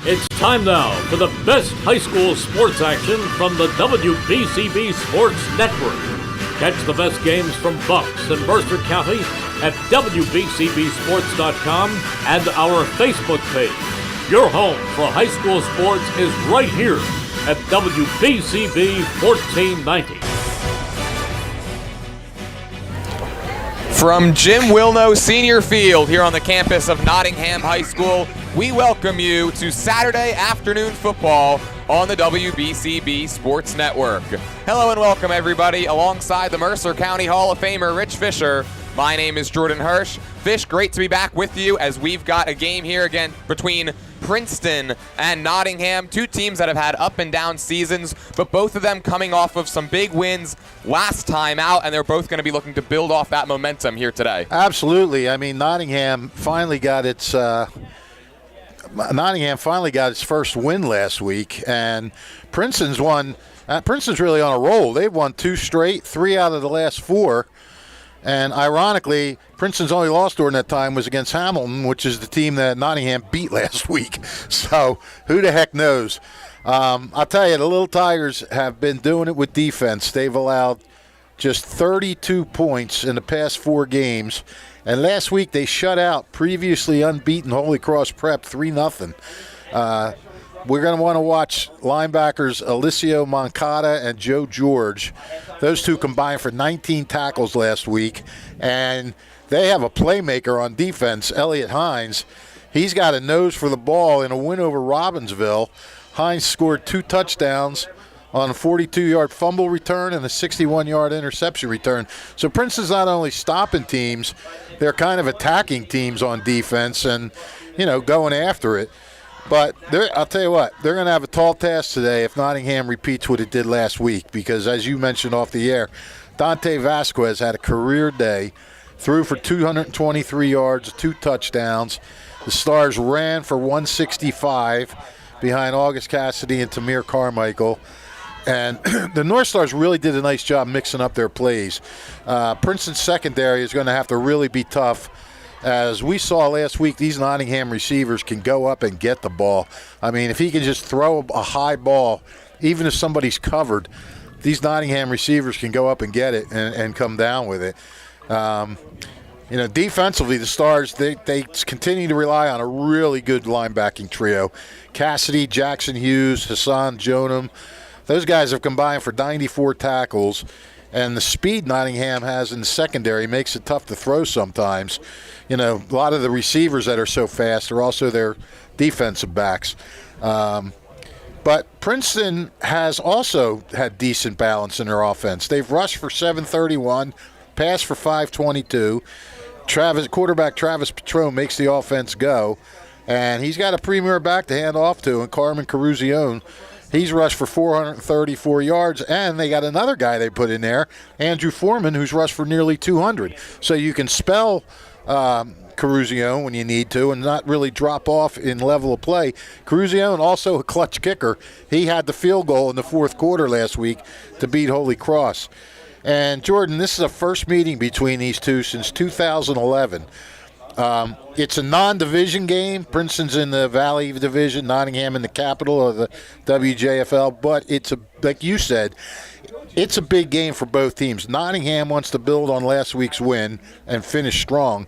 It's time now for the best high school sports action from the WBCB Sports Network. Catch the best games from Bucks and Mercer County at WBCBSports.com and our Facebook page. Your home for high school sports is right here at WBCB 1490. From Jim Wilno Senior Field here on the campus of Nottingham High School, we welcome you to Saturday afternoon football on the WBCB Sports Network. Hello and welcome everybody alongside the Mercer County Hall of Famer Rich Fisher. My name is Jordan Hirsch. Fish, great to be back with you as we've got a game here again between Princeton and Nottingham, two teams that have had up and down seasons, but both of them coming off of some big wins last time out, and they're both going to be looking to build off that momentum here today. Absolutely. I mean, Nottingham finally got its first win last week, and Princeton's won. Princeton's really on a roll. They've won 2 straight, 3 out of the last 4. And ironically, Princeton's only loss during that time was against Hamilton, which is the team that Nottingham beat last week. So who the heck knows? I'll tell you, the Little Tigers have been doing it with defense. They've allowed just 32 points in the past 4 games. And last week they shut out previously unbeaten Holy Cross Prep 3-0. We're going to want to watch linebackers Alicio Moncada and Joe George. Those two combined for 19 tackles last week. And they have a playmaker on defense, Elliot Hines. He's got a nose for the ball in a win over Robbinsville. Hines scored 2 touchdowns on a 42-yard fumble return and a 61-yard interception return. So Princeton's not only stopping teams, they're kind of attacking teams on defense and, going after it. But I'll tell you what, they're going to have a tall task today if Nottingham repeats what it did last week because, as you mentioned off the air, Dante Vasquez had a career day, threw for 223 yards, 2 touchdowns. The Stars ran for 165 behind August Cassidy and Tamir Carmichael. And the Northstars really did a nice job mixing up their plays. Princeton's secondary is going to have to really be tough. As we saw last week, these Nottingham receivers can go up and get the ball. I mean, if he can just throw a high ball, even if somebody's covered, these Nottingham receivers can go up and get it and come down with it. Defensively, the Stars, they continue to rely on a really good linebacking trio. Cassidy, Jackson Hughes, Hassan Jonam, those guys have combined for 94 tackles. And the speed Nottingham has in the secondary makes it tough to throw sometimes. A lot of the receivers that are so fast are also their defensive backs. But Princeton has also had decent balance in their offense. They've rushed for 731, passed for 522. Quarterback Travis Patron makes the offense go. And he's got a premier back to hand off to, and Carmen Caruzione. He's rushed for 434 yards, and they got another guy they put in there, Andrew Foreman, who's rushed for nearly 200. So you can spell Caruzione when you need to and not really drop off in level of play. Caruzione, also a clutch kicker. He had the field goal in the 4th quarter last week to beat Holy Cross. And, Jordan, this is the first meeting between these two since 2011. It's a non-division game. Princeton's in the Valley Division, Nottingham in the capital of the WJFL. But like you said, it's a big game for both teams. Nottingham wants to build on last week's win and finish strong.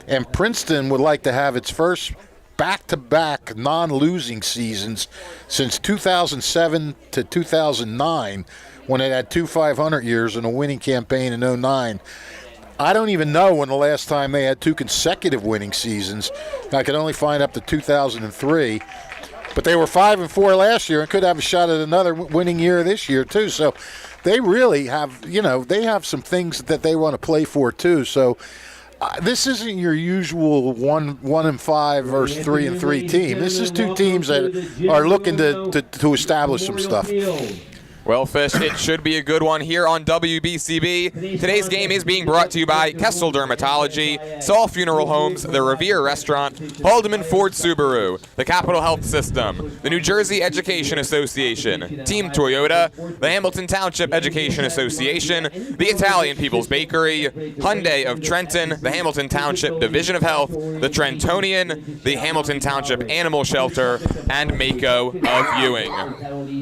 And Princeton would like to have its first back-to-back non-losing seasons since 2007 to 2009 when it had 2 500 years and a winning campaign in 2009. I don't even know when the last time they had 2 consecutive winning seasons. I could only find up to 2003. But they were 5-4 last year and could have a shot at another winning year this year, too. So they really have, they have some things that they want to play for, too. So this isn't your usual 1-5 versus 3-3 team. This is 2 teams that are looking to establish some stuff. Well, Fish, it should be a good one here on WBCB. Today's game is being brought to you by Kessel Dermatology, Saul Funeral Homes, the Revere Restaurant, Haldeman Ford Subaru, the Capital Health System, the New Jersey Education Association, Team Toyota, the Hamilton Township Education Association, the Italian People's Bakery, Hyundai of Trenton, the Hamilton Township Division of Health, the Trentonian, the Hamilton Township Animal Shelter, and Mako of Ewing.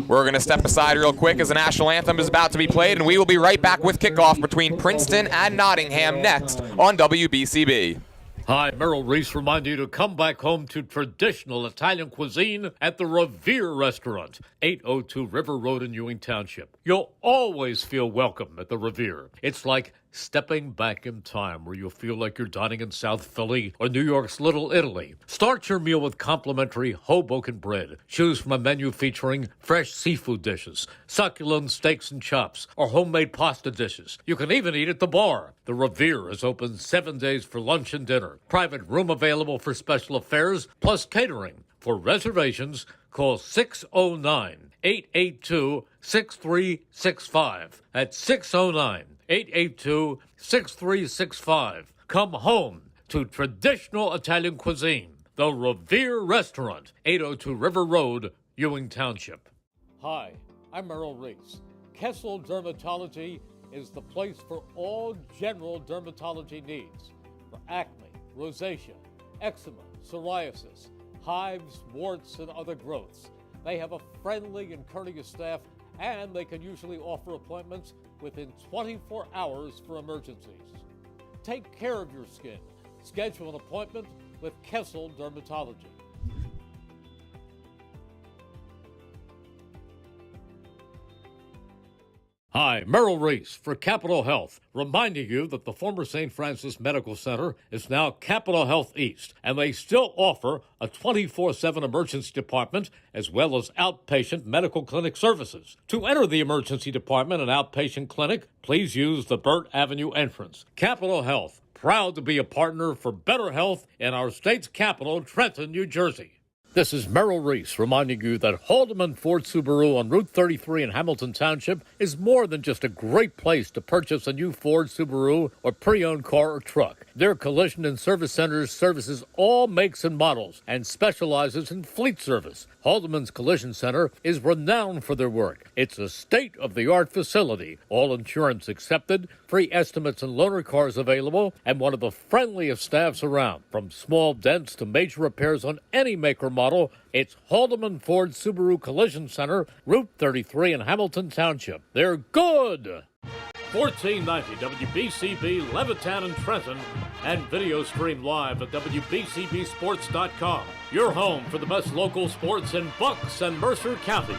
We're going to step aside real quick as the national anthem is about to be played, and we will be right back with kickoff between Princeton and Nottingham next on WBCB. Hi, Merrill Reese reminding you to come back home to traditional Italian cuisine at the Revere Restaurant, 802 River Road in Ewing Township. You'll always feel welcome at the Revere. It's like stepping back in time where you'll feel like you're dining in South Philly or New York's Little Italy. Start your meal with complimentary Hoboken bread. Choose from a menu featuring fresh seafood dishes, succulent steaks and chops, or homemade pasta dishes. You can even eat at the bar. The Revere is open 7 days for lunch and dinner. Private room available for special affairs, plus catering. For reservations, call 609-882-6365. That's 609-882-6365. Come home to traditional Italian cuisine. The Revere Restaurant, 802 River Road, Ewing Township. Hi, I'm Merrill Reese. Kessel Dermatology is the place for all general dermatology needs. For acne, rosacea, eczema, psoriasis, hives, warts, and other growths. They have a friendly and courteous staff, and they can usually offer appointments within 24 hours for emergencies. Take care of your skin. Schedule an appointment with Kessel Dermatology. Hi, Merrill Reese for Capital Health, reminding you that the former St. Francis Medical Center is now Capital Health East, and they still offer a 24/7 emergency department as well as outpatient medical clinic services. To enter the emergency department and outpatient clinic, please use the Burt Avenue entrance. Capital Health, proud to be a partner for better health in our state's capital, Trenton, New Jersey. This is Merrill Reese reminding you that Haldeman Ford Subaru on Route 33 in Hamilton Township is more than just a great place to purchase a new Ford Subaru or pre-owned car or truck. Their collision and service centers services all makes and models and specializes in fleet service. Haldeman's Collision Center is renowned for their work. It's a state-of-the-art facility, all insurance accepted, free estimates and loaner cars available, and one of the friendliest staffs around. From small dents to major repairs on any make or model, it's Haldeman Ford Subaru Collision Center, Route 33 in Hamilton Township. They're good! 1490 WBCB, Levittown and Trenton, and video stream live at WBCBsports.com. Your home for the best local sports in Bucks and Mercer counties.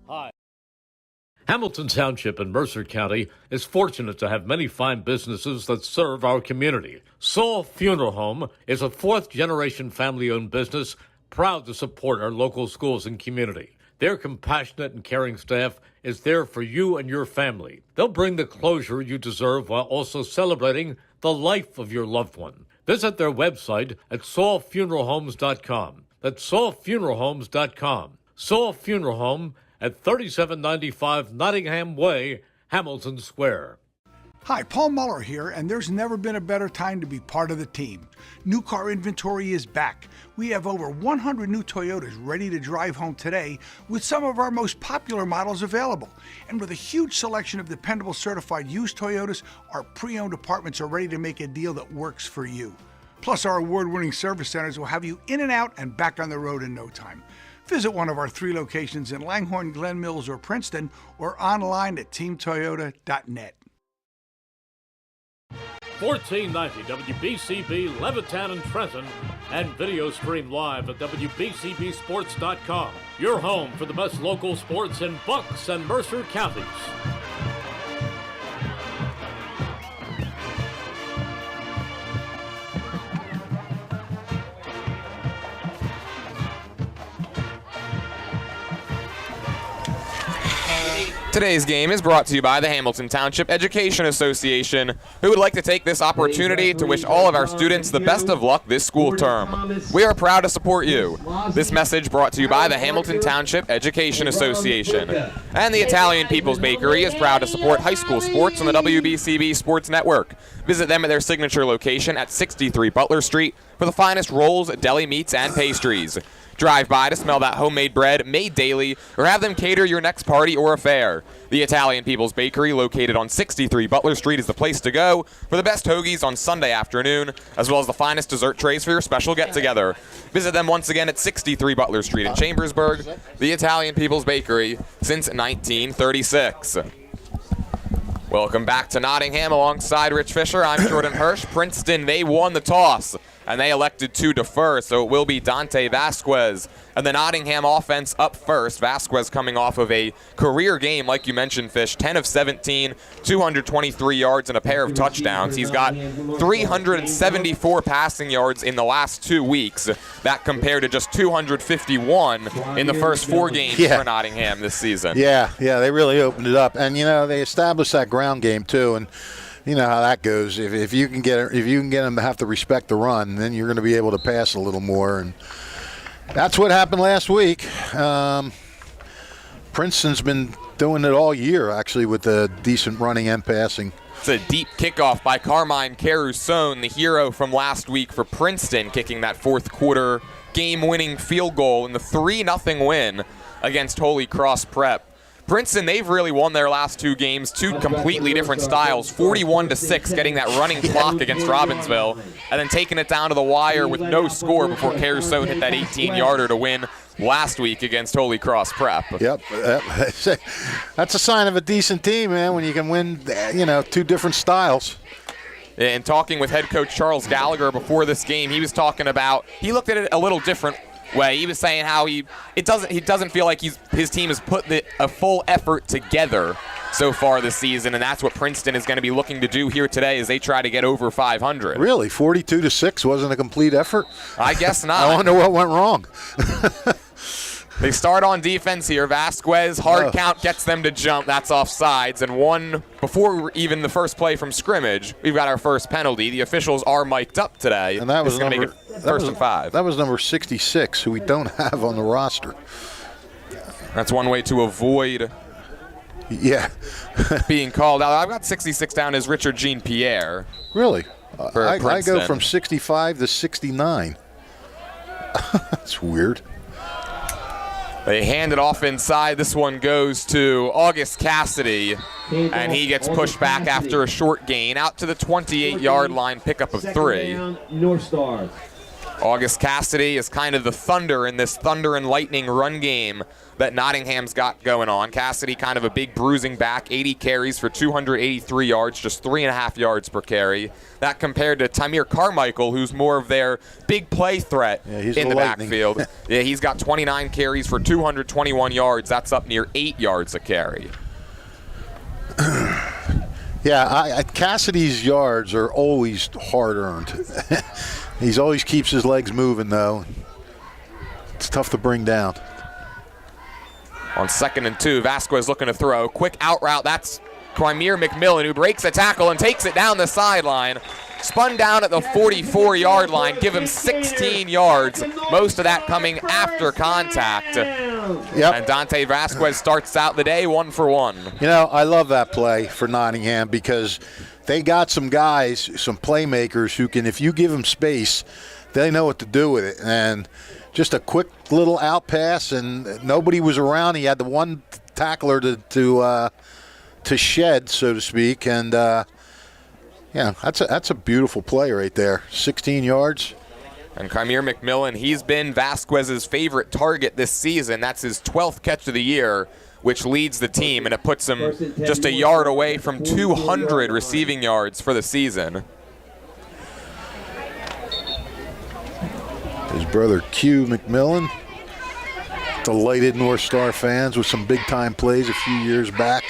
Hi. Hamilton Township in Mercer County is fortunate to have many fine businesses that serve our community. Saul Funeral Home is a fourth-generation family-owned business proud to support our local schools and community. Their compassionate and caring staff is there for you and your family. They'll bring the closure you deserve while also celebrating the life of your loved one. Visit their website at saulfuneralhomes.com. That's saulfuneralhomes.com. Saul Funeral Home at 3795 Nottingham Way, Hamilton Square. Hi, Paul Muller here, and there's never been a better time to be part of the team. New car inventory is back. We have over 100 new Toyotas ready to drive home today with some of our most popular models available. And with a huge selection of dependable certified used Toyotas, our pre-owned departments are ready to make a deal that works for you. Plus, our award-winning service centers will have you in and out and back on the road in no time. Visit one of our 3 locations in Langhorne, Glen Mills, or Princeton, or online at teamtoyota.net. 1490 WBCB Levittown and Trenton, and video stream live at WBCBsports.com. Your home for the best local sports in Bucks and Mercer counties. Today's game is brought to you by the Hamilton Township Education Association, who would like to take this opportunity to wish all of our students the best of luck this school term. We are proud to support you. This message brought to you by the Hamilton Township Education Association. And the Italian People's Bakery is proud to support high school sports on the WBCB Sports Network. Visit them at their signature location at 63 Butler Street for the finest rolls, deli meats, and pastries. Drive by to smell that homemade bread made daily, or have them cater your next party or affair. The Italian People's Bakery, located on 63 Butler Street, is the place to go for the best hoagies on Sunday afternoon, as well as the finest dessert trays for your special get-together. Visit them once again at 63 Butler Street in Chambersburg. The Italian People's Bakery since 1936. Welcome back to Nottingham alongside Rich Fisher. I'm Jordan Hirsch. Princeton, they won the toss, and they elected to defer, so it will be Dante Vasquez and the Nottingham offense up first. Vasquez coming off of a career game, like you mentioned, Fish, 10 of 17, 223 yards and a pair of touchdowns. He's got 374 passing yards in the last 2 weeks. That compared to just 251 in the first 4 games for Nottingham this season. Yeah, they really opened it up. And, they established that ground game, too, and you know how that goes. If you can get them to have to respect the run, then you're going to be able to pass a little more, and that's what happened last week. Princeton's been doing it all year, actually, with the decent running and passing. It's a deep kickoff by Carmine Caruson, the hero from last week for Princeton, kicking that fourth quarter game-winning field goal in the 3-0 win against Holy Cross Prep. Princeton, they've really won their last 2 games, 2 completely different styles, 41-6, getting that running clock against Robbinsville, and then taking it down to the wire with no score before Caruson hit that 18-yarder to win last week against Holy Cross Prep. Yep. That's a sign of a decent team, man, when you can win, 2 different styles. And talking with head coach Charles Gallagher before this game, he was talking about, he looked at it a little different way. He was saying how he doesn't feel like his team has put a full effort together so far this season, and that's what Princeton is going to be looking to do here today as they try to get over 500. Really? 42-6 wasn't a complete effort? I guess not. I wonder what went wrong. They start on defense here. Vasquez, hard count gets them to jump. That's offsides. And one, before even the first play from scrimmage, we've got our first penalty. The officials are mic'd up today. And that was going to make it first and 5. That was number 66, who we don't have on the roster. That's one way to avoid being called out. I've got 66 down as Richard Jean-Pierre. Really? I go from 65 to 69. That's weird. They hand it off inside. This one goes to August Cassidy, and he gets pushed back after a short gain out to the 28-yard line, pickup of 3. Northstars. August Cassidy is kind of the thunder in this thunder and lightning run game that Nottingham's got going on. Cassidy, kind of a big bruising back, 80 carries for 283 yards, just 3.5 yards per carry. That compared to Tamir Carmichael, who's more of their big play threat in the backfield. He's got 29 carries for 221 yards. That's up near 8 yards a carry. Cassidy's yards are always hard-earned. He always keeps his legs moving, though. It's tough to bring down. On 2nd and 2, Vasquez looking to throw. Quick out route. That's Quimir McMillan, who breaks a tackle and takes it down the sideline. Spun down at the 44-yard line. Give him 16 yards. Most of that coming after contact. Yep. And Dante Vasquez starts out the day 1 for 1. I love that play for Nottingham because they got some guys, some playmakers who can, if you give them space, they know what to do with it. And just a quick little out pass, and nobody was around. He had the one tackler to shed, so to speak. And, that's a beautiful play right there. 16 yards. And Quimir McMillan, he's been Vasquez's favorite target this season. That's his 12th catch of the year, which leads the team, and it puts him just a yard away from 200 receiving yards for the season. brother Q McMillan. Delighted North Star fans with some big-time plays a few years back.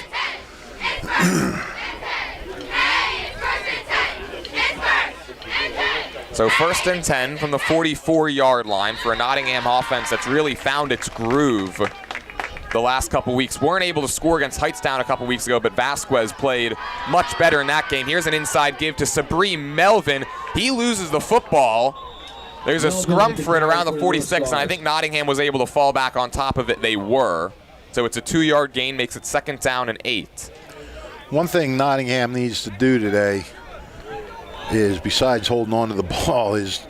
So 1st and 10 from the 44-yard line for a Nottingham offense that's really found its groove the last couple weeks. Weren't able to score against Heightstown a couple weeks ago, but Vasquez played much better in that game. Here's an inside give to Sabri Melvin. He loses the football. There's a scrum for it around the 46, and I think Nottingham was able to fall back on top of it. They were. So it's a 2-yard gain, makes it 2nd down and 8. One thing Nottingham needs to do today is, besides holding on to the ball, is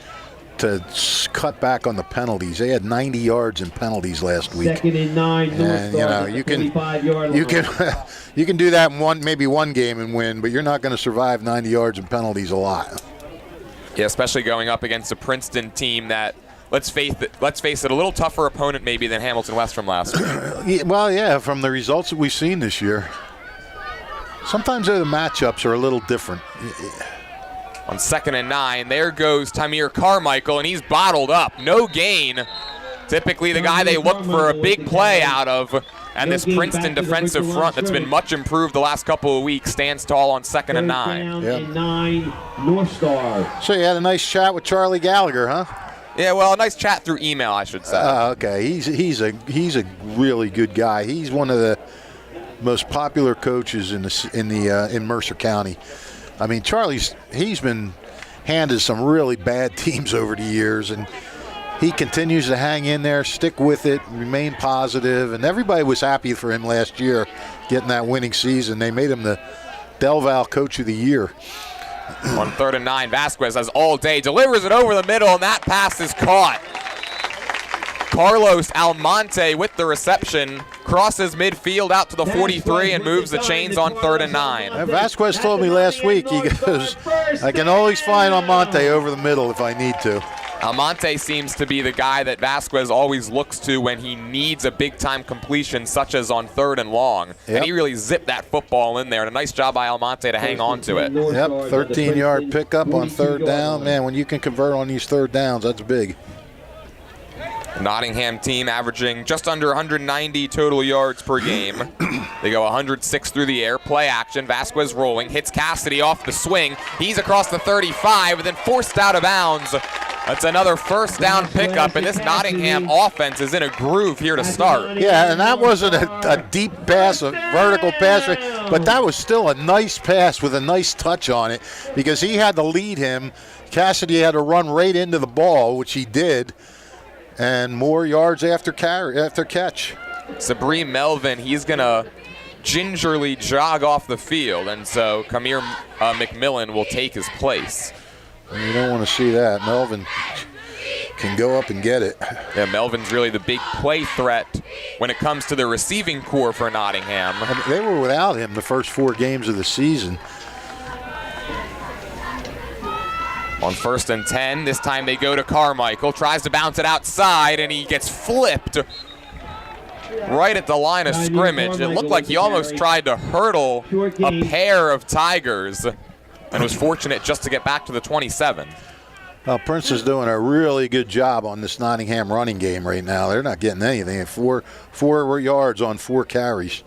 to cut back on the penalties. They had 90 yards in penalties last week. 2nd and 9. And, you can do that in maybe one game and win, but you're not going to survive 90 yards in penalties a lot. Yeah, especially going up against a Princeton team that, let's face it, a little tougher opponent maybe than Hamilton West from last week. Well, yeah, from the results that we've seen this year. Sometimes the matchups are a little different. On 2nd and 9, there goes Tamir Carmichael, and he's bottled up. No gain. Typically the guy they look for a big play out of. And this Princeton defensive front that's been much improved the last couple of weeks stands tall on 2nd and 9. Yep. 9, North Star. So you had a nice chat with Charlie Gallagher, huh? Yeah, well, a nice chat through email, I should say. Okay, he's a really good guy. He's one of the most popular coaches in Mercer County. I mean, he's been handed some really bad teams over the years, and he continues to hang in there, stick with it, remain positive, and everybody was happy for him last year getting that winning season. They made him the Del Val Coach of the Year. On 3rd and 9, Vasquez has all day, delivers it over the middle, and that pass is caught. Carlos Almonte with the reception, crosses midfield out to the 43 and moves the chains on 3rd and 9. Vasquez told me last week, he goes, I can always find Almonte over the middle if I need to. Almonte seems to be the guy that Vasquez always looks to when he needs a big-time completion, such as on 3rd and long. Yep. And he really zipped that football in there, and a nice job by Almonte to hang on to it. Yep, 13-yard pickup on 3rd down. Man, when you can convert on these 3rd downs, that's big. Nottingham team averaging just under 190 total yards per game. They go 106 through the air. Play action. Vasquez rolling. Hits Cassidy off the swing. He's across the 35 and then forced out of bounds. That's another 1st down pickup, and this Nottingham offense is in a groove here to start. Yeah, and that wasn't a deep pass, a vertical pass, but that was still a nice pass with a nice touch on it because he had to lead him. Cassidy had to run right into the ball, which he did, and more yards after catch. Sabri Melvin, he's going to gingerly jog off the field, and so Kamir McMillan will take his place. You don't want to see that. Melvin can go up and get it. Yeah, Melvin's really the big play threat when it comes to the receiving core for Nottingham. They were without him the first 4 games of the season. On 1st and 10, this time they go to Carmichael, tries to bounce it outside, and he gets flipped right at the line of scrimmage. It looked like he almost tried to hurdle a pair of Tigers and was fortunate just to get back to the 27. Well, Princeton's doing a really good job on this Nottingham running game right now. They're not getting anything. 4 yards on 4 carries.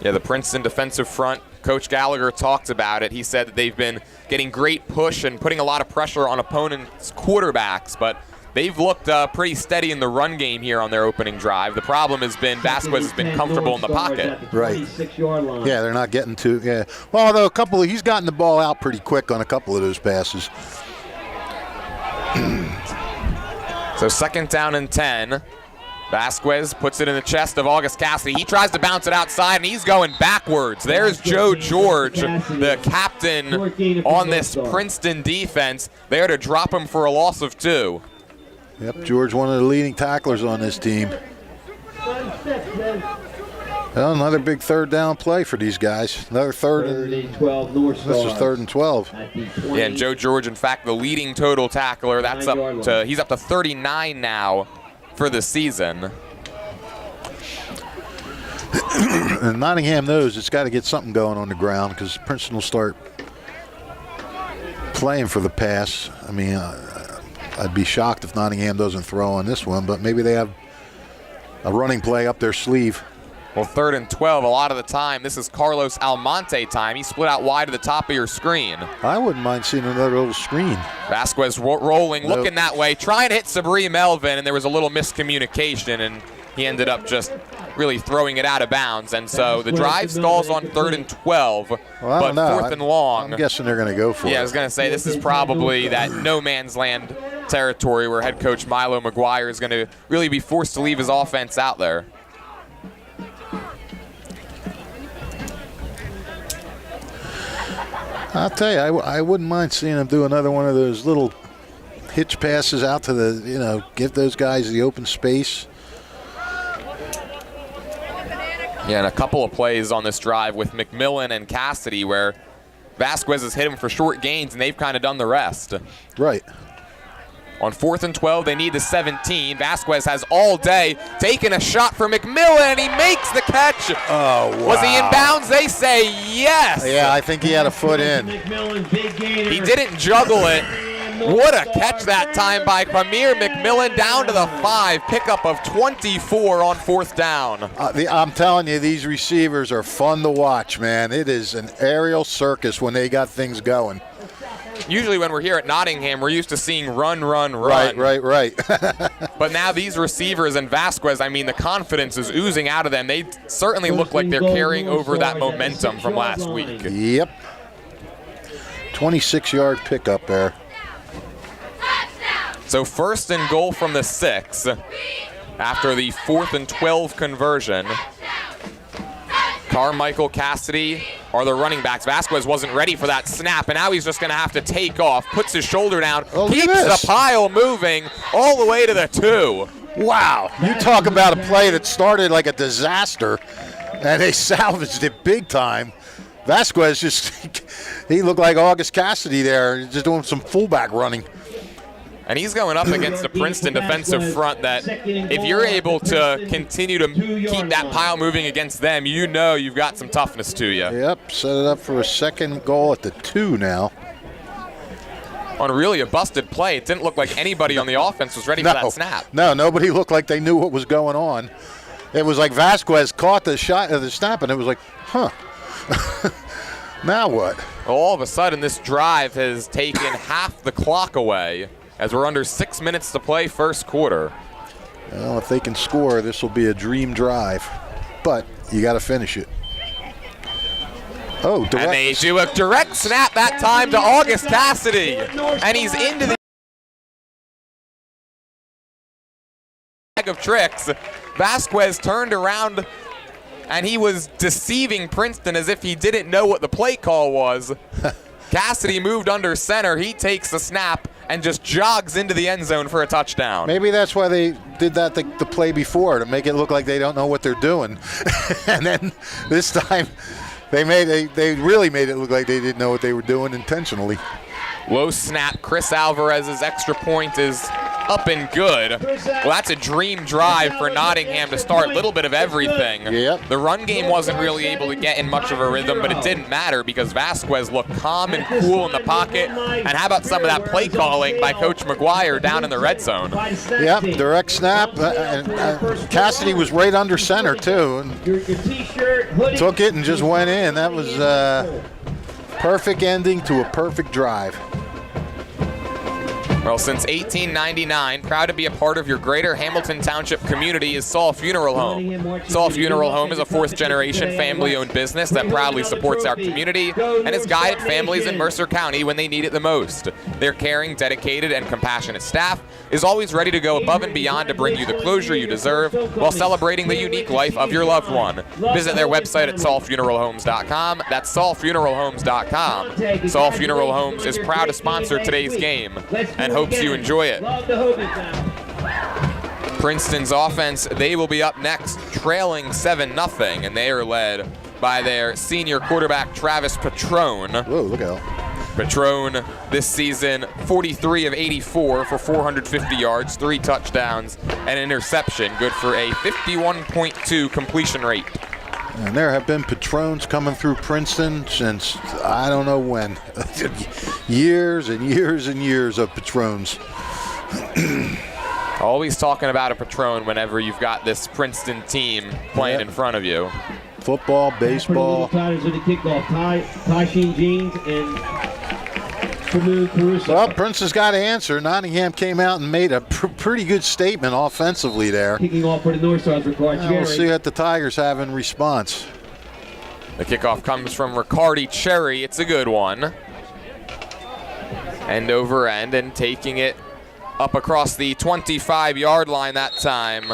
Yeah, the Princeton defensive front, Coach Gallagher talked about it. He said that they've been getting great push and putting a lot of pressure on opponents' quarterbacks, but they've looked pretty steady in the run game here on their opening drive. The problem has been Vasquez has been comfortable in the pocket. Right. Yeah, they're not getting to. Yeah. Well, although he's gotten the ball out pretty quick on a couple of those passes. So 2nd down and 10. Vasquez puts it in the chest of August Cassidy. He tries to bounce it outside, and he's going backwards. There's Joe George, the captain on this Princeton defense, there to drop him for a loss of 2. Yep, George, one of the leading tacklers on this team. Well, another big 3rd down play for these guys. Another 3rd and 12. This is 3rd and 12. Yeah, and Joe George, in fact, the leading total tackler. That's he's up to 39 now for the season. And Nottingham knows it's got to get something going on the ground because Princeton will start playing for the pass. I mean, I'd be shocked if Nottingham doesn't throw on this one, but maybe they have a running play up their sleeve. Well, 3rd and 12, a lot of the time, this is Carlos Almonte time. He split out wide to the top of your screen. I wouldn't mind seeing another little screen. Vasquez rolling, looking that way, trying to hit Sabri Melvin, and there was a little miscommunication, and he ended up just really throwing it out of bounds. And so the drive stalls on 3rd and 12, Well, but 4th and long. I'm guessing they're going to go for it. Yeah, I was going to say, this is probably that no man's land territory where head coach Milo McGuire is going to really be forced to leave his offense out there. I'll tell you, I wouldn't mind seeing them do another one of those little hitch passes out to the, give those guys the open space. Yeah, and a couple of plays on this drive with McMillan and Cassidy where Vasquez has hit him for short gains, and they've kind of done the rest. Right. On 4th and 12, they need the 17. Vasquez has all day taken a shot for McMillan, and he makes the catch. Oh, wow. Was he in bounds? They say yes. Yeah, I think he had a foot in. He didn't juggle it. What a catch that time by Premier McMillan, down to the 5, pickup of 24 on 4th down. I'm telling you, these receivers are fun to watch, man. It is an aerial circus when they got things going. Usually when we're here at Nottingham, we're used to seeing run. Right. But now these receivers and Vasquez, I mean, the confidence is oozing out of them. They certainly look like they're carrying over that momentum from last week. Yep. 26-yard pickup there. So 1st and goal from the 6 after the 4th and 12 conversion. Carmichael, Cassidy are the running backs. Vasquez wasn't ready for that snap, and now he's just going to have to take off, puts his shoulder down, keeps the pile moving all the way to the 2. Wow. You talk about a play that started like a disaster, and they salvaged it big time. Vasquez he looked like August Cassidy there, just doing some fullback running. And he's going up against a Princeton defensive front that if you're able to continue to keep that pile moving against them, you've got some toughness to you. Yep, set it up for a 2nd goal at the 2 now. On really a busted play, it didn't look like anybody on the offense was ready for that snap. No, nobody looked like they knew what was going on. It was like Vasquez caught the shot of the snap, and it was like, huh. Now what? Well, all of a sudden, this drive has taken half the clock away, as we're under 6 minutes to play, 1st quarter. Well, if they can score, this will be a dream drive. But you got to finish it. Oh, direct. And they do a direct snap that time to August Cassidy. And he's into the bag of tricks. Vasquez turned around, and he was deceiving Princeton as if he didn't know what the play call was. Cassidy moved under center. He takes the snap and just jogs into the end zone for a touchdown. Maybe that's why they did that the play before, to make it look like they don't know what they're doing. And then this time they really made it look like they didn't know what they were doing intentionally. Low snap. Chris Alvarez's extra point is up and good. Well, that's a dream drive for Nottingham to start. A little bit of everything. Yep. The run game wasn't really able to get in much of a rhythm, but it didn't matter because Vasquez looked calm and cool in the pocket. And how about some of that play calling by Coach McGuire down in the red zone? Yep, direct snap. Cassidy was right under center, too. And took it and just went in. That was perfect ending to a perfect drive. Well, since 1899, proud to be a part of your greater Hamilton Township community is Saul Funeral Home. Saul Funeral Home is a 4th-generation family-owned business that proudly supports our community and has guided families in Mercer County when they need it the most. Their caring, dedicated, and compassionate staff is always ready to go above and beyond to bring you the closure you deserve while celebrating the unique life of your loved one. Visit their website at saulfuneralhomes.com. That's saulfuneralhomes.com. Saul Funeral Homes is proud to sponsor today's game and hopes you enjoy it. Princeton's offense, they will be up next, trailing 7-0, and they are led by their senior quarterback, Travis Patrone. Whoa, look out. Patrone this season, 43 of 84 for 450 yards, 3 touchdowns, and an interception, good for a 51.2 completion rate. And there have been Patrones coming through Princeton since I don't know when. Years and years and years of Patrones. Always talking about a Patron whenever you've got this Princeton team playing in front of you. Football, baseball. Tigers with the kickoff. Ty Sheen Jeans and Caruso. Well, Princeton's got to answer. Nottingham came out and made a pretty good statement offensively there. Kicking off for the Northstars, Ricard Cherry. We'll see what the Tigers have in response. The kickoff comes from Riccardi Cherry. It's a good one. End over end, and taking it up across the 25-yard line that time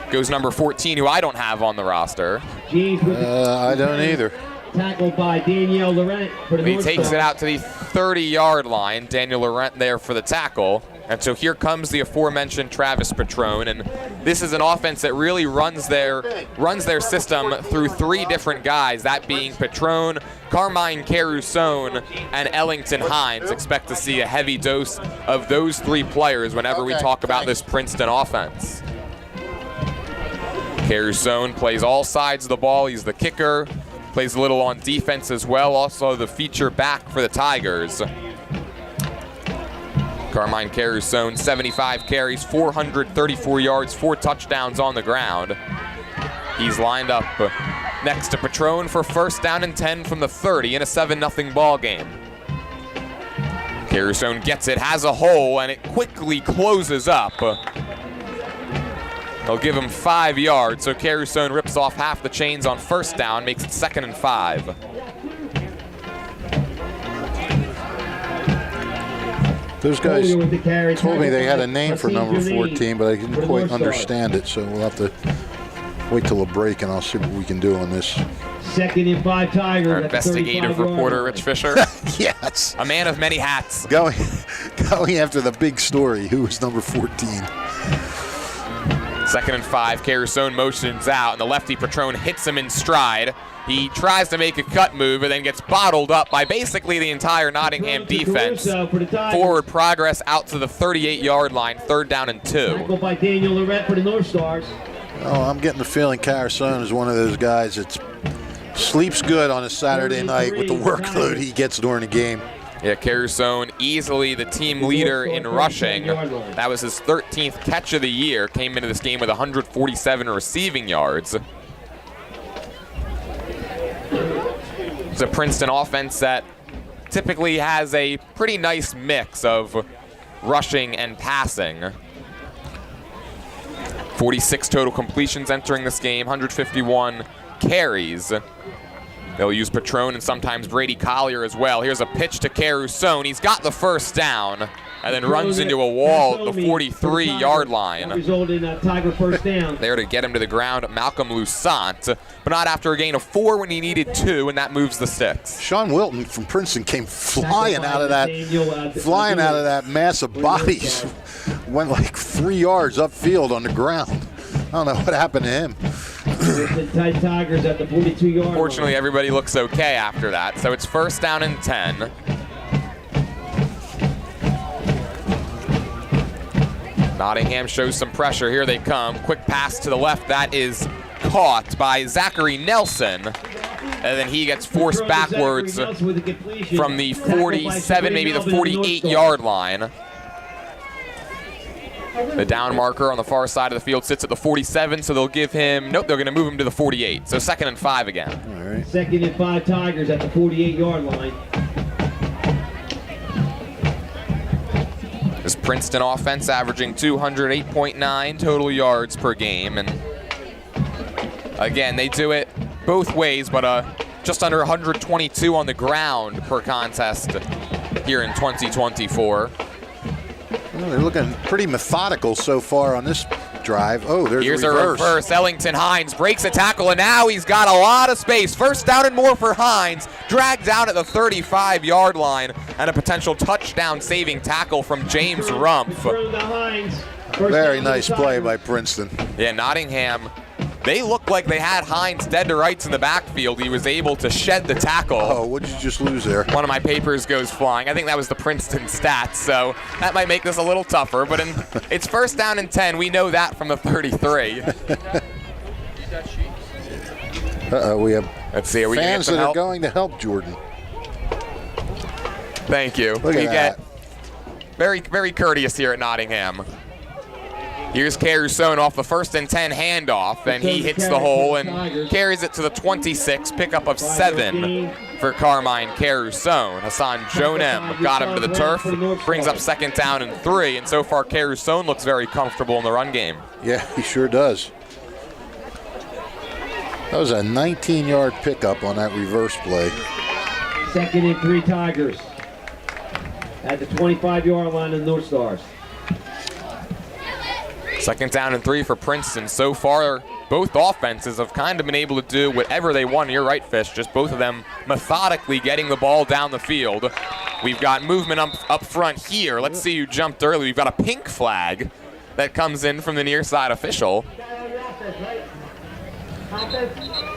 goes number 14, who I don't have on the roster. I don't either. Tackled by Daniel Laurent for the He North takes Stars. it out to the 30-yard line. Daniel Laurent there for the tackle. And so here comes the aforementioned Travis Patron, and this is an offense that really runs their system through three different guys, that being Patron, Carmine Caruso, and Ellington Hines. Expect to see a heavy dose of those three players whenever we talk about this Princeton offense. Caruso plays all sides of the ball. He's the kicker, plays a little on defense as well, also the feature back for the Tigers. Carmine Caruso, 75 carries, 434 yards, 4 touchdowns on the ground. He's lined up next to Patron for first down and 10 from the 30 in a 7-0 ball game. Caruso gets it, has a hole, and it quickly closes up. They'll give him 5 yards, so Caruso rips off half the chains on first down, makes it 2nd and 5. Those guys told me they had a name for number 14, but I didn't quite understand it, so we'll have to wait till a break, and I'll see what we can do on this. 2nd and 5 Tigers. Our investigative reporter, Rich Fisher. Yes. A man of many hats. Going after the big story. Who was number 14? 2nd and 5, Caruso motions out, and the lefty Patron hits him in stride. He tries to make a cut move and then gets bottled up by basically the entire Nottingham defense. Forward progress out to the 38-yard line, 3rd down and 2. Tackled by Daniel Laurent for the Northstars. Oh, I'm getting the feeling Caruso is one of those guys that sleeps good on a Saturday night with the workload he gets during the game. Yeah, Caruso easily the team leader in rushing. That was his 13th catch of the year. Came into this game with 147 receiving yards. It's a Princeton offense that typically has a pretty nice mix of rushing and passing. 46 total completions entering this game, 151 carries. They'll use Patron and sometimes Brady Collier as well. Here's a pitch to Caruso. He's got the first down and then runs into a wall at the 43-yard line. Resulted in a Tiger first down. There to get him to the ground, Malcolm Lusant, but not after a gain of 4 when he needed 2, and that moves the sticks. Sean Wilton from Princeton came flying out of that mass of bodies. Went like 3 yards upfield on the ground. I don't know what happened to him. The Tigers at the 42-yard line. Fortunately, everybody looks okay after that, so it's 1st down and 10. Nottingham shows some pressure. Here they come. Quick pass to the left. That is caught by Zachary Nelson. And then he gets forced backwards from the 47, maybe the 48-yard line. The down marker on the far side of the field sits at the 47, so they'll give him, nope, they're going to move him to the 48. So 2nd and 5 again. All right. 2nd and 5 Tigers at the 48-yard line. This Princeton offense averaging 208.9 total yards per game. And again, they do it both ways, but just under 122 on the ground per contest here in 2024. Well, they're looking pretty methodical so far on this drive. Oh, there's Here's a reverse. Ellington Hines breaks a tackle, and now he's got a lot of space. 1st down and more for Hines. Dragged down at the 35-yard line, and a potential touchdown-saving tackle from James Rumpf. Very nice play by Princeton. Yeah, Nottingham, they looked like they had Hines dead to rights in the backfield. He was able to shed the tackle. Oh, what did you just lose there? One of my papers goes flying. I think that was the Princeton stats, so that might make this a little tougher. But it's 1st down and 10. We know that from the 33. We have Let's see, are we fans that are going to help Jordan. Thank you. Look at that. Very, very courteous here at Nottingham. Here's Carusoe off the 1st and 10 handoff, and he hits the hole and carries it to the 26, pickup of 7 for Carmine Carusoe. Hassan Jonem got him to the turf, brings up 2nd down and 3, and so far Carusoe looks very comfortable in the run game. Yeah, he sure does. That was a 19-yard pickup on that reverse play. 2nd and 3 Tigers at the 25-yard line of the Northstars. 2nd down and 3 for Princeton. So far, both offenses have kind of been able to do whatever they want. You're right, Fish. Just both of them methodically getting the ball down the field. We've got movement up front here. Let's see who jumped early. We've got a pink flag that comes in from the near side official.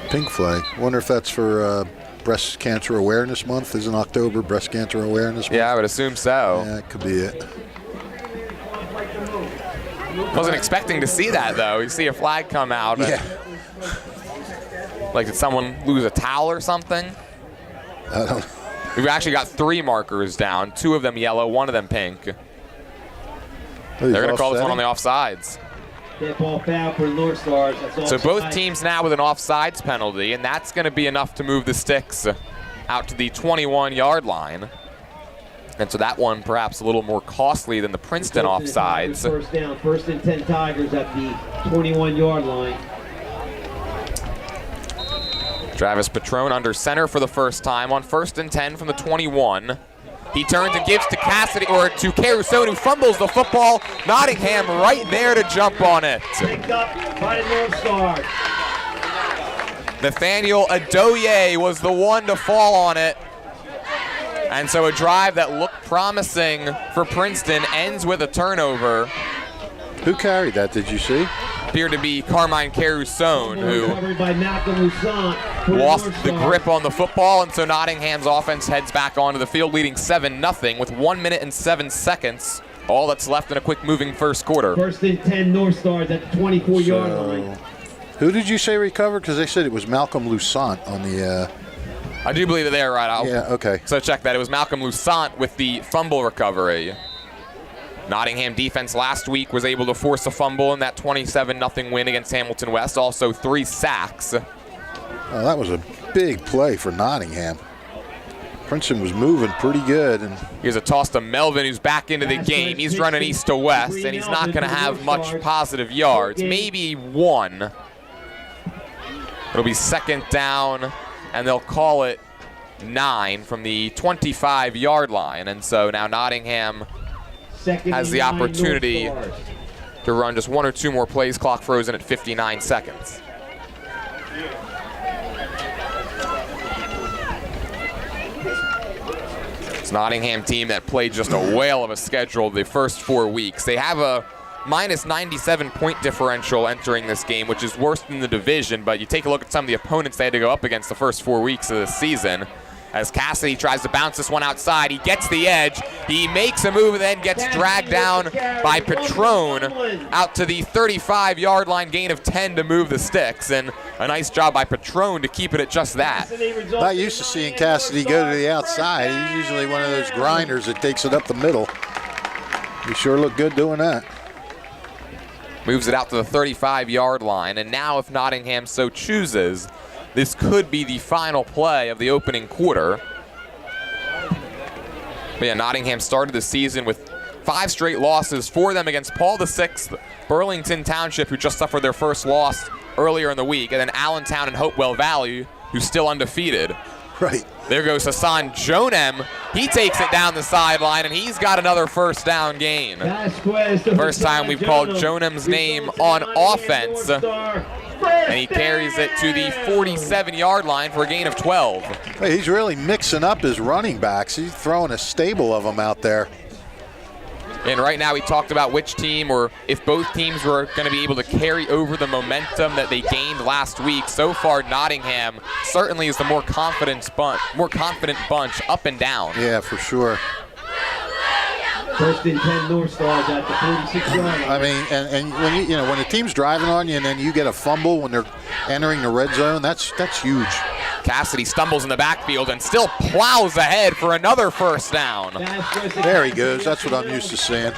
Pink flag. Wonder if that's for Breast Cancer Awareness Month. Isn't October Breast Cancer Awareness Month? Yeah, I would assume so. Yeah, that could be it. Wasn't expecting to see that, though. You see a flag come out. Yeah. Like, did someone lose a towel or something? I don't. We've actually got 3 markers down. 2 of them yellow, 1 of them pink. They're going to call this one on the offsides. That ball foul for the Northstars. So both teams now with an offsides penalty, and that's going to be enough to move the sticks out to the 21-yard line. And so that one perhaps a little more costly than the Princeton offsides. 1st down, 1st and 10 Tigers at the 21-yard line. Travis Patrone under center for the first time on 1st and 10 from the 21. He turns and gives to to Carusoe, who fumbles the football. Nottingham right there to jump on it. Picked up by the Northstars. Nathaniel Adoye was the one to fall on it. And so a drive that looked promising for Princeton ends with a turnover. Who carried that, did you see? Appeared to be Carmine Carusoe, who lost the grip on the football, and so Nottingham's offense heads back onto the field, leading 7-0 with 1 minute and 7 seconds. All that's left in a quick moving first quarter. 1st and 10 Northstars at the 24-yard line. Who did you say recovered? Because they said it was Malcolm Lusant on the... I do believe that they are right. Yeah, okay. So check that. It was Malcolm Lusant with the fumble recovery. Nottingham defense last week was able to force a fumble in that 27-0 win against Hamilton West. Also 3 sacks. Oh, that was a big play for Nottingham. Princeton was moving pretty good. And here's a toss to Melvin, who's back into the game. He's running east to west, and he's not going to have much positive yards. Maybe 1. It'll be 2nd down, and they'll call it 9 from the 25-yard line. And so now Nottingham has the opportunity to run just 1 or 2 more plays. Clock frozen at 59 seconds. It's Nottingham team that played just a whale of a schedule the first 4 weeks. They have a minus 97 point differential entering this game, which is worse than the division, but you take a look at some of the opponents they had to go up against the first 4 weeks of the season. As Cassidy tries to bounce this one outside, he gets the edge, he makes a move and then gets dragged down by Patrone out to the 35-yard line, gain of 10 to move the sticks, and a nice job by Patrone to keep it at just that. Not used to seeing Cassidy go to the outside. He's usually one of those grinders that takes it up the middle. He sure looked good doing that. Moves it out to the 35-yard line, and now if Nottingham so chooses, this could be the final play of the opening quarter. But yeah, Nottingham started the season with 5 straight losses, 4 of them against Paul VI, Burlington Township, who just suffered their first loss earlier in the week, and then Allentown and Hopewell Valley, who's still undefeated. Right. There goes Hassan Jonem. He takes it down the sideline, and he's got another first down gain. First time we've called Jonem's name on offense. And he carries it to the 47-yard line for a gain of 12. Hey, he's really mixing up his running backs. He's throwing a stable of them out there. And right now we talked about which team, or if both teams were going to be able to carry over the momentum that they gained last week. So far, Nottingham certainly is the more confident bunch up and down. Yeah, for sure. 1st and 10 Northstars at the 46-yard line. I mean, and when when a team's driving on you and then you get a fumble when they're entering the red zone, that's huge. Cassidy stumbles in the backfield and still plows ahead for another first down. There he goes. That's what I'm used to seeing.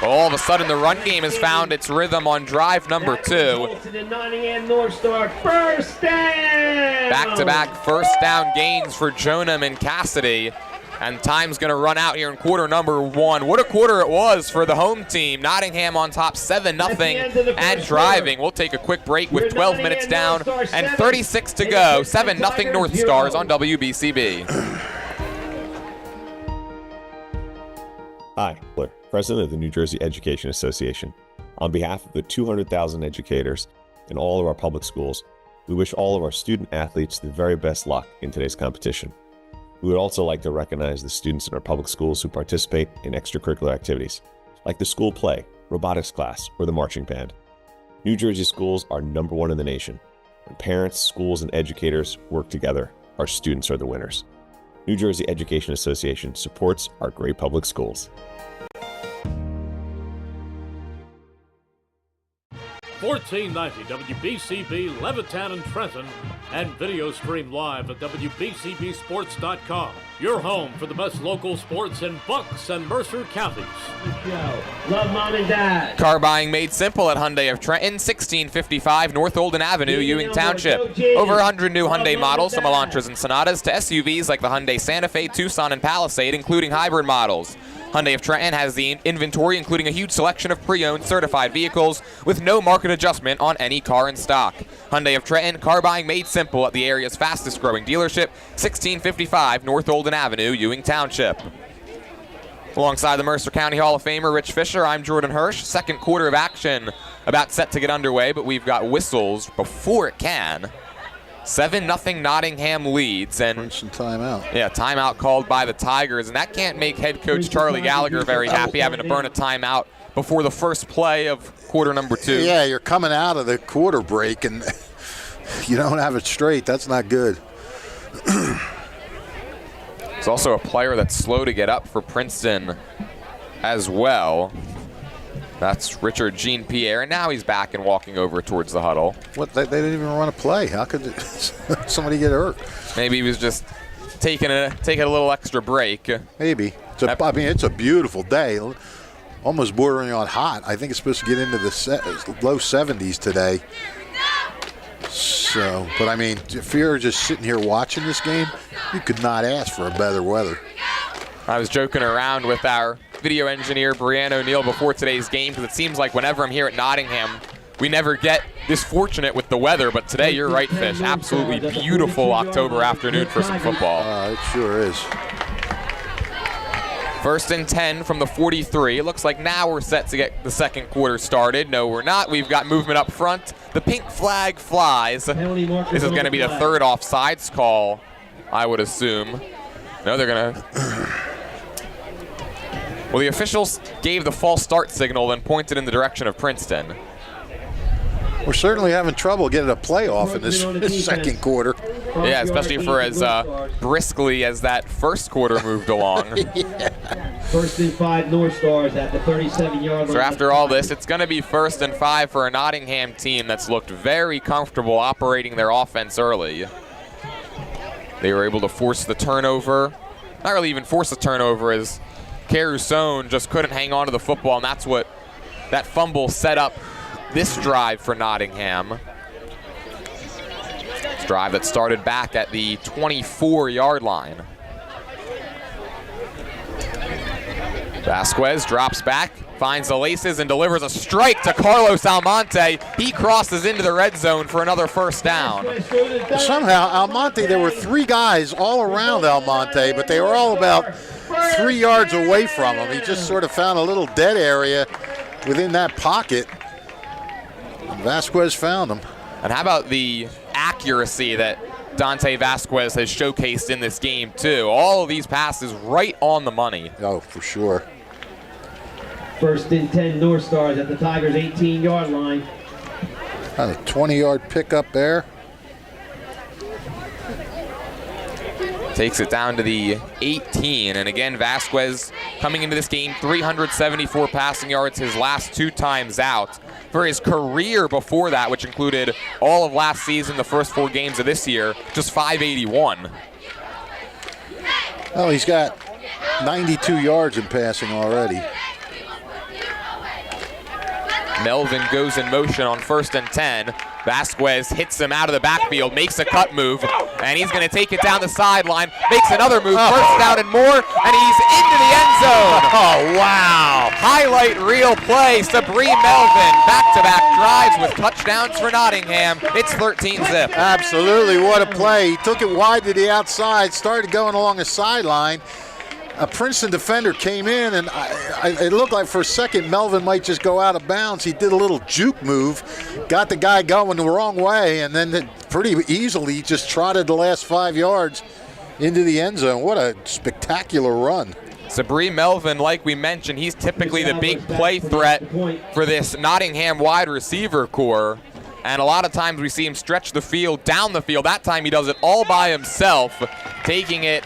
All of a sudden, the run game has found its rhythm on drive number 2. The Nottingham Northstars first down. Back-to-back first down gains for Jonam and Cassidy. And time's going to run out here in quarter number 1. What a quarter it was for the home team. Nottingham on top 7-0 and driving. We'll take a quick break with 12 minutes down and 36 to go. 7-0 North Stars on WBCB. Hi, Blair, President of the New Jersey Education Association. On behalf of the 200,000 educators in all of our public schools, we wish all of our student athletes the very best luck in today's competition. We would also like to recognize the students in our public schools who participate in extracurricular activities, like the school play, robotics class, or the marching band. New Jersey schools are #1 in the nation. When parents, schools, and educators work together, our students are the winners. New Jersey Education Association supports our great public schools. 1490 WBCB Levittown and Trenton, and video stream live at WBCBsports.com. Your home for the best local sports in Bucks and Mercer counties. Love mom and dad. Car buying made simple at Hyundai of Trenton, 1655 North Olden Avenue, Ewing Township. Over 100 new Hyundai models from Elantras and Sonatas to SUVs like the Hyundai Santa Fe, Tucson, and Palisade, including hybrid models. Hyundai of Trenton has the inventory, including a huge selection of pre-owned certified vehicles with no market adjustment on any car in stock. Hyundai of Trenton, car buying made simple at the area's fastest growing dealership, 1655 North Olden Avenue, Ewing Township. Alongside the Mercer County Hall of Famer Rich Fisher, I'm Jordan Hirsch. Second quarter of action about set to get underway, but we've got whistles before it can. 7-0 Nottingham leads, and Princeton timeout. Yeah, timeout called by the Tigers, and that can't make head coach Charlie Gallagher very happy, having to burn a timeout before the first play of quarter number 2. Yeah, you're coming out of the quarter break and you don't have it straight. That's not good. There's also a player that's slow to get up for Princeton as well. That's Richard Jean-Pierre, and now he's back and walking over towards the huddle. What? They didn't even run a play. How could somebody get hurt? Maybe he was just taking a little extra break. Maybe. I mean, it's a beautiful day. Almost bordering on hot. I think it's supposed to get into the low 70s today. So, but I mean, if you're just sitting here watching this game, you could not ask for a better weather. I was joking around with our video engineer, Brianne O'Neill, before today's game, because it seems like whenever I'm here at Nottingham, we never get this fortunate with the weather, but today, you're right, Fish. Absolutely beautiful October afternoon for some football. It sure is. First and 10 from the 43. It looks like now we're set to get the second quarter started. No, we're not. We've got movement up front. The pink flag flies. This is going to be the third offsides call, I would assume. No, they're going to... Well, the officials gave the false start signal, then pointed in the direction of Princeton. We're certainly having trouble getting a playoff in this second quarter. Yeah, especially for as briskly as that first quarter moved along. Yeah. First and 5 North Stars at the 37-yard line. So after all this, it's going to be first and 5 for a Nottingham team that's looked very comfortable operating their offense early. They were able to force the turnover. Not really even force the turnover, as Carusogne just couldn't hang on to the football, and that's what that fumble set up this drive for Nottingham. This drive that started back at the 24-yard line. Vasquez drops back, finds the laces, and delivers a strike to Carlos Almonte. He crosses into the red zone for another first down. Somehow, Almonte, there were 3 guys all around Almonte, but they were all about 3 yards away from him. He just sort of found a little dead area within that pocket. And Vasquez found him. And how about the accuracy that Dante Vasquez has showcased in this game, too? All of these passes right on the money. Oh, for sure. First and 10 North Stars at the Tigers' 18-yard line. A 20-yard pickup there. Takes it down to the 18, and again, Vasquez coming into this game, 374 passing yards his last 2 times out. For his career before that, which included all of last season, the first 4 games of this year, just 581. Well, he's got 92 yards in passing already. Melvin goes in motion on 1st and 10. Vasquez hits him out of the backfield, makes a cut move, and he's going to take it down the sideline, makes another move, first down and more, and he's into the end zone. Oh, wow. Highlight reel play, Sabree Melvin, back-to-back drives with touchdowns for Nottingham. It's 13-zip. Absolutely, what a play. He took it wide to the outside, started going along the sideline. A Princeton defender came in, and it looked like for a second Melvin might just go out of bounds. He did a little juke move, got the guy going the wrong way, and then pretty easily just trotted the last 5 yards into the end zone. What a spectacular run. Sabree Melvin, like we mentioned, he's typically the big play threat for this Nottingham wide receiver core. And a lot of times we see him stretch the field, down the field. That time he does it all by himself, taking it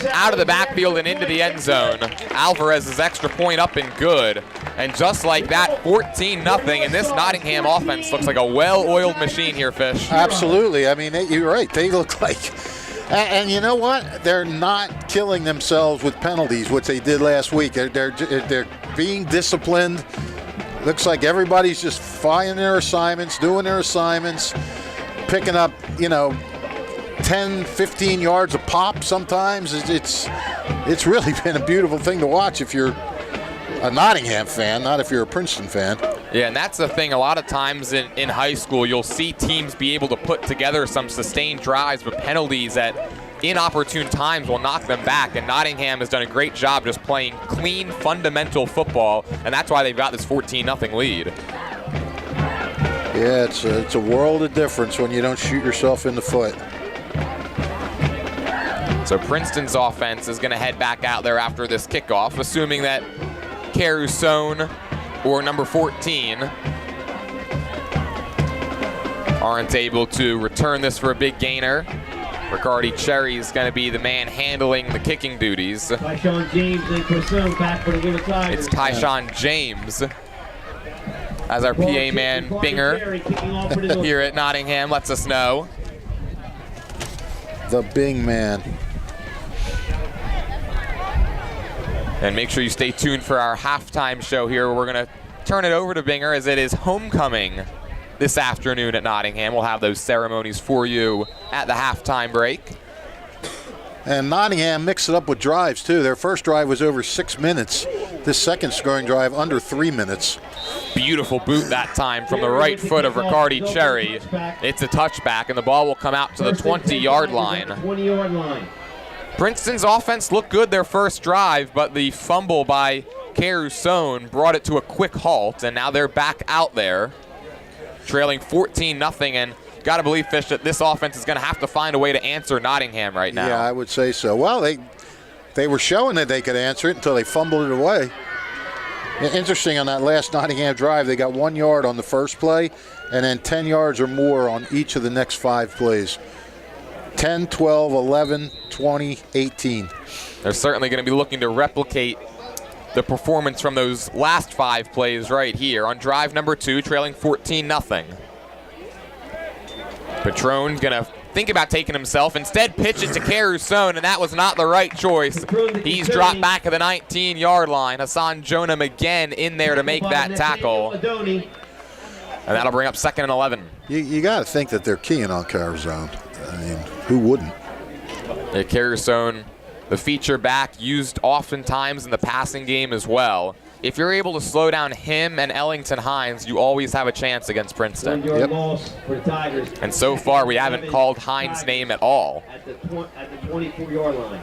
out of the backfield and into the end zone. Alvarez's extra point up and good. And just like that, 14-0, and this Nottingham offense looks like a well-oiled machine here, Fish. Absolutely. I mean, you're right. They look like... And you know what? They're not killing themselves with penalties, which they did last week. They're being disciplined. Looks like everybody's just finding their assignments, doing their assignments, picking up, 10, 15 yards a pop sometimes. It's really been a beautiful thing to watch if you're a Nottingham fan, not if you're a Princeton fan. Yeah, and that's the thing. A lot of times in high school, you'll see teams be able to put together some sustained drives, but penalties at inopportune times will knock them back, and Nottingham has done a great job just playing clean, fundamental football, and that's why they've got this 14-0 lead. Yeah, it's a world of difference when you don't shoot yourself in the foot. So Princeton's offense is going to head back out there after this kickoff, assuming that Caruson or number 14 aren't able to return this for a big gainer. Riccardi Cherry is going to be the man handling the kicking duties. Tyshawn James and Pursuit back for the Little Tigers. It's Tyshawn James as our PA man Binger here at Nottingham lets us know. The Bing man. And make sure you stay tuned for our halftime show here. We're going to turn it over to Binger as it is homecoming this afternoon at Nottingham. We'll have those ceremonies for you at the halftime break. And Nottingham mixed it up with drives, too. Their first drive was over 6 minutes. This second scoring drive, under 3 minutes. Beautiful boot that time from the right foot of Riccardi Cherry. It's a touchback, and the ball will come out to the 20-yard line. Princeton's offense looked good their first drive, but the fumble by Caruson brought it to a quick halt, and now they're back out there, trailing 14-0, and got to believe, Fish, that this offense is going to have to find a way to answer Nottingham right now. Yeah, I would say so. Well, they were showing that they could answer it until they fumbled it away. Interesting, on that last Nottingham drive, they got 1 yard on the first play and then 10 yards or more on each of the next 5 plays. 10, 12, 11, 20, 18. They're certainly going to be looking to replicate the performance from those last 5 plays right here on drive number 2, trailing 14-0. Patron's going to think about taking himself, instead pitch it to Caruson, and that was not the right choice. He's dropped back at the 19-yard line. Hassan Jonam again in there to make that tackle. And that'll bring up 2nd and 11. You got to think that they're keying on Caruson. I mean, who wouldn't? Yeah, Caruson, the feature back, used oftentimes in the passing game as well. If you're able to slow down him and Ellington Hines, you always have a chance against Princeton. Yep. And so far, we haven't called Hines' name at all. At the 24-yard line.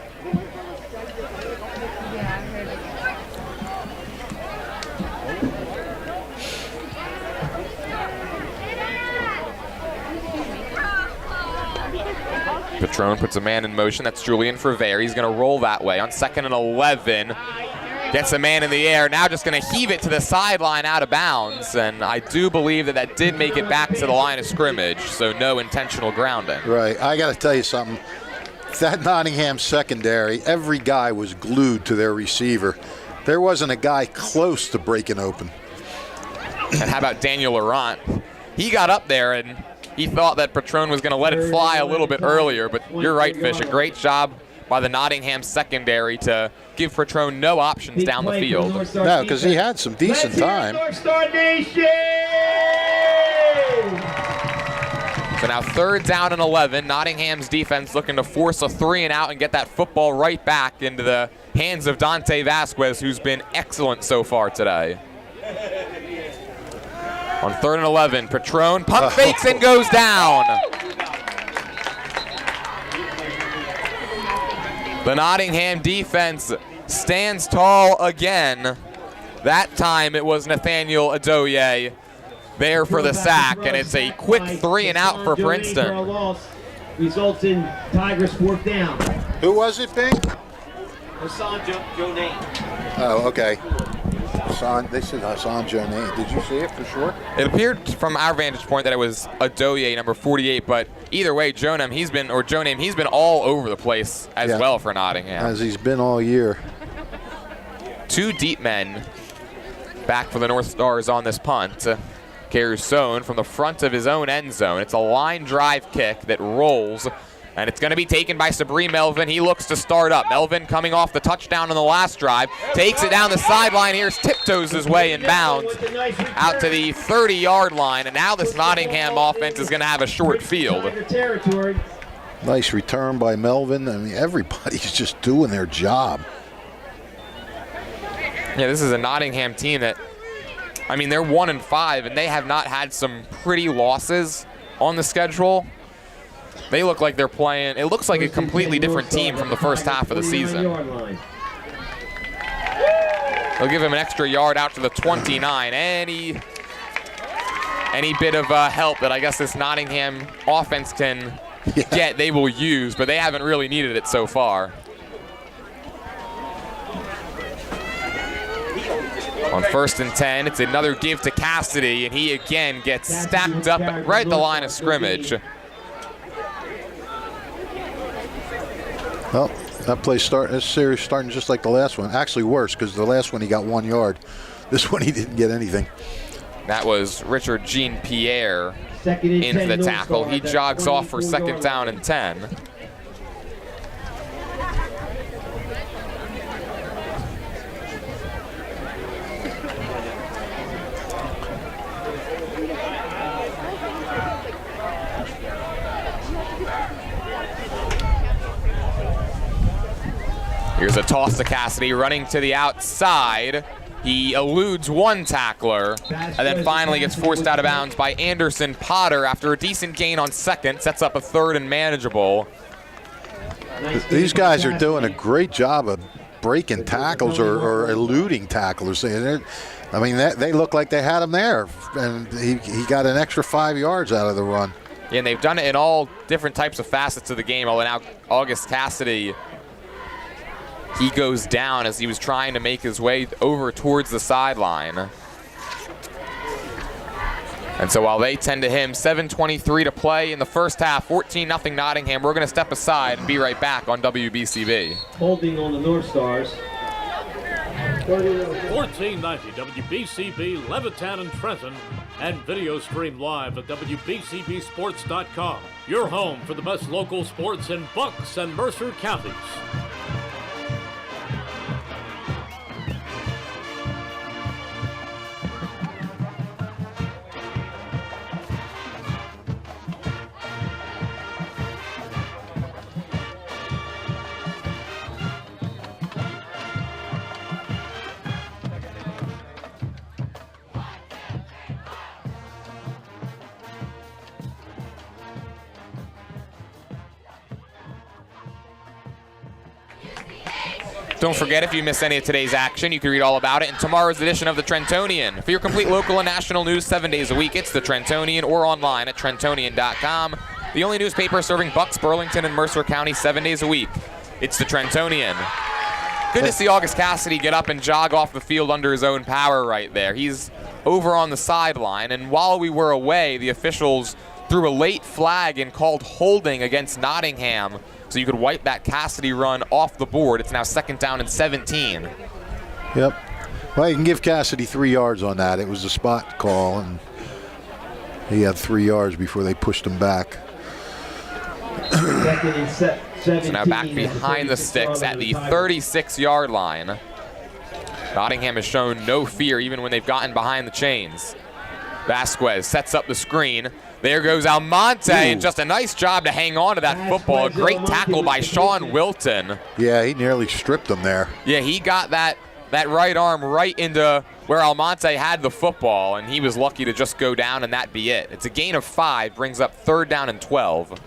Patron puts a man in motion. That's Julian Frevere. He's going to roll that way on 2nd and 11. Gets a man in the air. Now just going to heave it to the sideline out of bounds. And I do believe that did make it back to the line of scrimmage, so no intentional grounding. Right. I got to tell you something. that Nottingham secondary, every guy was glued to their receiver. There wasn't a guy close to breaking open. And how about Daniel Laurent? He got up there and he thought that Patron was going to let it fly a little bit earlier, but you're right, Fish. A great job by the Nottingham secondary to give Patron no options down the field. No, because he had some decent time. Northstar Nation! So now 3rd down and 11. Nottingham's defense looking to force a 3-and-out and get that football right back into the hands of Dante Vasquez, who's been excellent so far today. On 3rd and 11, Patron pump fakes and goes down. The Nottingham defense stands tall again. That time it was Nathaniel Adoye there for the sack, and it's a quick 3-and-out for Princeton. Results in Tigers 4th down. Who was it, Bing? Hassan Jonane. Oh, okay. They said Hassan Jonane. Did you see it for sure? It appeared from our vantage point that it was Adoye, number 48, but either way, Joname, he's been all over the place as well for Nottingham. As he's been all year. 2 deep men back for the North Stars on this punt. Caruson from the front of his own end zone. It's a line drive kick that rolls, and it's going to be taken by Sabri Melvin. He looks to start up. Melvin coming off the touchdown on the last drive, takes it down the sideline here, tiptoes his way in bounds out to the 30-yard line, and now this Nottingham offense is going to have a short field. Nice return by Melvin. I mean, everybody's just doing their job. Yeah, this is a Nottingham team that, I mean, they're 1-5, and they have not had some pretty losses on the schedule. They look like they're playing, it looks like a completely different team from the first half of the season. They'll give him an extra yard out to the 29. Any bit of help that I guess this Nottingham offense can get, they will use, but they haven't really needed it so far. On 1st and 10, it's another give to Cassidy, and he again gets stacked up right at the line of scrimmage. Well, this series starting just like the last one. Actually worse, because the last one he got 1 yard. This one he didn't get anything. That was Richard Jean-Pierre into the tackle. He jogs off for 2nd down and 10. Here's a toss to Cassidy, running to the outside. He eludes one tackler, and then finally gets forced out of bounds by Anderson Potter after a decent gain on 2nd. Sets up a 3rd and manageable. These guys are doing a great job of breaking tackles or eluding tacklers. I mean, they look like they had him there, and he got an extra 5 yards out of the run. Yeah, and they've done it in all different types of facets of the game. Although now August Cassidy, he goes down as he was trying to make his way over towards the sideline. And so while they tend to him, 7:23 to play in the first half, 14-0 Nottingham. We're going to step aside and be right back on WBCB. Holding on the North Stars. 1490 WBCB, Levittown and Trenton, and video stream live at WBCBsports.com. Your home for the best local sports in Bucks and Mercer counties. Don't forget, if you miss any of today's action, you can read all about it in tomorrow's edition of the Trentonian. For your complete local and national news 7 days a week, it's the Trentonian or online at Trentonian.com. The only newspaper serving Bucks, Burlington, and Mercer County 7 days a week. It's the Trentonian. Good to see August Cassidy get up and jog off the field under his own power right there. He's over on the sideline, and while we were away, the officials threw a late flag and called holding against Nottingham so you could wipe that Cassidy run off the board. It's now 2nd down and 17. Yep. Well, you can give Cassidy 3 yards on that. It was a spot call, and he had 3 yards before they pushed him back. 2nd and 17. So now back behind the sticks at the 36-yard line. Nottingham has shown no fear even when they've gotten behind the chains. Vasquez sets up the screen. There goes Almonte, and just a nice job to hang on to that football. A great tackle by Sean Wilton. Yeah, he nearly stripped him there. Yeah, he got that right arm right into where Almonte had the football, and he was lucky to just go down and that be it. It's a gain of 5, brings up 3rd down and 12.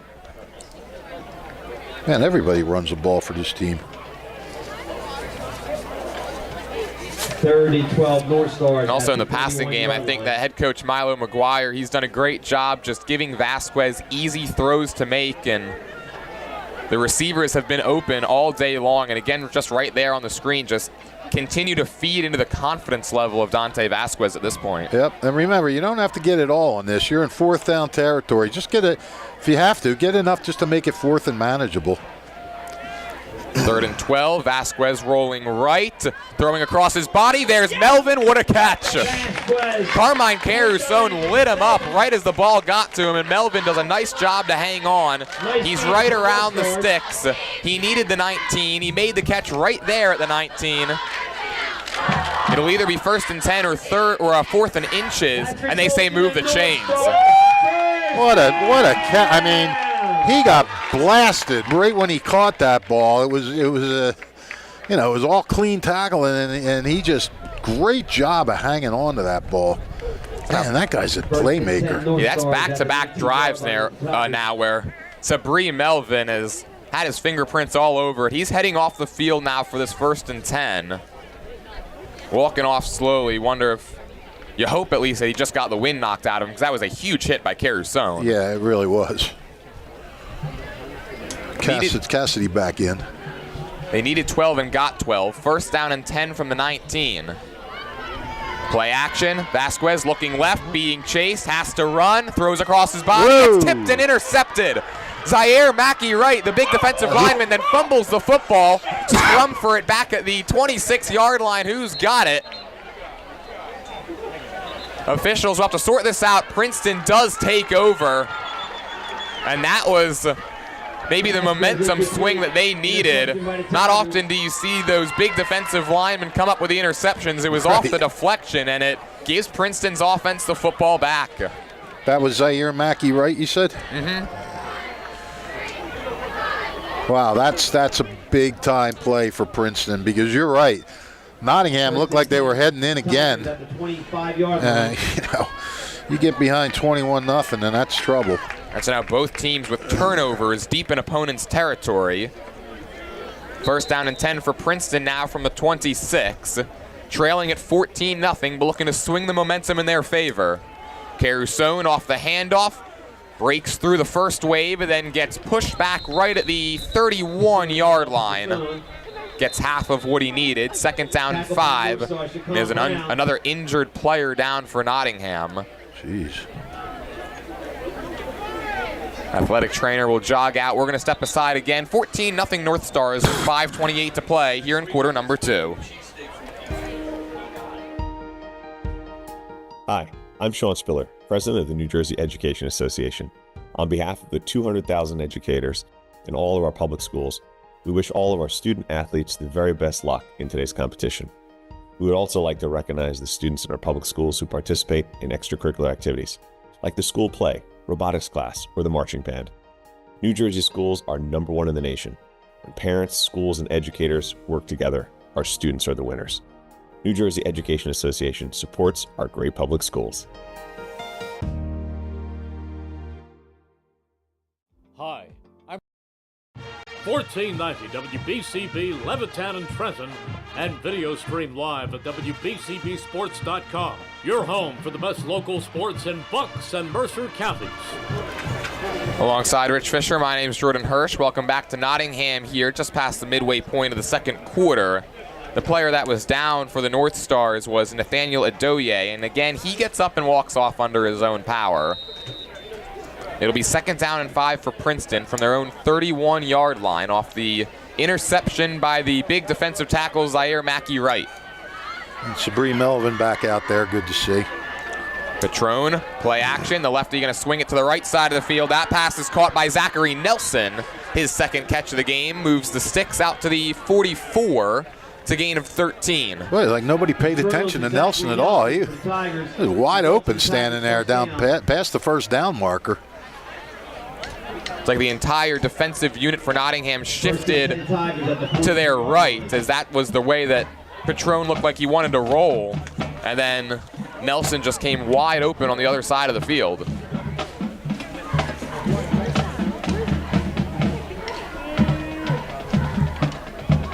Man, everybody runs the ball for this team. 3rd and 12 Northstars. And also in the passing game, I think that head coach Milo McGuire, he's done a great job just giving Vasquez easy throws to make, and the receivers have been open all day long. And again, just right there on the screen, just continue to feed into the confidence level of Dante Vasquez at this point. Yep, and remember, you don't have to get it all on this. You're in 4th down territory. Just get it, if you have to, get enough just to make it 4th and manageable. 3rd and 12, Vasquez rolling right, throwing across his body. There's Melvin, what a catch. Carmine Caruson lit him up right as the ball got to him, and Melvin does a nice job to hang on. He's right around the sticks. He needed the 19. He made the catch right there at the 19. It'll either be 1st and 10 or 4th and inches, and they say move the chains. What a catch. I mean, he got blasted right when he caught that ball. It was all clean tackling, and he just great job of hanging on to that ball. Man, that guy's a playmaker. Yeah, that's back-to-back drives there now where Sabri Melvin has had his fingerprints all over it. He's heading off the field now for this 1st and 10. Walking off slowly. Wonder if you hope at least that he just got the wind knocked out of him, because that was a huge hit by Caruson. Yeah, it really was. Cassidy back in. They needed 12 and got 12. 1st down and 10 from the 19. Play action. Vasquez looking left, being chased, has to run, throws across his body, gets tipped and intercepted. Zaire Mackey Wright, the big defensive lineman, then fumbles the football. Scrum for it back at the 26-yard line. Who's got it? Officials will have to sort this out. Princeton does take over. And that was maybe the momentum swing that they needed. Not often do you see those big defensive linemen come up with the interceptions. It was off the deflection, and it gives Princeton's offense the football back. That was Zaire Mackey, right, you said? Mm-hmm. Wow, that's a big-time play for Princeton, because you're right. Nottingham looked like they were heading in again. You get behind 21-0, and that's trouble. And so now both teams with turnovers deep in opponents' territory. 1st down and 10 for Princeton now from the 26. Trailing at 14-0, but looking to swing the momentum in their favor. Caruson off the handoff. Breaks through the first wave and then gets pushed back right at the 31-yard line. Gets half of what he needed. 2nd down and 5. There's another injured player down for Nottingham. Jeez. Athletic trainer will jog out. We're going to step aside again. 14-0 Northstars, 5:28 to play here in quarter number 2. Hi, I'm Sean Spiller, president of the New Jersey Education Association. On behalf of the 200,000 educators in all of our public schools, we wish all of our student athletes the very best luck in today's competition. We would also like to recognize the students in our public schools who participate in extracurricular activities, like the school play, robotics class, or the marching band. New Jersey schools are #1 in the nation. When parents, schools, and educators work together, our students are the winners. New Jersey Education Association supports our great public schools. Hi, I'm 1490 WBCB Levittown and Trenton, and video stream live at WBCBsports.com. Your home for the best local sports in Bucks and Mercer counties. Alongside Rich Fisher, my name is Jordan Hirsch. Welcome back to Nottingham here, just past the midway point of the 2nd quarter. The player that was down for the North Stars was Nathaniel Adoye, and again, he gets up and walks off under his own power. It'll be 2nd down and 5 for Princeton from their own 31-yard line off the interception by the big defensive tackle Zaire Mackey-Wright. And Sabri Melvin back out there, good to see. Petrone, play action. The lefty going to swing it to the right side of the field. That pass is caught by Zachary Nelson. His 2nd catch of the game moves the sticks out to the 44 to gain of 13. Well, like nobody paid attention to Nelson at all. He was wide open standing there down past the first down marker. It's like the entire defensive unit for Nottingham shifted to their right, as that was the way that Petrone looked like he wanted to roll. And then Nelson just came wide open on the other side of the field.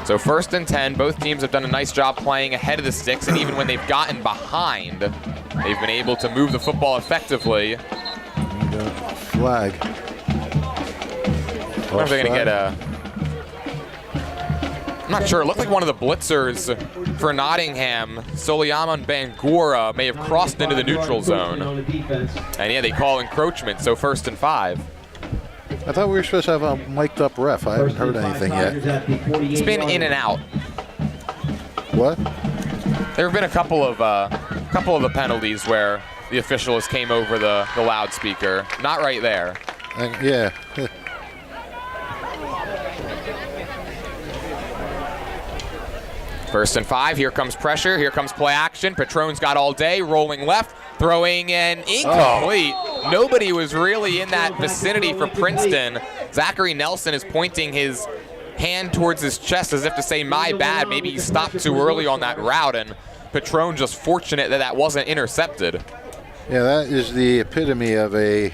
So 1st and 10, both teams have done a nice job playing ahead of the sticks, and even when they've gotten behind, they've been able to move the football effectively. Flag. I wonder if they're going to get a... I'm not sure. It looked like one of the blitzers for Nottingham, Soliaman Bangura, may have crossed into the neutral zone. And yeah, they call encroachment, so 1st and 5. I thought we were supposed to have a mic'd up ref. I haven't heard anything yet. It's been in and out. What? There have been a couple of the penalties where the officials came over the loudspeaker. Not right there. Yeah. 1st and 5, here comes pressure, here comes play action. Petrone's got all day, rolling left, throwing an incomplete. Nobody was really in that vicinity for Princeton. Zachary Nelson is pointing his hand towards his chest as if to say, my bad, maybe he stopped too early on that route, and Petrone just fortunate that that wasn't intercepted. Yeah, that is the epitome of a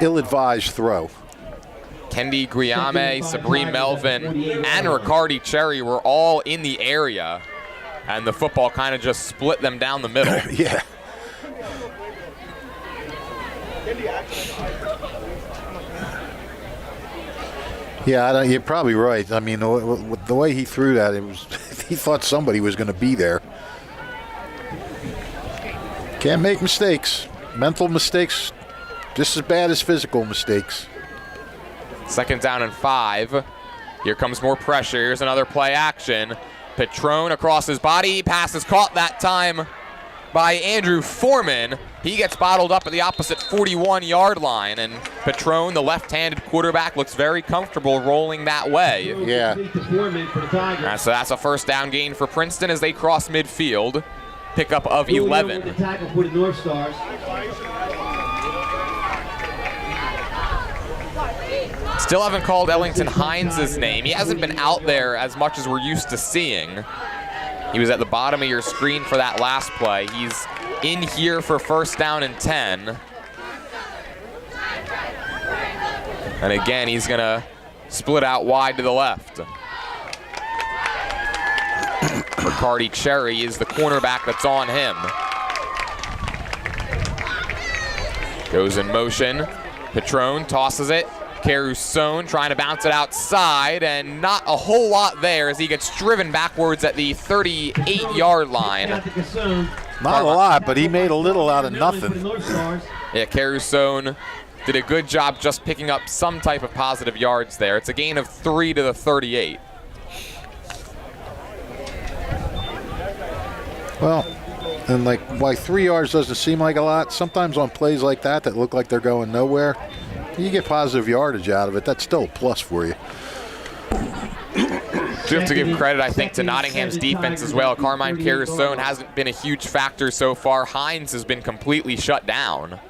ill-advised throw. Kendi Guillame, Sabri Melvin, and Riccardi Cherry were all in the area, and the football kind of just split them down the middle. Yeah. Yeah, you're probably right. I mean, the way he threw that, it was he thought somebody was going to be there. Can't make mistakes. Mental mistakes, just as bad as physical mistakes. 2nd down and 5. Here comes more pressure. Here's another play action. Petrone across his body. Pass is caught that time by Andrew Foreman. He gets bottled up at the opposite 41-yard line, and Petrone, the left-handed quarterback, looks very comfortable rolling that way. Yeah. So that's a 1st down gain for Princeton as they cross midfield. Pickup of 11. Still haven't called Ellington Hines' name. He hasn't been out there as much as we're used to seeing. He was at the bottom of your screen for that last play. He's in here for 1st down and 10. And again, he's going to split out wide to the left. Riccardi Cherry is the cornerback that's on him. Goes in motion. Petrone tosses it. Caruso trying to bounce it outside, and not a whole lot there as he gets driven backwards at the 38-yard line. Not a lot, but he made a little out of nothing. Yeah, Caruso did a good job just picking up some type of positive yards there. It's a gain of 3 to the 38. Well, and like why 3 yards doesn't seem like a lot, sometimes on plays like that look like they're going nowhere, you get positive yardage out of it. That's still a plus for you. You have to give credit, I think, to Nottingham's defense as well. Carmine Caruso hasn't been a huge factor so far. Hines has been completely shut down.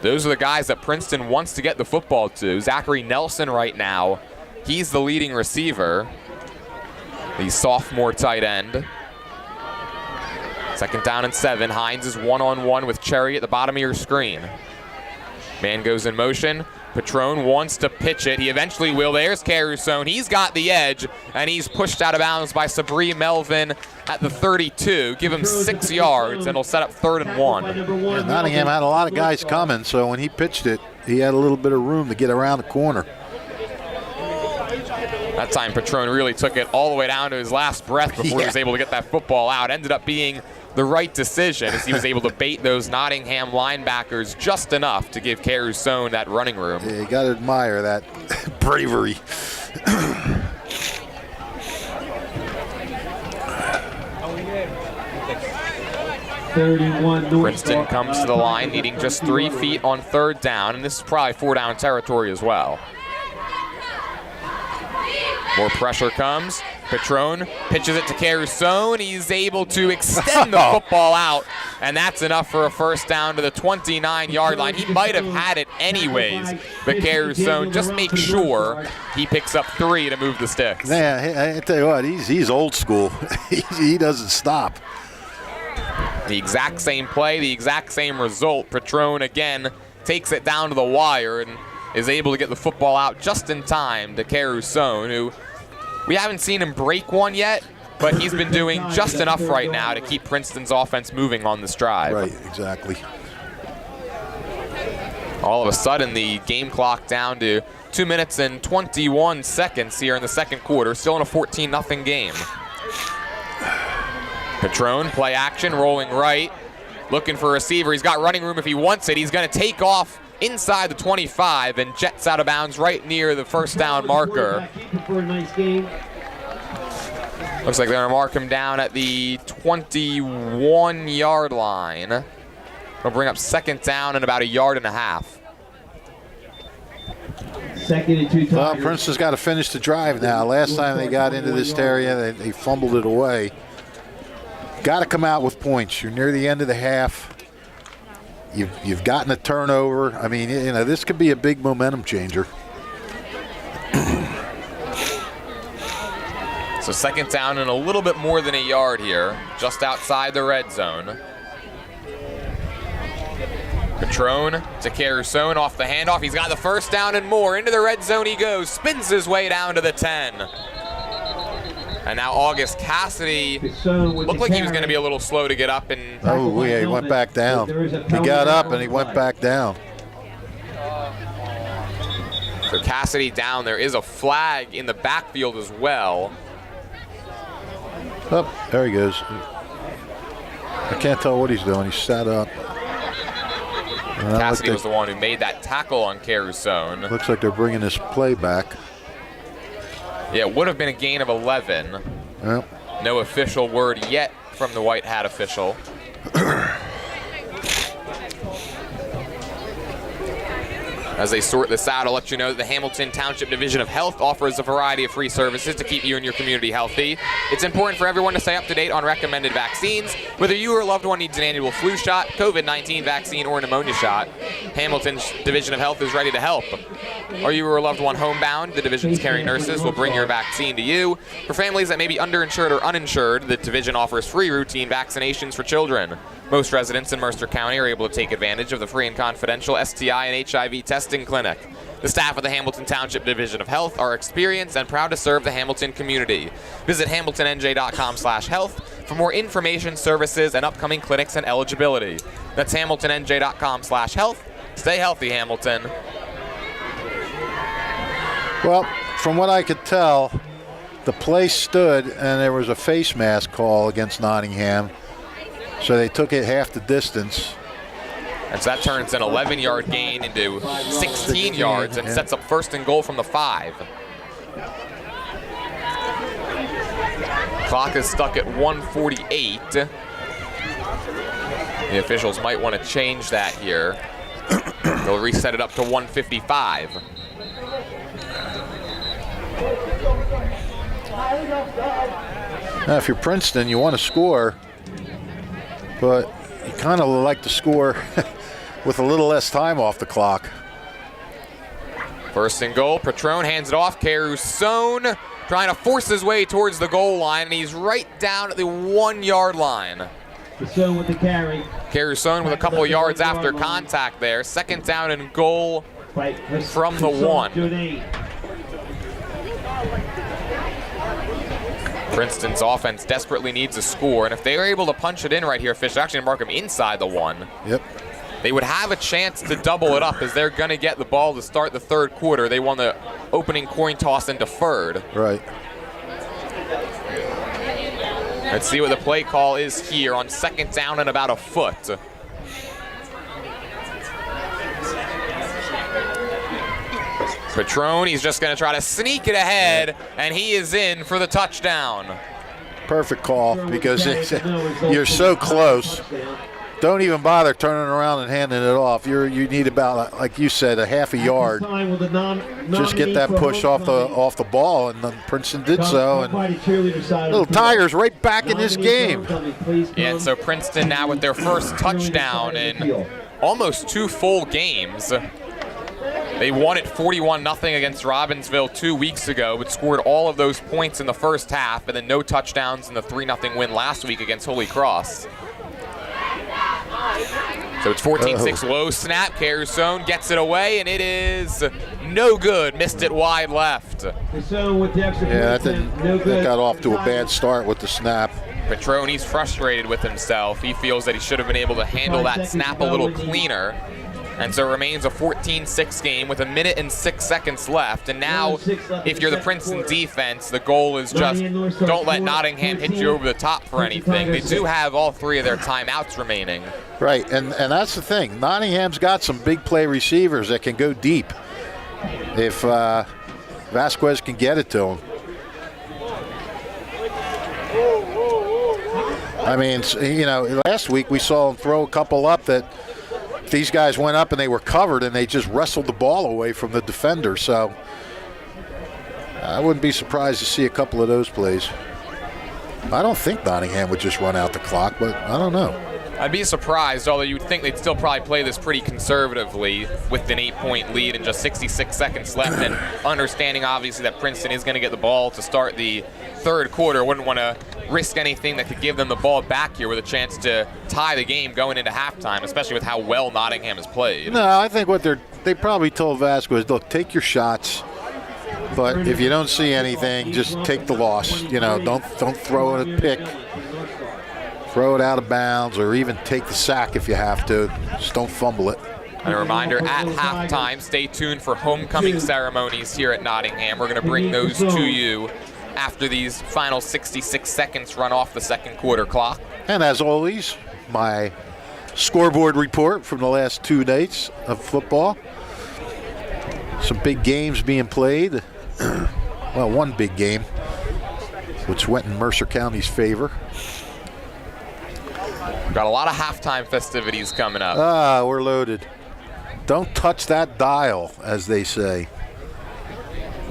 Those are the guys that Princeton wants to get the football to. Zachary Nelson right now, he's the leading receiver. The sophomore tight end. 2nd down and 7. Hines is one-on-one with Cherry at the bottom of your screen. Man goes in motion. Petrone wants to pitch it. He eventually will. There's Caruso. He's got the edge, and he's pushed out of bounds by Sabri Melvin at the 32. Give him 6 yards, and it'll set up 3rd and 1. Yeah, Nottingham had a lot of guys coming, so when he pitched it, he had a little bit of room to get around the corner. That time Patron really took it all the way down to his last breath before he was able to get that football out. Ended up being the right decision as he was able to bait those Nottingham linebackers just enough to give Caruso that running room. Yeah, you got to admire that bravery. Princeton comes to the line needing just 3 feet on 3rd down, and this is probably 4-down territory as well. More pressure comes. Patron pitches it to Caruso, and he's able to extend the football out, and that's enough for a 1st down to the 29-yard line. He might have had it anyways, but Caruso just makes sure he picks up 3 to move the sticks. Man, I tell you what, he's old school. He doesn't stop. The exact same play, the exact same result. Patron again takes it down to the wire and is able to get the football out just in time to Caruso, who we haven't seen him break one yet, but he's been doing just enough right now to keep Princeton's offense moving on this drive. Right, exactly. All of a sudden, the game clock down to 2 minutes and 21 seconds here in the 2nd quarter, still in a 14-0 game. Patron, play action, rolling right, looking for a receiver. He's got running room if he wants it. He's going to take off inside the 25 and jets out of bounds right near the 1st down marker. Looks like they're going to mark him down at the 21-yard line. It'll bring up 2nd down and about 1.5 yards. 2nd and 2 Well, Princeton's got to finish the drive now. Last time they got into this area, they fumbled it away. Got to come out with points. You're near the end of the half. You've gotten a turnover. I mean, you know, this could be a big momentum changer. So 2nd down and a little bit more than 1 yard here, just outside the red zone. Patron to Caruso off the handoff. He's got the 1st down and more. Into the red zone he goes. Spins his way down to the 10. And now August Cassidy looked like he was going to be a little slow to get up. And oh, yeah, he went back down. He got up and he went back down. So Cassidy down. There is a flag in the backfield as well. Oh, there he goes. I can't tell what he's doing. He sat up. Cassidy was the one who made that tackle on Caruso. Looks like they're bringing this play back. Yeah, it would have been a gain of 11. Yep. No official word yet from the white hat official. As they sort this out, I'll let you know that the Hamilton Township Division of Health offers a variety of free services to keep you and your community healthy. It's important for everyone to stay up to date on recommended vaccines. Whether you or a loved one needs an annual flu shot, COVID-19 vaccine, or a pneumonia shot, Hamilton's Division of Health is ready to help. Are you or a loved one homebound? The division's caring nurses will bring your vaccine to you. For families that may be underinsured or uninsured, the division offers free routine vaccinations for children. Most residents in Mercer County are able to take advantage of the free and confidential STI and HIV testing clinic. The staff of the Hamilton Township Division of Health are experienced and proud to serve the Hamilton community. Visit hamiltonnj.com/health for more information, services, and upcoming clinics and eligibility. That's hamiltonnj.com/health. Stay healthy, Hamilton. Well, from what I could tell, the play stood and there was a face mask call against Nottingham. So they took it half the distance. And so that turns an 11-yard gain into 16 yards and sets up 1st and goal from the 5. Clock is stuck at 1:48. The officials might want to change that here. They'll reset it up to 1:55. Now, if you're Princeton, you want to score, but you kind of like to score with a little less time off the clock. 1st and goal. Patron hands it off. Caruso trying to force his way towards the goal line, and he's right down at the 1-yard line. Caruso with the carry. Caruso with a couple of yards after contact there. 2nd down and goal from the 1. Princeton's offense desperately needs a score, and if they are able to punch it in right here, Fish actually mark him inside the 1. Yep. They would have a chance to double it up as they're going to get the ball to start the 3rd quarter. They won the opening coin toss and deferred. Right. Let's see what the play call is here on second down and about a foot. Patrone, he's just going to try to sneak it ahead, and he is in for the touchdown. Perfect call, because you're so close. Don't even bother turning around and handing it off. You need about, like you said, a half a yard. Just get that push off the ball, and then Princeton did so. And little Tigers right back in this game. Yeah, and so Princeton now with their first touchdown in almost 2 full games. They won it 41-0 against Robbinsville 2 weeks ago, but scored all of those points in the first half, and then no touchdowns in the 3-0 win last week against Holy Cross. So it's 14-6 low snap. Carusone gets it away, and it is no good. Missed it wide left. Yeah, that got off to a bad start with the snap. Petroni's frustrated with himself. He feels that he should have been able to handle that snap a little cleaner. And so it remains a 14-6 game with 1 minute and 6 seconds left. And now, if you're the Princeton defense, the goal is just don't let Nottingham hit you over the top for anything. They do have all 3 of their timeouts remaining. Right, and that's the thing. Nottingham's got some big play receivers that can go deep if Vasquez can get it to him. I mean, last week we saw him throw a couple up that these guys went up and they were covered and they just wrestled the ball away from the defender. So I wouldn't be surprised to see a couple of those plays. I don't think Nottingham would just run out the clock, but I don't know. I'd be surprised, although you'd think they'd still probably play this pretty conservatively with an 8-point lead and just 66 seconds left, and understanding obviously that Princeton is going to get the ball to start the third quarter. Wouldn't want to risk anything that could give them the ball back here with a chance to tie the game going into halftime, especially with how well Nottingham has played. No, I think they probably told Vasquez, look, take your shots, but if you don't see anything, just take the loss. Don't throw it a pick. Throw it out of bounds, or even take the sack if you have to. Just don't fumble it. And a reminder, at halftime, stay tuned for homecoming ceremonies here at Nottingham. We're going to bring those to you after these final 66 seconds run off the second quarter clock. And as always, my scoreboard report from the last 2 nights of football. Some big games being played. Well, one big game, which went in Mercer County's favor. Got a lot of halftime festivities coming up. We're loaded. Don't touch that dial, as they say.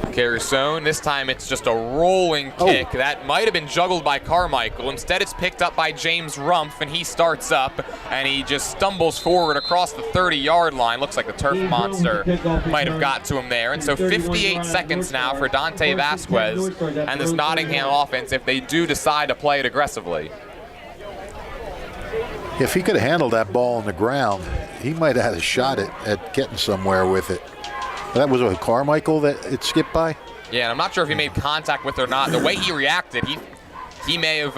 Carusone, this time it's just a rolling kick. That might have been juggled by Carmichael. Instead, it's picked up by James Rumpf, and he starts up, and he just stumbles forward across the 30-yard line. Looks like the turf monster might have got to him there. And so 58 seconds now for Dante Vasquez and this Nottingham offense if they do decide to play it aggressively. If he could have handled that ball on the ground, he might have had a shot at getting somewhere with it. That was a Carmichael that it skipped by? Yeah, and I'm not sure if he made contact with it or not. The way he reacted, he may have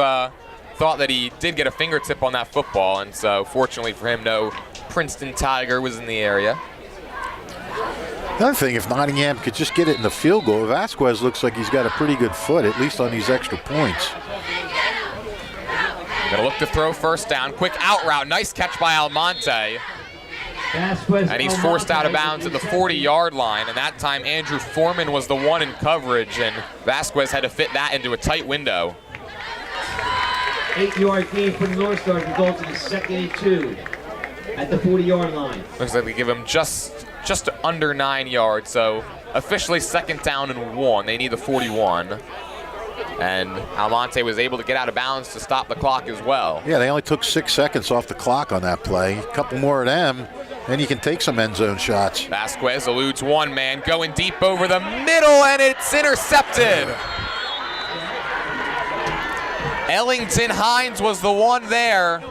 thought that he did get a fingertip on that football, and so fortunately for him, no Princeton Tiger was in the area. Another thing, if Nottingham could just get it in the field goal, Vasquez looks like he's got a pretty good foot, at least on these extra points. Gonna look to throw first down. Quick out route. Nice catch by Almonte. And he's forced out of bounds at the 40-yard line. And that time, Andrew Foreman was the one in coverage, and Vasquez had to fit that into a tight window. 8-yard gain for the Northstars results in a 2nd and 2 at the 40-yard line. Looks like they give him just under 9 yards. So officially 2nd down and 1. They need the 41. And Almonte was able to get out of bounds to stop the clock as well. Yeah, they only took 6 seconds off the clock on that play. A couple more of them, and you can take some end zone shots. Vasquez eludes one man, going deep over the middle, and it's intercepted. Ellington Hines was the one there.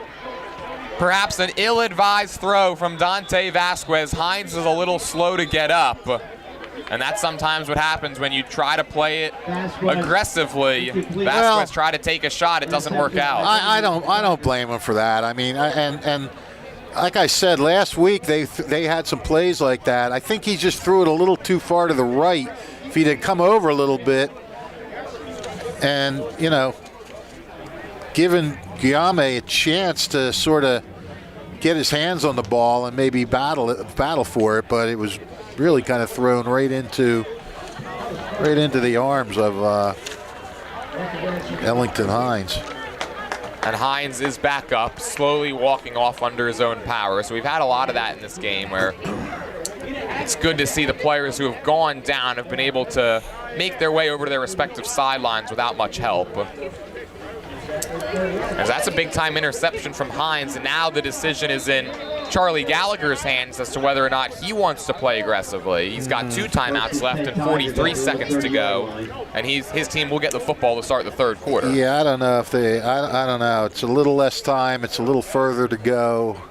Perhaps an ill-advised throw from Dante Vasquez. Hines is a little slow to get up. And that's sometimes what happens when you try to play it aggressively. Vasquez try to take a shot, it doesn't work out. I don't blame him for that. I mean, and like I said last week, they had some plays like that. I think he just threw it a little too far to the right, if he'd had come over a little bit and, given Guillaume a chance to sort of get his hands on the ball and maybe battle for it, but it was really kind of thrown right into the arms of Ellington Hines. And Hines is back up, slowly walking off under his own power. So we've had a lot of that in this game where it's good to see the players who have gone down have been able to make their way over to their respective sidelines without much help. As that's a big-time interception from Hines, and now the decision is in Charlie Gallagher's hands as to whether or not he wants to play aggressively. He's got 2 timeouts left and 43 seconds to go, and his team will get the football to start the third quarter. Yeah, I don't know if I don't know. It's a little less time. It's a little further to go,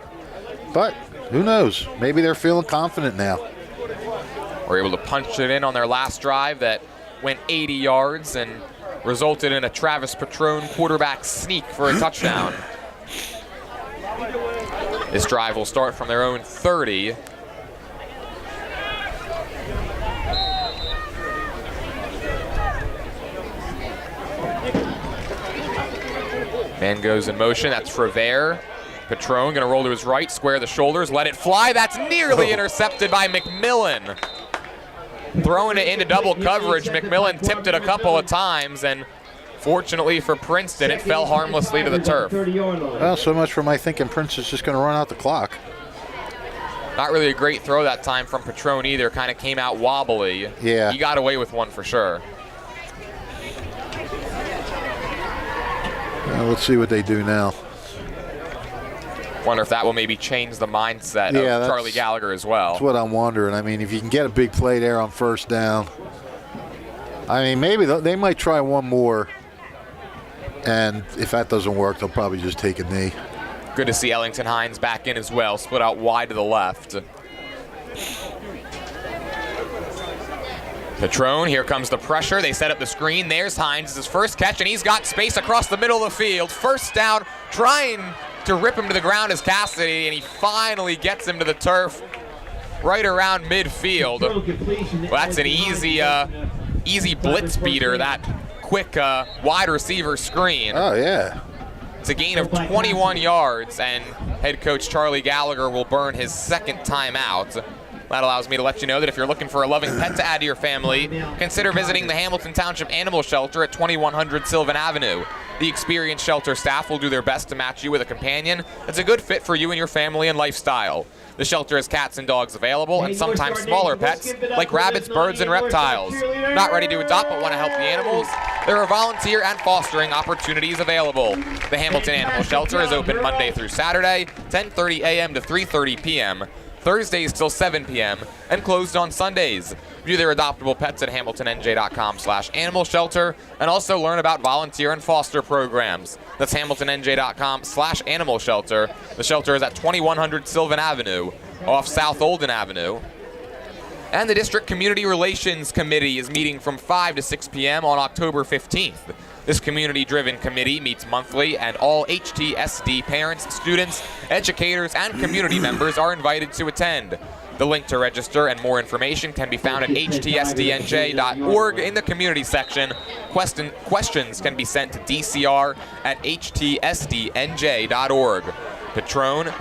but who knows? Maybe they're feeling confident now. Were able to punch it in on their last drive that went 80 yards and resulted in a Travis Patrone quarterback sneak for a touchdown. This drive will start from their own 30. Man goes in motion, that's Frevere. Patrone gonna roll to his right, square the shoulders, let it fly. That's nearly intercepted by McMillan. Throwing it into double coverage, McMillan tipped it a couple of times, and fortunately for Princeton, it fell harmlessly to the turf. Well, so much for my thinking Princeton's just going to run out the clock. Not really a great throw that time from Patrone either, kind of came out wobbly. Yeah. He got away with one for sure. Well, let's see what they do now. Wonder if that will maybe change the mindset of Charlie Gallagher as well. That's what I'm wondering. I mean, if you can get a big play there on first down, I mean, maybe they might try one more, and if that doesn't work, they'll probably just take a knee. Good to see Ellington Hines back in as well, split out wide to the left. Patrone, here comes the pressure. They set up the screen. There's Hines, his first catch, and he's got space across the middle of the field. First down, trying to rip him to the ground is Cassidy, and he finally gets him to the turf right around midfield. Well, that's an easy blitz beater, that quick wide receiver screen. Oh, yeah. It's a gain of 21 yards, and head coach Charlie Gallagher will burn his second timeout. That allows me to let you know that if you're looking for a loving pet to add to your family, consider visiting the Hamilton Township Animal Shelter at 2100 Sylvan Avenue. The experienced shelter staff will do their best to match you with a companion that's a good fit for you and your family and lifestyle. The shelter has cats and dogs available, and sometimes smaller pets like rabbits, birds, and reptiles. Not ready to adopt but want to help the animals? There are volunteer and fostering opportunities available. The Hamilton Animal Shelter is open Monday through Saturday, 10:30 a.m. to 3:30 p.m., Thursdays till 7 p.m., and closed on Sundays. View their adoptable pets at hamiltonnj.com/animal shelter, and also learn about volunteer and foster programs. That's hamiltonnj.com/animal shelter. The shelter is at 2100 Sylvan Avenue, off South Olden Avenue. And the District Community Relations Committee is meeting from 5 to 6 p.m. on October 15th. This community-driven committee meets monthly, and all HTSD parents, students, educators, and community members are invited to attend. The link to register and more information can be found at htsdnj.org in the community section. Questions can be sent to dcr@htsdnj.org. Patrone,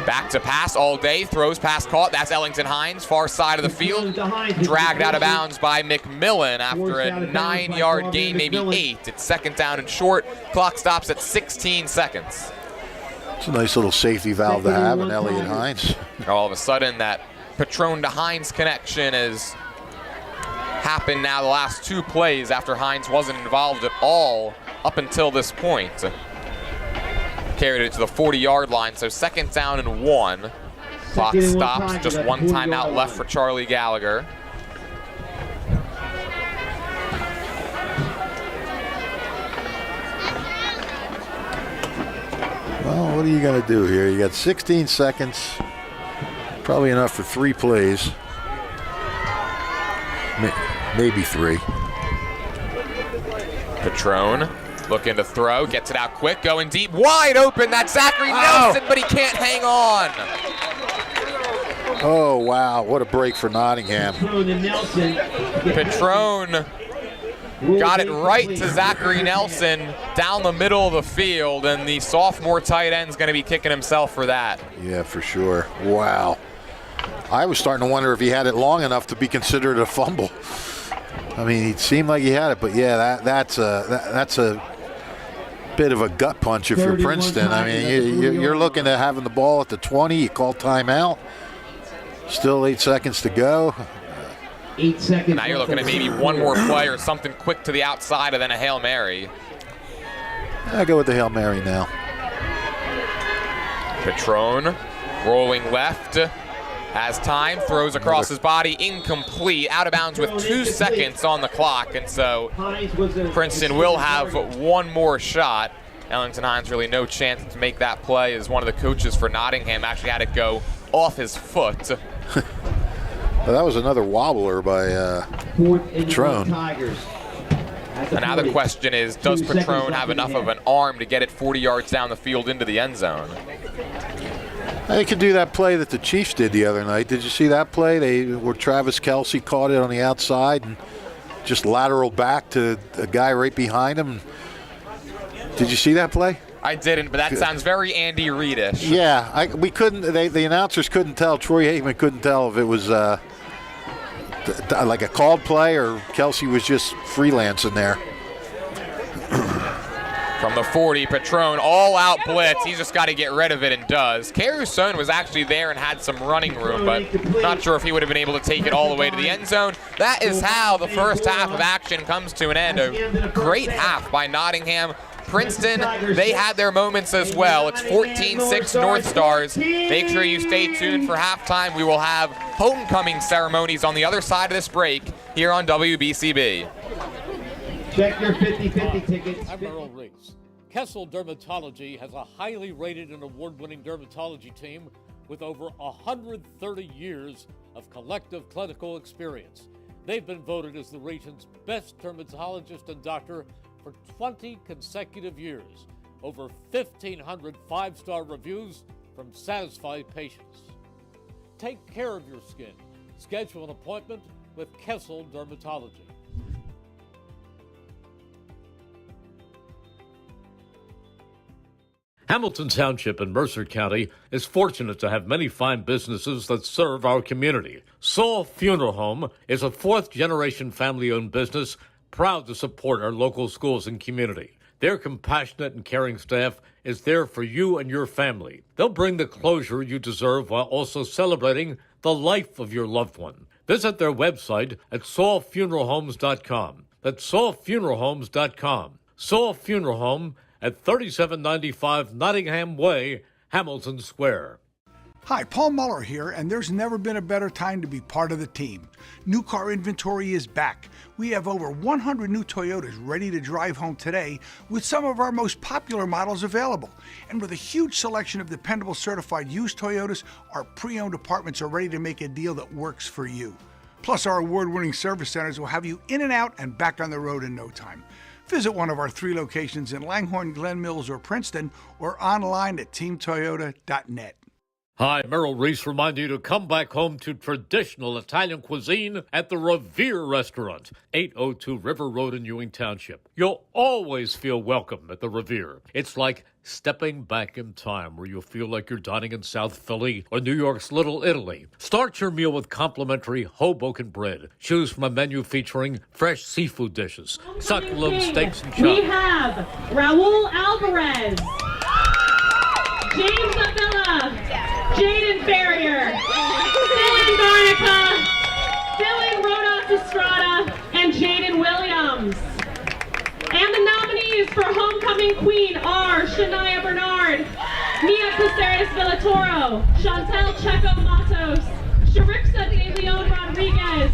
back to pass all day, throws pass caught. That's Ellington Hines, far side of the field. Dragged out of bounds by McMillan after a 9-yard gain, maybe 8. It's second down and short. Clock stops at 16 seconds. It's a nice little safety valve to have in Elliott Hines. All of a sudden, that Patrone to Hines connection has happened now the last 2 plays after Hines wasn't involved at all up until this point. Carried it to the 40-yard line, so second down and 1. Clock stops, just 1 timeout left for Charlie Gallagher. Well, what are you going to do here? You got 16 seconds, probably enough for 3 plays. Maybe 3. Patrone looking to throw, gets it out quick, going deep, wide open. That's Zachary Nelson, but he can't hang on. Oh, wow. What a break for Nottingham. Petrone got it right to Zachary Nelson down the middle of the field, and the sophomore tight end's going to be kicking himself for that. Yeah, for sure. Wow. I was starting to wonder if he had it long enough to be considered a fumble. I mean, it seemed like he had it, but yeah, that's a bit of a gut punch if you're Princeton. I mean, you're looking at having the ball at the 20. You call timeout. Still 8 seconds to go. 8 seconds. Now you're looking at maybe one more play or something quick to the outside and then a Hail Mary. I go with the Hail Mary now. Petrone rolling left. Has time, throws across his body, incomplete, out of bounds with 2 seconds on the clock, and so Princeton will have one more shot. Ellington Hines really no chance to make that play, as one of the coaches for Nottingham actually had it go off his foot. Well, that was another wobbler by Petrone. And now the question is, does Petrone have enough of an arm to get it 40 yards down the field into the end zone? They could do that play that the Chiefs did the other night. Did you see that play? Where Travis Kelce caught it on the outside and just lateral back to a guy right behind him. Did you see that play? I didn't, but that sounds very Andy Reid-ish. Yeah, we couldn't. The announcers couldn't tell. Troy Aikman couldn't tell if it was like a called play or Kelce was just freelancing there. From the 40, Petrone, all-out blitz. He's just got to get rid of it, and does. Caruson was actually there and had some running room, but not sure if he would have been able to take it all the way to the end zone. That is how the first half of action comes to an end. A great half by Nottingham. Princeton, they had their moments as well. It's 14-6 Northstars. Make sure you stay tuned for halftime. We will have homecoming ceremonies on the other side of this break here on WBCB. Check your 50-50 tickets. I'm Merrill Reese. Kessel Dermatology has a highly rated and award-winning dermatology team with over 130 years of collective clinical experience. They've been voted as the region's best dermatologist and doctor for 20 consecutive years. Over 1,500 five-star reviews from satisfied patients. Take care of your skin. Schedule an appointment with Kessel Dermatology. Hamilton Township in Mercer County is fortunate to have many fine businesses that serve our community. Saul Funeral Home is a fourth-generation family-owned business proud to support our local schools and community. Their compassionate and caring staff is there for you and your family. They'll bring the closure you deserve while also celebrating the life of your loved one. Visit their website at saulfuneralhomes.com. That's saulfuneralhomes.com. Saul Funeral Home at 3795 Nottingham Way, Hamilton Square. Hi, Paul Muller here, and there's never been a better time to be part of the team. New car inventory is back. We have over 100 new Toyotas ready to drive home today with some of our most popular models available. And with a huge selection of dependable certified used Toyotas, our pre-owned departments are ready to make a deal that works for you. Plus, our award-winning service centers will have you in and out and back on the road in no time. Visit one of our 3 locations in Langhorne, Glen Mills, or Princeton, or online at teamtoyota.net. Hi, Merrill Reese reminding you to come back home to traditional Italian cuisine at the Revere Restaurant, 802 River Road in Ewing Township. You'll always feel welcome at the Revere. It's like stepping back in time where you'll feel like you're dining in South Philly or New York's Little Italy. Start your meal with complimentary Hoboken bread. Choose from a menu featuring fresh seafood dishes, succulent steaks and chops. We have Raul Alvarez, James Avila, Jaden Farrier, Dylan Garnica, Dylan Rodas Estrada, and Jaden Williams. And the nominees for Homecoming Queen are Shania Bernard, Mia Caceres Villatoro, Chantel Checo Matos, Sharixa De Leon Rodriguez,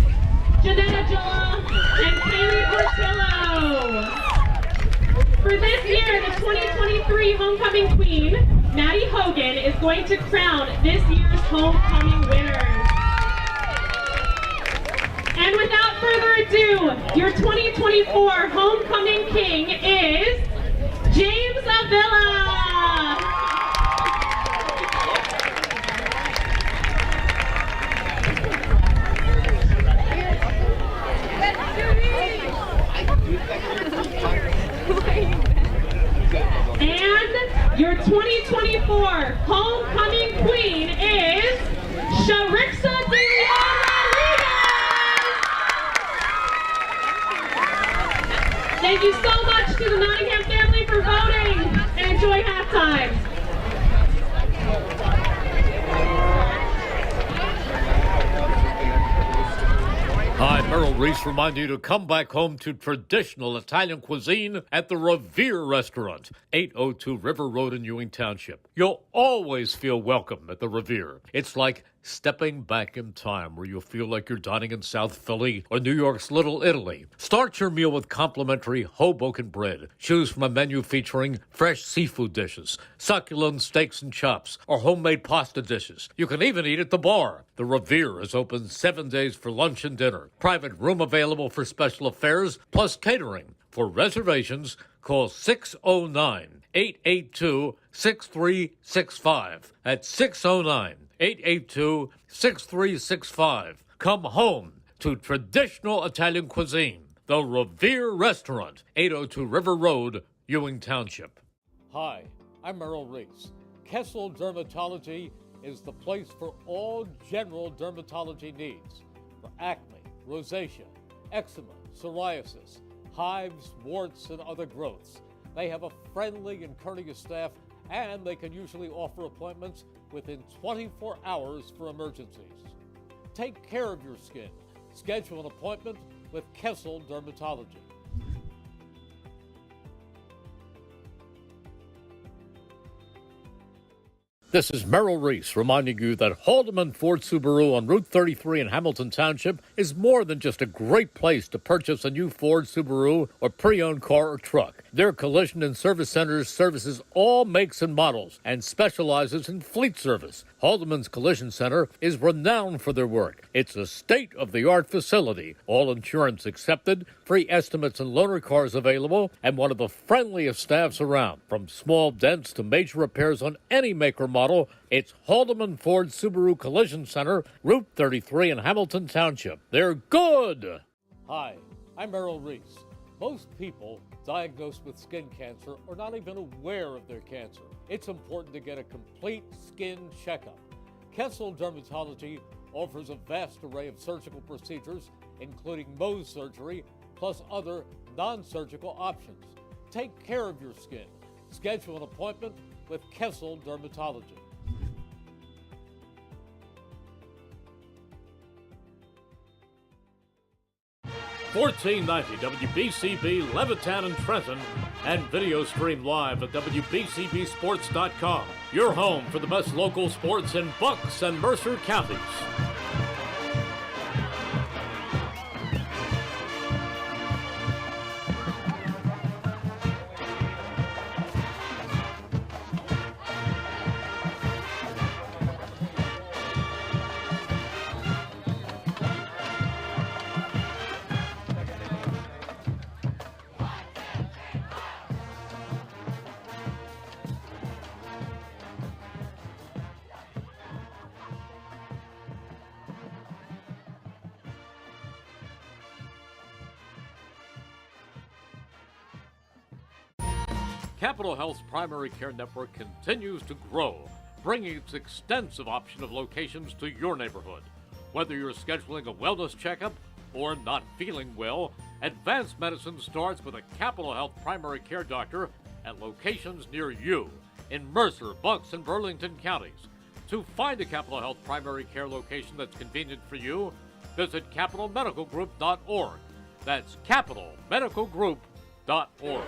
Janetta Jola, and Kaylee Portillo. For this year, the 2023 Homecoming Queen, Maddie Hogan, is going to crown this year's Homecoming winners. And without further ado, your 2024 Homecoming King is James Avila. Your 2024 homecoming queen is Sharixa De Leon Rodriguez. Thank you so much to the Nottingham family for voting, and enjoy halftime. Hi, Merrill Reese reminding you to come back home to traditional Italian cuisine at the Revere Restaurant, 802 River Road in Ewing Township. You'll always feel welcome at the Revere. It's like stepping back in time where you'll feel like you're dining in South Philly or New York's Little Italy. Start your meal with complimentary Hoboken bread. Choose from a menu featuring fresh seafood dishes, succulent steaks and chops, or homemade pasta dishes. You can even eat at the bar. The Revere is open 7 days for lunch and dinner. Private room available for special affairs, plus catering. For reservations, call 609-882-6365. That's 609-882-6365. Come home to traditional Italian cuisine. The Revere Restaurant, 802 River Road, Ewing Township. Hi, I'm Merrill Reese. Kessel Dermatology is the place for all general dermatology needs. For acne, rosacea, eczema, psoriasis, hives, warts, and other growths. They have a friendly and courteous staff, and they can usually offer appointments within 24 hours for emergencies. Take care of your skin. Schedule an appointment with Kessel Dermatology. This is Merrill Reese reminding you that Haldeman Ford Subaru on Route 33 in Hamilton Township is more than just a great place to purchase a new Ford Subaru or pre-owned car or truck. Their collision and service centers services all makes and models and specializes in fleet service. Haldeman's Collision Center is renowned for their work. It's a state-of-the-art facility, all insurance accepted, free estimates and loaner cars available, and one of the friendliest staffs around. From small dents to major repairs on any make or model, it's Haldeman Ford Subaru Collision Center, Route 33 in Hamilton Township. They're good! Hi, I'm Merrill Reese. Most people diagnosed with skin cancer are not even aware of their cancer. It's important to get a complete skin checkup. Kessel Dermatology offers a vast array of surgical procedures, including Mohs surgery, plus other non-surgical options. Take care of your skin. Schedule an appointment with Kessel Dermatology. $14.90 WBCB Levittown and Trenton, and video stream live at WBCBsports.com. Your home for the best local sports in Bucks and Mercer counties. Capital Health's primary care network continues to grow, bringing its extensive option of locations to your neighborhood. Whether you're scheduling a wellness checkup or not feeling well, advanced medicine starts with a Capital Health primary care doctor at locations near you in Mercer, Bucks, and Burlington counties. To find a Capital Health primary care location that's convenient for you, visit capitalmedicalgroup.org. That's capitalmedicalgroup.org.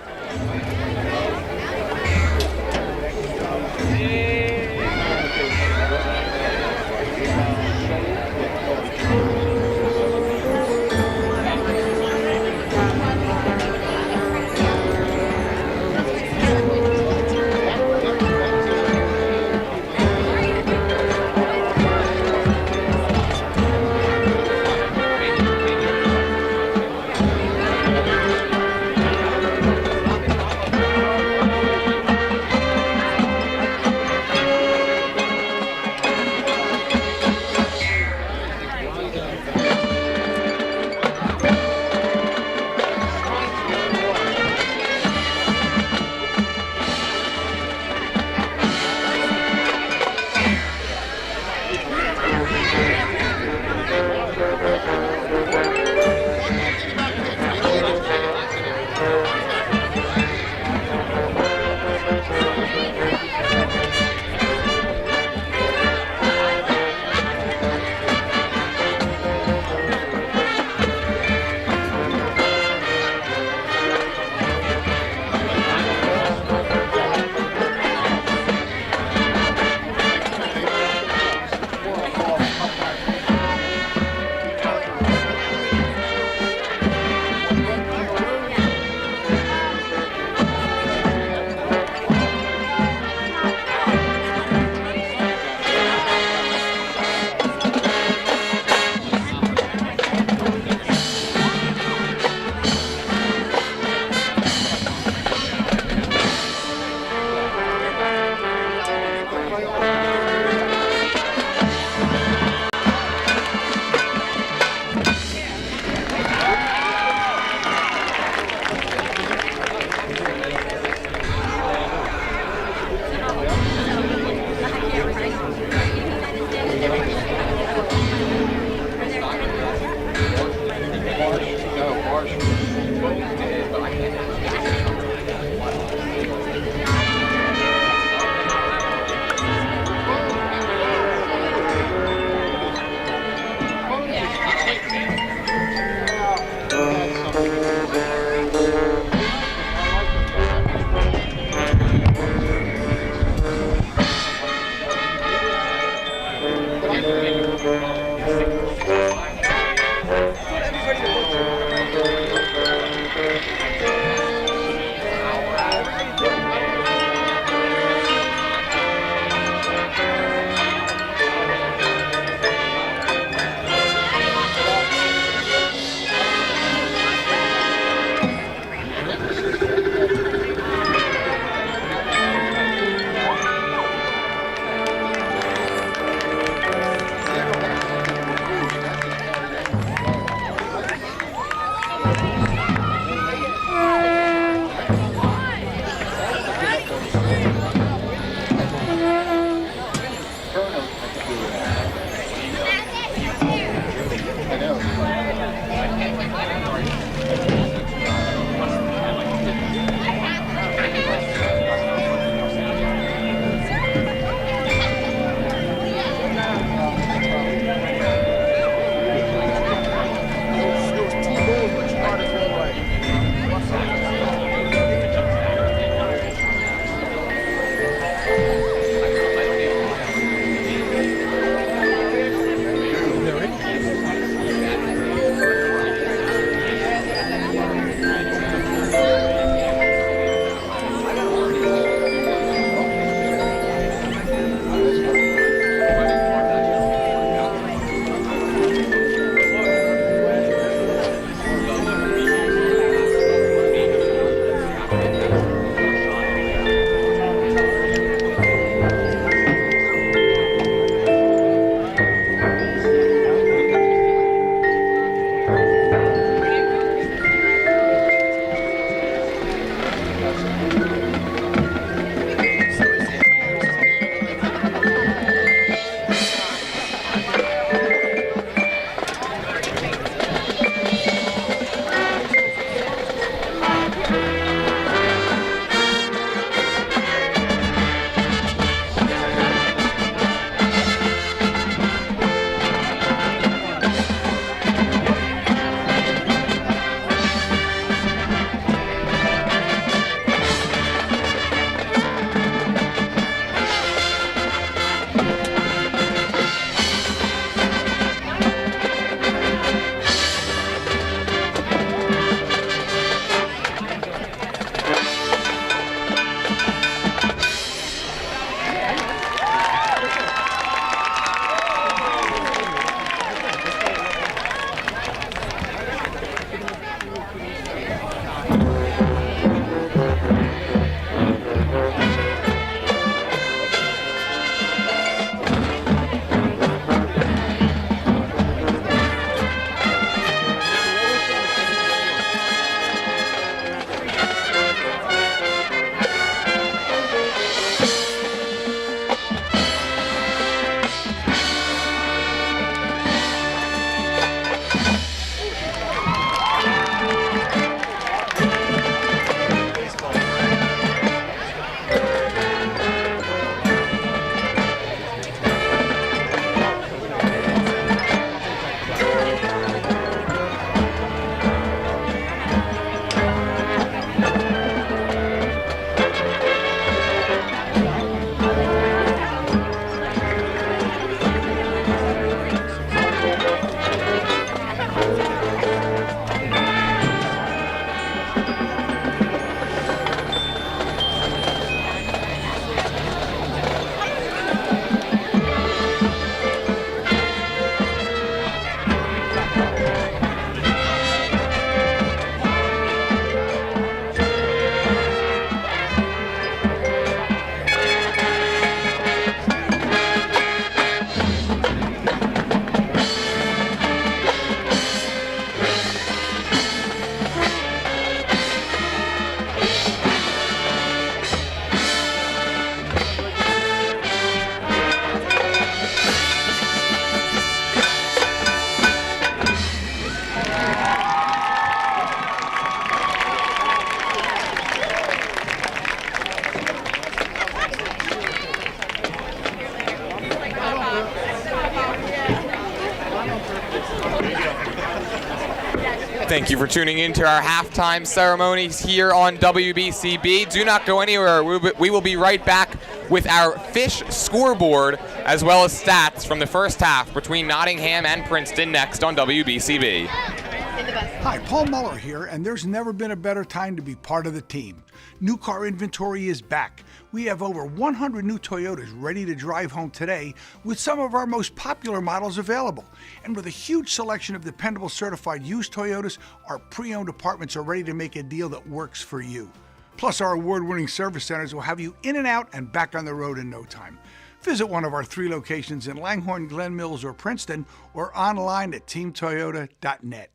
Thank you for tuning in to our halftime ceremonies here on WBCB. Do not go anywhere. We will be right back with our fish scoreboard as well as stats from the first half between Nottingham and Princeton next on WBCB. Hi, Paul Muller here, and there's never been a better time to be part of the team. New car inventory is back. We have over 100 new Toyotas ready to drive home today with some of our most popular models available. And with a huge selection of dependable certified used Toyotas, our pre-owned departments are ready to make a deal that works for you. Plus, our award-winning service centers will have you in and out and back on the road in no time. Visit one of our 3 locations in Langhorne, Glen Mills, or Princeton, or online at teamtoyota.net.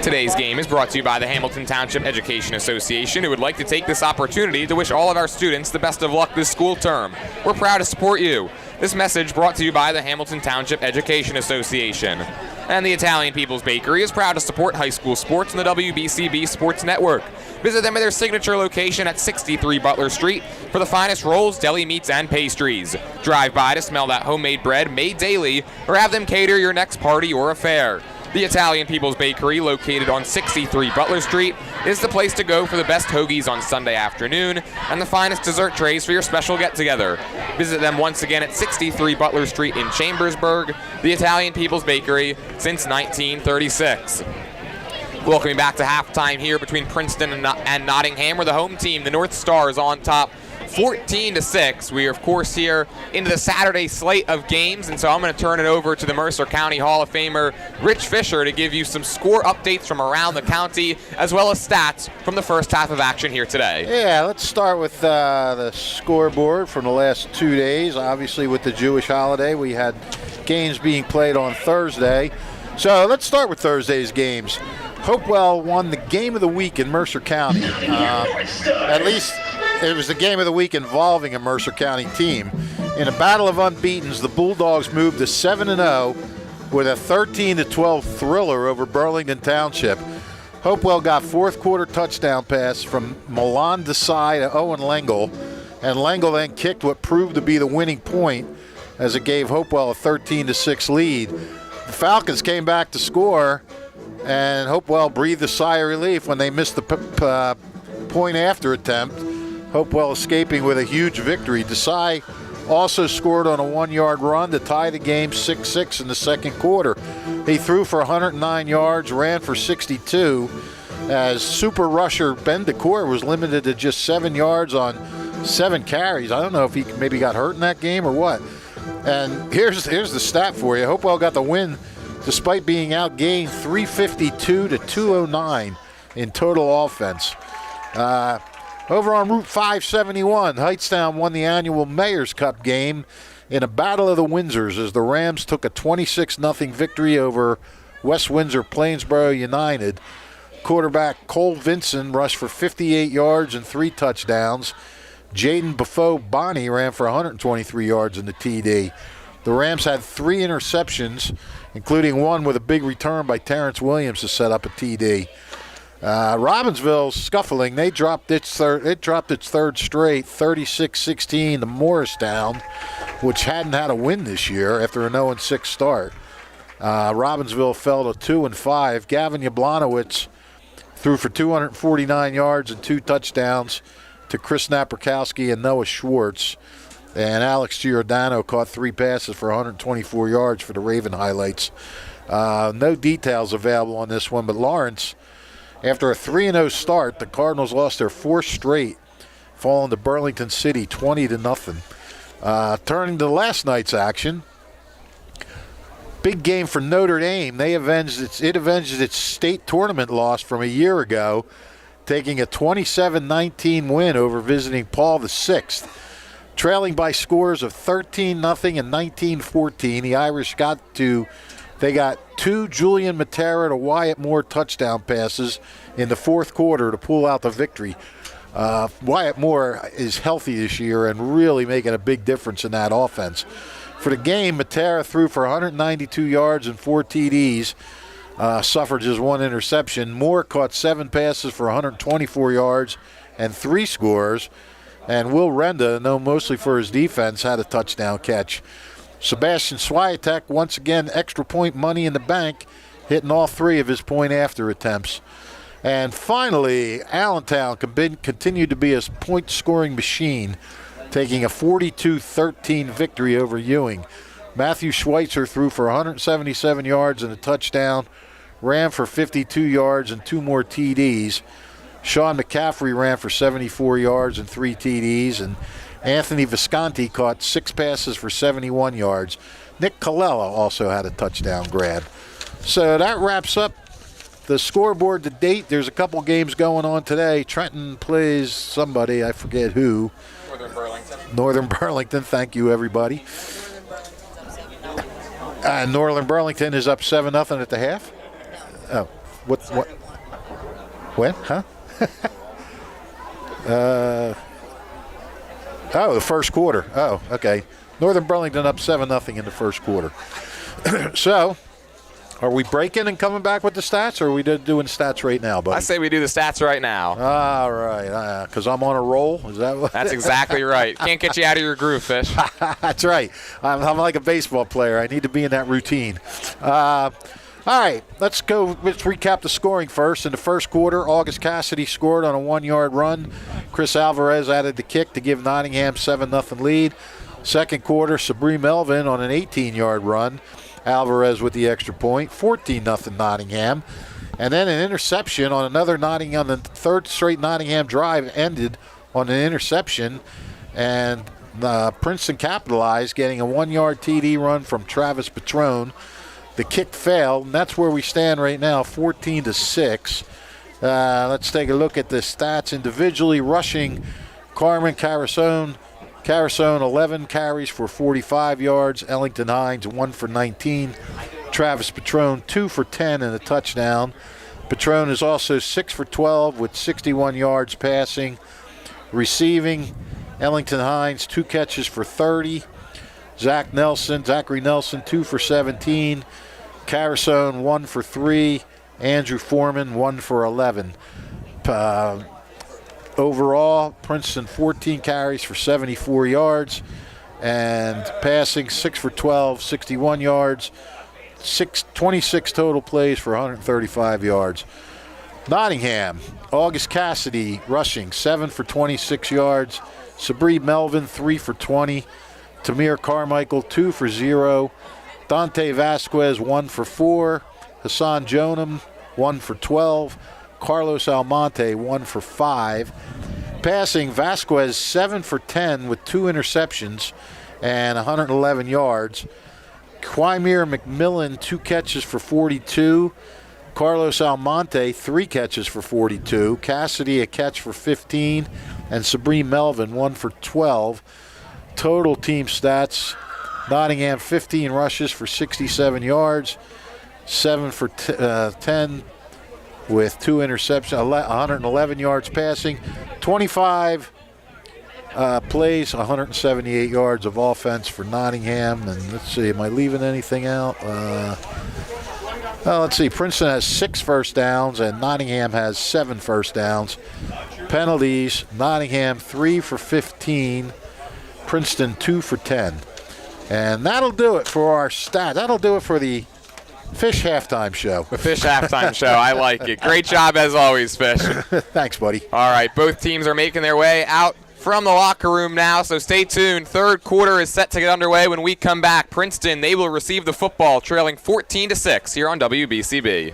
Today's game is brought to you by the Hamilton Township Education Association, who would like to take this opportunity to wish all of our students the best of luck this school term. We're proud to support you. This message brought to you by the Hamilton Township Education Association. And the Italian People's Bakery is proud to support high school sports in the WBCB Sports Network. Visit them at their signature location at 63 Butler Street for the finest rolls, deli meats, and pastries. Drive by to smell that homemade bread made daily, or have them cater your next party or affair. The Italian People's Bakery, located on 63 Butler Street, is the place to go for the best hoagies on Sunday afternoon and the finest dessert trays for your special get-together. Visit them once again at 63 Butler Street in Chambersburg, the Italian People's Bakery, since 1936. Welcoming back to halftime here between Princeton and Nottingham, where the home team, the Northstars, on top 14-6. We are, of course, here into the Saturday slate of games, and so I'm going to turn it over to the Mercer County Hall of Famer Rich Fisher to give you some score updates from around the county, as well as stats from the first half of action here today. Yeah, let's start with the scoreboard from the last 2 days. Obviously, with the Jewish holiday, we had games being played on Thursday. So let's start with Thursday's games. Hopewell won the game of the week in Mercer County. At least it was the game of the week involving a Mercer County team. In a battle of unbeatens, the Bulldogs moved to 7-0 with a 13-12 thriller over Burlington Township. Hopewell got fourth quarter touchdown pass from Milan Desai to Owen Lengel, and Lengel then kicked what proved to be the winning point as it gave Hopewell a 13-6 lead. The Falcons came back to score, and Hopewell breathed a sigh of relief when they missed the point after attempt. Hopewell escaping with a huge victory. Desai also scored on a 1-yard run to tie the game 6-6 in the second quarter. He threw for 109 yards, ran for 62, as super rusher Ben DeCour was limited to just 7 yards on 7 carries. I don't know if he maybe got hurt in that game or what. And here's the stat for you. Hopewell got the win despite being outgained 352 to 209 in total offense. Over on Route 571, Hightstown won the annual Mayor's Cup game in a battle of the Windsors as the Rams took a 26-0 victory over West Windsor Plainsboro United. Quarterback Cole Vinson rushed for 58 yards and 3 touchdowns. Jaden Buffo-Bonnie ran for 123 yards in the TD. The Rams had 3 interceptions, including one with a big return by Terrence Williams to set up a TD. Robbinsville scuffling. They dropped its third straight, 36-16 to Morristown, which hadn't had a win this year after an 0-6 start. Robbinsville fell to 2-5. Gavin Yablonowitz threw for 249 yards and 2 touchdowns to Chris Napierkowski and Noah Schwartz. And Alex Giordano caught 3 passes for 124 yards for the Raven highlights. No details available on this one, but Lawrence, after a 3-0 start, the Cardinals lost their 4th straight, falling to Burlington City 20-0. Turning to last night's action, big game for Notre Dame. It avenged its state tournament loss from a year ago, taking a 27-19 win over visiting Paul VI. Trailing by scores of 13-0 and 19-14, the Irish got 2 Julian Matera to Wyatt Moore touchdown passes in the fourth quarter to pull out the victory. Wyatt Moore is healthy this year and really making a big difference in that offense. For the game, Matera threw for 192 yards and 4 TDs, suffered just 1 interception. Moore caught 7 passes for 124 yards and 3 scores. And Will Renda, known mostly for his defense, had a touchdown catch. Sebastian Swiatek, once again, extra point money in the bank, hitting all 3 of his point after attempts. And finally, Allentown continued to be a point-scoring machine, taking a 42-13 victory over Ewing. Matthew Schweitzer threw for 177 yards and a touchdown, ran for 52 yards and 2 more TDs. Sean McCaffrey ran for 74 yards and 3 TDs, and Anthony Visconti caught 6 passes for 71 yards. Nick Colella also had a touchdown grab. So that wraps up the scoreboard to date. There's a couple games going on today. Trenton plays somebody, I forget who. Northern Burlington, thank you, everybody. Northern Burlington is up 7-0 at the half. Oh, what? When? Huh? The first quarter. Oh, okay. Northern Burlington up 7-0 in the first quarter. So, are we breaking and coming back with the stats, or are we doing stats right now, buddy? I say we do the stats right now. All right, because I'm on a roll. Is that what? That's exactly right. Can't get you out of your groove, Fish. That's right. I'm like a baseball player. I need to be in that routine. All right, let's recap the scoring first. In the first quarter, August Cassidy scored on a 1-yard run. Chris Alvarez added the kick to give Nottingham 7-0 lead. Second quarter, Sabri Melvin on an 18-yard run. Alvarez with the extra point, 14-0 Nottingham. And then an interception on another Nottingham, the third straight Nottingham drive ended on an interception. And Princeton capitalized, getting a 1-yard TD run from Travis Patrone. The kick failed, and that's where we stand right now, 14-6. Let's take a look at the stats individually. Rushing, Carmen Carasone, 11 carries for 45 yards. Ellington Hines, 1 for 19. Travis Patrone, 2 for 10 and a touchdown. Patrone is also 6 for 12 with 61 yards passing. Receiving, Ellington Hines, 2 catches for 30. Zachary Nelson, 2 for 17. Carasone, 1 for 3. Andrew Foreman, 1 for 11. Overall, Princeton 14 carries for 74 yards and passing 6 for 12, 61 yards, 26 total plays for 135 yards. Nottingham, August Cassidy rushing 7 for 26 yards. Sabri Melvin 3 for 20. Tamir Carmichael 2 for 0. Dante Vasquez 1 for 4. Hassan Jonam 1 for 12. Carlos Almonte 1 for 5. Passing, Vasquez 7 for 10 with 2 interceptions and 111 yards. Quimir McMillan 2 catches for 42. Carlos Almonte 3 catches for 42. Cassidy a catch for 15. And Sabri Melvin 1 for 12. Total team stats, Nottingham 15 rushes for 67 yards, 7 for 10 with 2 interceptions, 111 yards passing, 25 plays, 178 yards of offense for Nottingham. And let's see, am I leaving anything out? Let's see, Princeton has 6 first downs and Nottingham has 7 first downs. Penalties, Nottingham 3 for 15, Princeton 2 for 10. And that'll do it for our stat. That'll do it for the Fish halftime show. The Fish halftime show. I like it. Great job as always, Fish. Thanks, buddy. All right, both teams are making their way out from the locker room now, so stay tuned. Third quarter is set to get underway. When we come back, Princeton, they will receive the football, trailing 14-6 here on WBCB.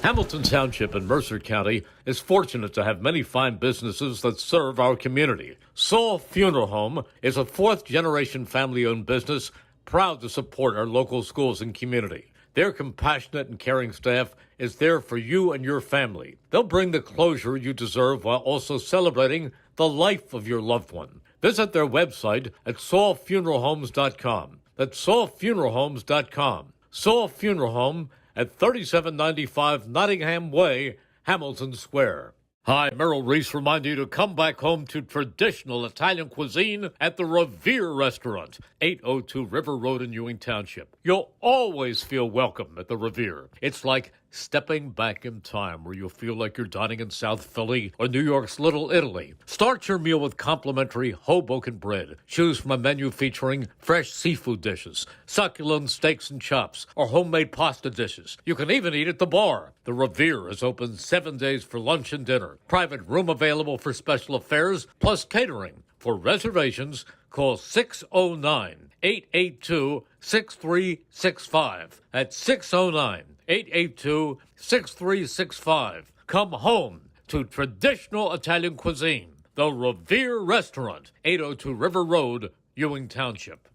Hamilton Township in Mercer County is fortunate to have many fine businesses that serve our community. Saul Funeral Home is a 4th-generation family-owned business proud to support our local schools and community. Their compassionate and caring staff is there for you and your family. They'll bring the closure you deserve while also celebrating the life of your loved one. Visit their website at saulfuneralhomes.com. That's saulfuneralhomes.com. Saul Funeral Home at 3795 Nottingham Way, Hamilton Square. Hi, Merrill Reese reminding you to come back home to traditional Italian cuisine at the Revere Restaurant, 802 River Road in Ewing Township. You'll always feel welcome at the Revere. It's like stepping back in time where you'll feel like you're dining in South Philly or New York's Little Italy. Start your meal with complimentary Hoboken bread. Choose from a menu featuring fresh seafood dishes, succulent steaks and chops, or homemade pasta dishes. You can even eat at the bar. The Revere is open 7 days for lunch and dinner. Private room available for special affairs, plus catering. For reservations, call 609-882-6365. That's 609-882-6365. Come home to traditional Italian cuisine. The Revere Restaurant, 802 River Road, Ewing Township.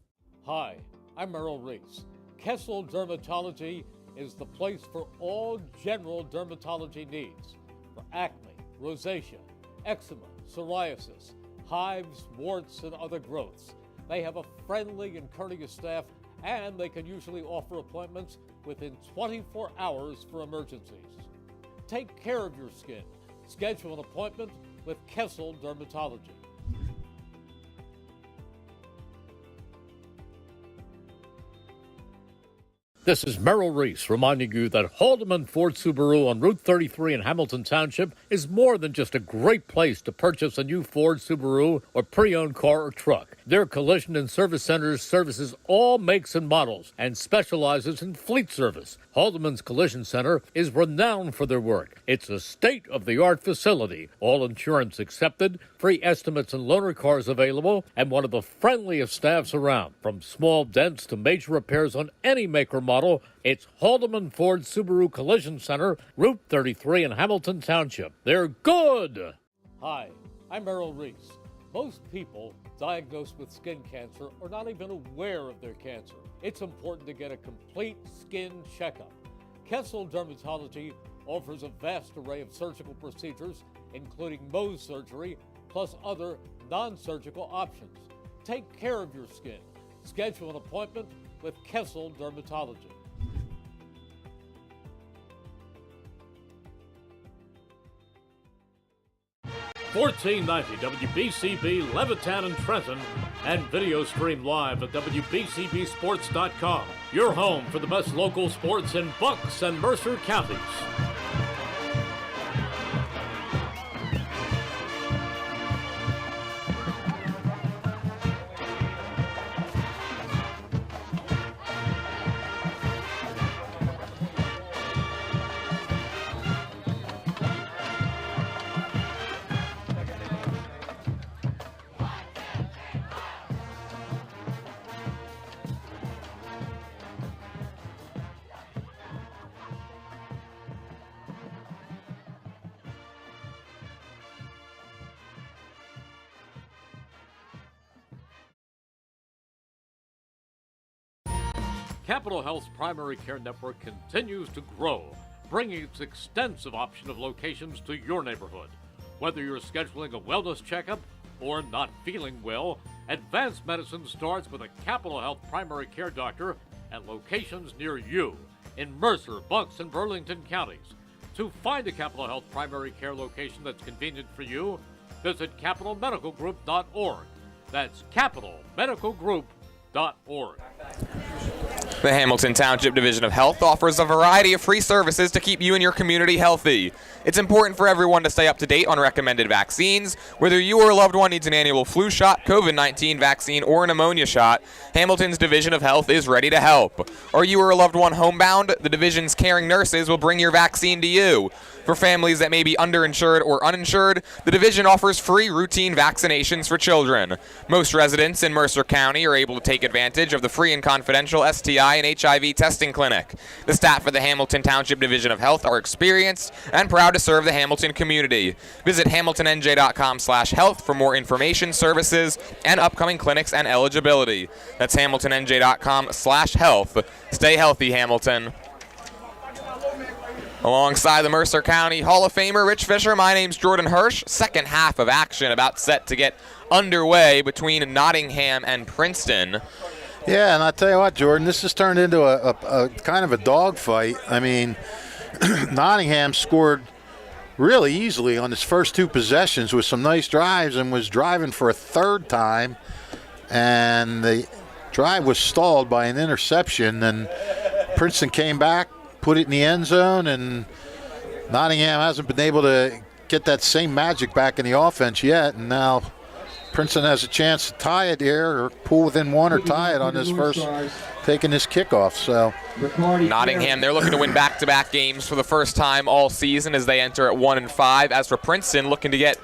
Hi, I'm Merrill Reese. Kessel Dermatology is the place for all general dermatology needs. For acne, rosacea, eczema, psoriasis, hives, warts, and other growths. They have a friendly and courteous staff, and they can usually offer appointments within 24 hours for emergencies. Take care of your skin. Schedule an appointment with Kessel Dermatology. This is Merrill Reese reminding you that Haldeman Ford Subaru on Route 33 in Hamilton Township is more than just a great place to purchase a new Ford, Subaru, or pre-owned car or truck. Their collision and service centers services all makes and models and specializes in fleet service. Haldeman's Collision Center is renowned for their work. It's a state-of-the-art facility, all insurance accepted, free estimates and loaner cars available, and one of the friendliest staffs around. From small dents to major repairs on any make or model, it's Haldeman Ford Subaru Collision Center, Route 33 in Hamilton Township. They're good! Hi, I'm Merrill Reese. Most people diagnosed with skin cancer are not even aware of their cancer. It's important to get a complete skin checkup. Kessel Dermatology offers a vast array of surgical procedures, including Mohs surgery, plus other non-surgical options. Take care of your skin. Schedule an appointment with Kessel Dermatology. 1490 WBCB Levittown and Trenton, and video stream live at WBCBsports.com. Your home for the best local sports in Bucks and Mercer counties. Capital Health's primary care network continues to grow, bringing its extensive option of locations to your neighborhood. Whether you're scheduling a wellness checkup or not feeling well, advanced medicine starts with a Capital Health primary care doctor at locations near you in Mercer, Bucks, and Burlington counties. To find a Capital Health primary care location that's convenient for you, visit capitalmedicalgroup.org. That's capitalmedicalgroup.org. The Hamilton Township Division of Health offers a variety of free services to keep you and your community healthy. It's important for everyone to stay up to date on recommended vaccines. Whether you or a loved one needs an annual flu shot, COVID-19 vaccine, or a pneumonia shot, Hamilton's Division of Health is ready to help. Are you or a loved one homebound? The division's caring nurses will bring your vaccine to you. For families that may be underinsured or uninsured, the division offers free routine vaccinations for children. Most residents in Mercer County are able to take advantage of the free and confidential STI and HIV testing clinic. The staff of the Hamilton Township Division of Health are experienced and proud to serve the Hamilton community. Visit hamiltonnj.com/health for more information, services, and upcoming clinics and eligibility. That's hamiltonnj.com/health. Stay healthy, Hamilton. Alongside the Mercer County Hall of Famer Rich Fisher, my name's Jordan Hirsch. Second half of action about set to get underway between Nottingham and Princeton. Yeah, and I'll tell you what, Jordan, this has turned into a kind of a dogfight. I mean, Nottingham scored really easily on his first two possessions with some nice drives and was driving for a third time, and the drive was stalled by an interception, and Princeton came back, put it in the end zone, and Nottingham hasn't been able to get that same magic back in the offense yet, and now Princeton has a chance to tie it here or pull within one or tie it on this first taking this kickoff. So Nottingham, they're looking to win back-to-back games for the first time all season as they enter at 1-5. As for Princeton, looking to get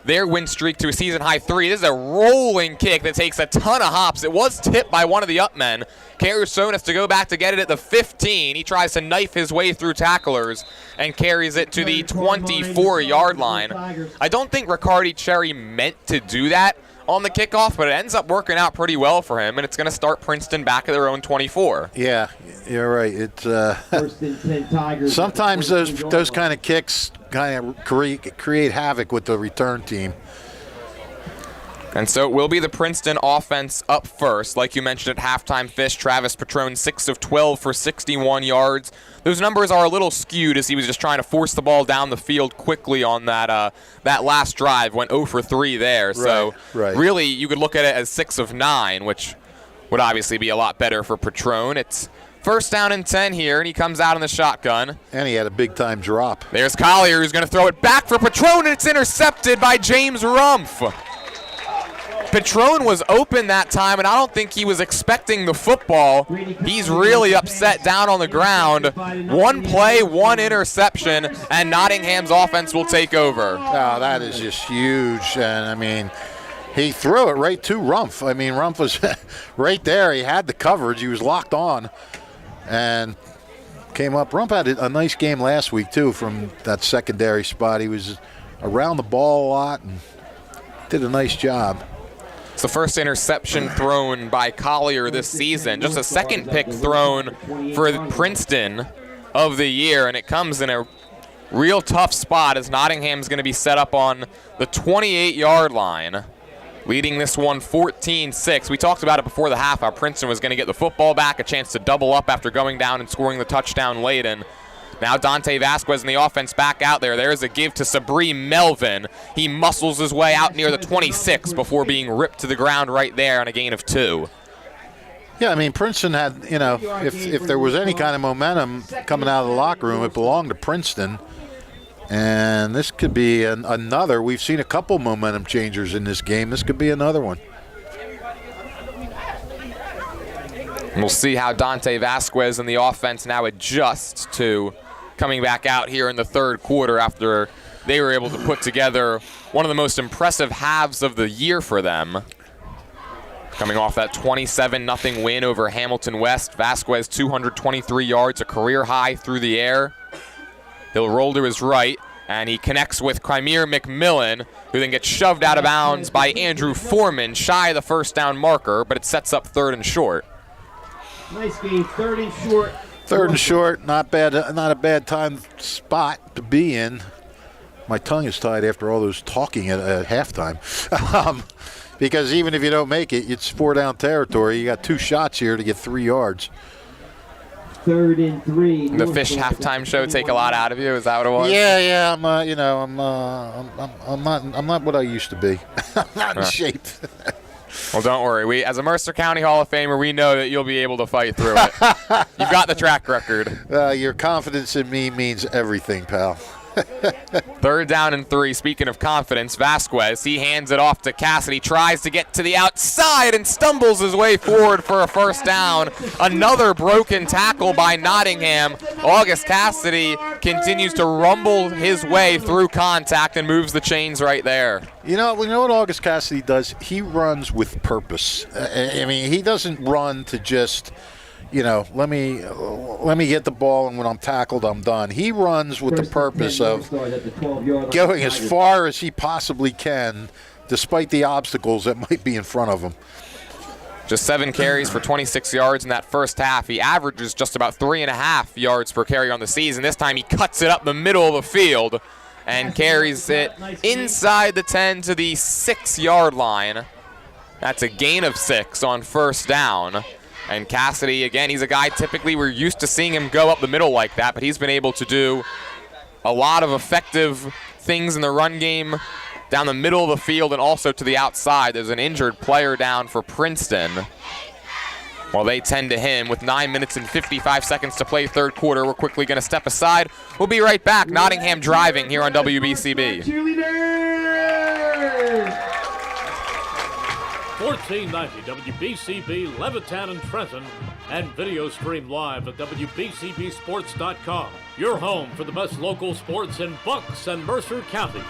their win streak to a season-high 3. This is a rolling kick that takes a ton of hops. It was tipped by one of the up men. Carrison has to go back to get it at the 15. He tries to knife his way through tacklers and carries it to the 24-yard line. I don't think Riccardi Cherry meant to do that on the kickoff, but it ends up working out pretty well for him, and it's going to start Princeton back at their own 24. Yeah, you're right. It's sometimes those kind of kicks kind of create havoc with the return team. And so it will be the Princeton offense up first. Like you mentioned at halftime, Fish, Travis Patrone 6 of 12 for 61 yards. Those numbers are a little skewed as he was just trying to force the ball down the field quickly on that last drive. Went 0 for 3 there. So really you could look at it as 6 of 9, which would obviously be a lot better for Patrone. It's first down and 10 here, and he comes out in the shotgun. And he had a big-time drop. There's Collier who's going to throw it back for Patrone, and it's intercepted by James Rumpf. Patrone was open that time, and I don't think he was expecting the football. He's really upset down on the ground. One play, one interception, and Nottingham's offense will take over. Oh, that is just huge. And, I mean, he threw it right to Rumpf. I mean, Rumpf was right there. He had the coverage. He was locked on and came up. Rumpf had a nice game last week, too, from that secondary spot. He was around the ball a lot and did a nice job. It's the first interception thrown by Collier this season. Just a second pick thrown for Princeton of the year, and it comes in a real tough spot as Nottingham's going to be set up on the 28-yard line, leading this one 14-6. We talked about it before the half, how Princeton was going to get the football back, a chance to double up after going down and scoring the touchdown late, and now Dante Vasquez in the offense back out there. There's a give to Sabri Melvin. He muscles his way out near the 26 before being ripped to the ground right there on a gain of 2. Yeah, I mean, Princeton had, you know, if there was any kind of momentum coming out of the locker room, it belonged to Princeton. And this could be another. We've seen a couple momentum changers in this game. This could be another one. We'll see how Dante Vasquez and the offense now adjust to coming back out here in the third quarter after they were able to put together one of the most impressive halves of the year for them. Coming off that 27-0 win over Hamilton West, Vasquez 223 yards, a career high through the air. He'll roll to his right, and he connects with Crymere McMillan, who then gets shoved out of bounds by Andrew Foreman, shy of the first down marker, but it sets up 3rd and short. Nice game, 3rd and short. 3rd and short, not bad, not a bad time spot to be in. My tongue is tied after all those talking at halftime. Because even if you don't make it, it's 4-down territory. You got 2 shots here to get 3 yards. 3rd and 3. The Fish halftime show take a lot out of you. Is that what it was? Yeah. I'm not what I used to be. I'm not in shape. Well, don't worry. We, as a Mercer County Hall of Famer, we know that you'll be able to fight through it. You've got the track record. Your confidence in me means everything, pal. 3rd down and 3. Speaking of confidence, Vasquez, he hands it off to Cassidy, tries to get to the outside and stumbles his way forward for a first down. Another broken tackle by Nottingham. August Cassidy continues to rumble his way through contact and moves the chains right there. You know what August Cassidy does? He runs with purpose. I mean, he doesn't run to just, let me get the ball, and when I'm tackled, I'm done. He runs with the purpose of going as far as he possibly can, despite the obstacles that might be in front of him. Just 7 carries for 26 yards in that first half. He averages just about 3.5 yards per carry on the season. This time he cuts it up the middle of the field and carries it inside the 10 to the 6-yard line. That's a gain of 6 on first down. And Cassidy, again, he's a guy typically we're used to seeing him go up the middle like that, but he's been able to do a lot of effective things in the run game down the middle of the field and also to the outside. There's an injured player down for Princeton. While they tend to him with 9 minutes and 55 seconds to play third quarter. We're quickly going to step aside. We'll be right back. Nottingham driving here on WBCB. 1490 WBCB, Levittown and Trenton, and video stream live at WBCBsports.com. Your home for the best local sports in Bucks and Mercer counties.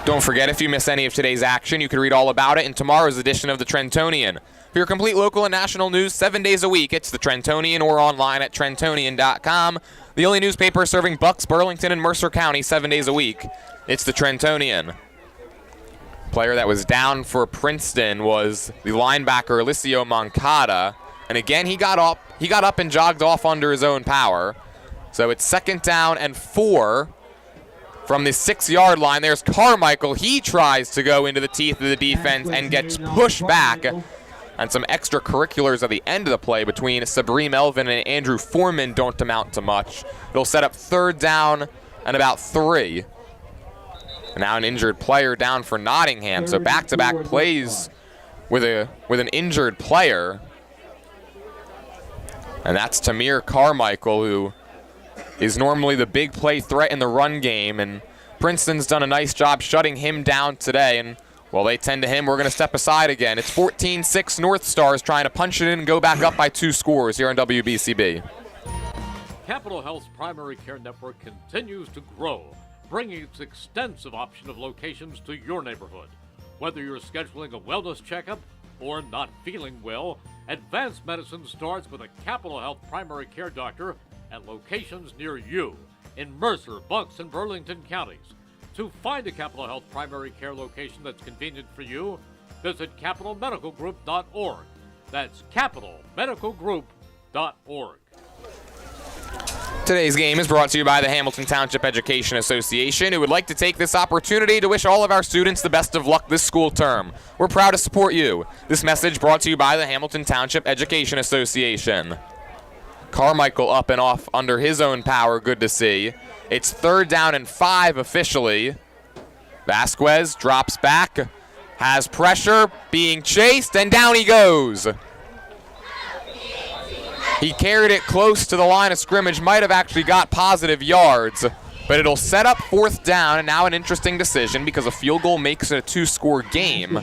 Don't forget, if you miss any of today's action, you can read all about it in tomorrow's edition of the Trentonian. For your complete local and national news 7 days a week, it's the Trentonian or online at Trentonian.com. The only newspaper serving Bucks, Burlington, and Mercer County 7 days a week. It's the Trentonian. Player that was down for Princeton was the linebacker Alicio Moncada. And again, he got up and jogged off under his own power. So it's 2nd down and 4. From the 6-yard line, there's Carmichael. He tries to go into the teeth of the defense and gets pushed back. And some extracurriculars at the end of the play between Sabri Melvin and Andrew Foreman don't amount to much. It'll set up 3rd down and about 3. And now an injured player down for Nottingham. So back-to-back plays with an injured player. And that's Tamir Carmichael, who is normally the big play threat in the run game, and Princeton's done a nice job shutting him down today, and while they tend to him, we're going to step aside again. It's 14-6 Northstars trying to punch it in and go back up by 2 scores here on WBCB. Capital Health's primary care network continues to grow, bringing its extensive option of locations to your neighborhood. Whether you're scheduling a wellness checkup or not feeling well, advanced medicine starts with a Capital Health primary care doctor at locations near you in Mercer, Bucks, and Burlington counties. To find a Capital Health primary care location that's convenient for you, visit capitalmedicalgroup.org. That's capitalmedicalgroup.org. Today's game is brought to you by the Hamilton Township Education Association, who would like to take this opportunity to wish all of our students the best of luck this school term. We're proud to support you. This message brought to you by the Hamilton Township Education Association. Carmichael up and off under his own power, good to see. It's 3rd down and 5 officially. Vasquez drops back, has pressure, being chased, and down he goes. He carried it close to the line of scrimmage, might have actually got positive yards, but it'll set up 4th down, and now an interesting decision because a field goal makes it a 2-score game.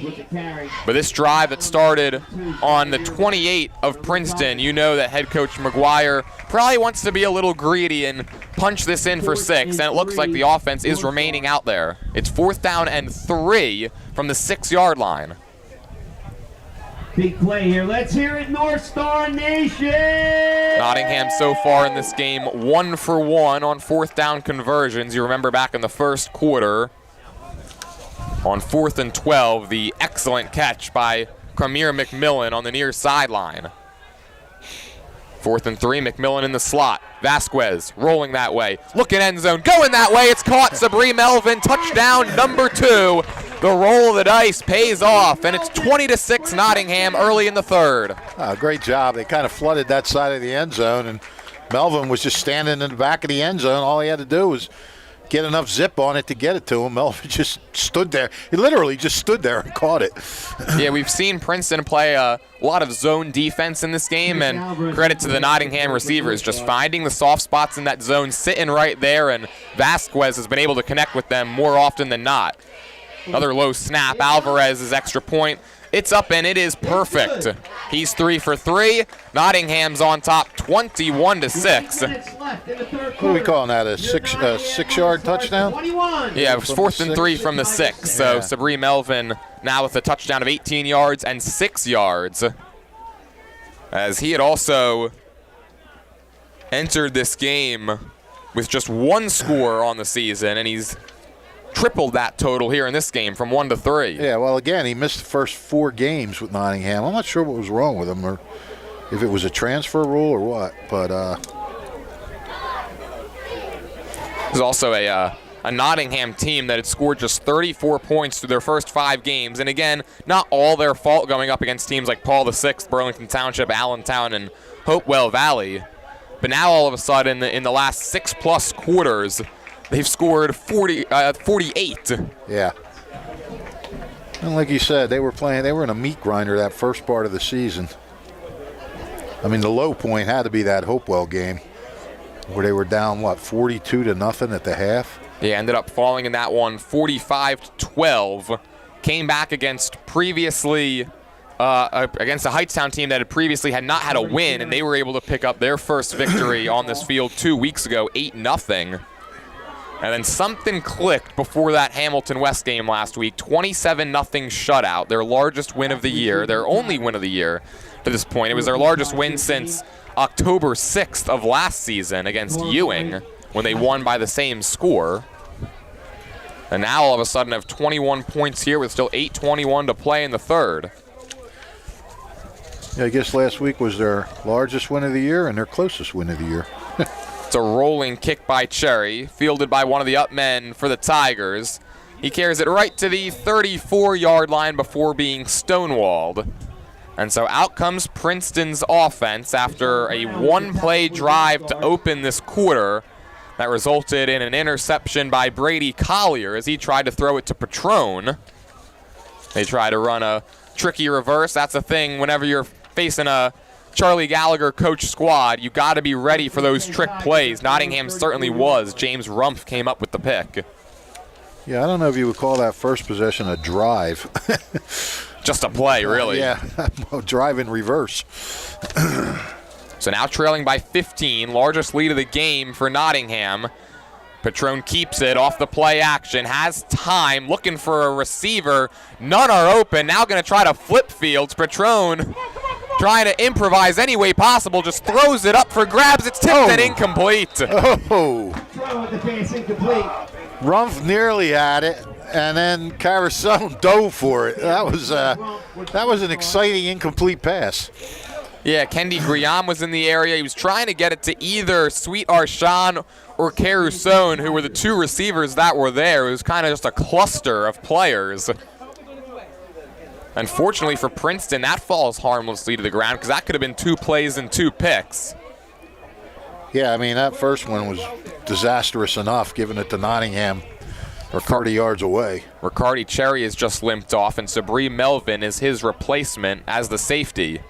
But this drive that started on the 28 of Princeton, you know that head coach McGuire probably wants to be a little greedy and punch this in for 6, and it looks like the offense is remaining out there. It's 4th down and 3 from the 6-yard line. Big play here. Let's hear it, North Star Nation! Nottingham so far in this game 1 for 1 on 4th down conversions. You remember back in the first quarter on 4th and 12, the excellent catch by Cramier McMillan on the near sideline. 4th and 3, McMillan in the slot. Vasquez rolling that way. Looking end zone, going that way. It's caught. Sabri Melvin, touchdown number 2. The roll of the dice pays off, and it's 20-6 Nottingham early in the 3rd. Great job. They kind of flooded that side of the end zone, and Melvin was just standing in the back of the end zone. All he had to do was get enough zip on it to get it to him. Melvin just stood there. He literally just stood there and caught it. Yeah, we've seen Princeton play a lot of zone defense in this game, and credit to the Nottingham receivers just finding the soft spots in that zone, sitting right there, and Vasquez has been able to connect with them more often than not. Another low snap. Alvarez's extra point. It's up and it is perfect. He's 3 for 3. Nottingham's on top 21-6. What are we calling that? A 6-yard touchdown? Yeah, it was 4th and 3 from the 6. So Sabri Melvin now with a touchdown of 18 yards and 6 yards. As he had also entered this game with just 1 score on the season, and he's tripled that total here in this game from 1 to 3. Yeah, well, again, he missed the first 4 games with Nottingham. I'm not sure what was wrong with him, or if it was a transfer rule or what, but there's also a Nottingham team that had scored just 34 points through their first 5 games, and again, not all their fault going up against teams like Paul VI, Burlington Township, Allentown, and Hopewell Valley. But now all of a sudden, in the last 6+ quarters, they've scored 48. Yeah. And like you said, they were in a meat grinder that first part of the season. I mean, the low point had to be that Hopewell game where they were down, 42-0 at the half? They ended up falling in that one 45-12. Came back against previously against a Hightstown team that had not had a win, and they were able to pick up their first victory on this field 2 weeks ago, 8-0. And then something clicked before that Hamilton West game last week, 27-0 shutout, their largest win of the year, their only win of the year to this point. It was their largest win since October 6th of last season against Ewing when they won by the same score. And now all of a sudden have 21 points here with still 8:21 to play in the third. Yeah, I guess last week was their largest win of the year and their closest win of the year. It's a rolling kick by Cherry, fielded by one of the up men for the Tigers. He carries it right to the 34-yard line before being stonewalled. And so out comes Princeton's offense after a one-play drive to open this quarter that resulted in an interception by Brady Collier as he tried to throw it to Patron. They try to run a tricky reverse. That's a thing whenever you're facing a Charlie Gallagher coach squad. You got to be ready for those trick plays. Nottingham certainly was. James Rumpf came up with the pick. Yeah, I don't know if you would call that first possession a drive. Just a play, really. Yeah, drive in reverse. So now trailing by 15, largest lead of the game for Nottingham. Patron keeps it off the play action, has time, looking for a receiver. None are open, now going to try to flip fields. Patron trying to improvise any way possible, just throws it up for grabs. It's tipped and incomplete. Oh. Rumpf nearly had it, and then Carasone dove for it. That was an exciting incomplete pass. Yeah, Kendi Griam was in the area. He was trying to get it to either Sweet Arshan or Carasone, who were the two receivers that were there. It was kind of just a cluster of players. Unfortunately for Princeton, that falls harmlessly to the ground because that could have been 2 plays and 2 picks. Yeah, I mean, that first one was disastrous enough, giving it to Nottingham or 30 yards away. Riccardi Cherry has just limped off, and Sabri Melvin is his replacement as the safety.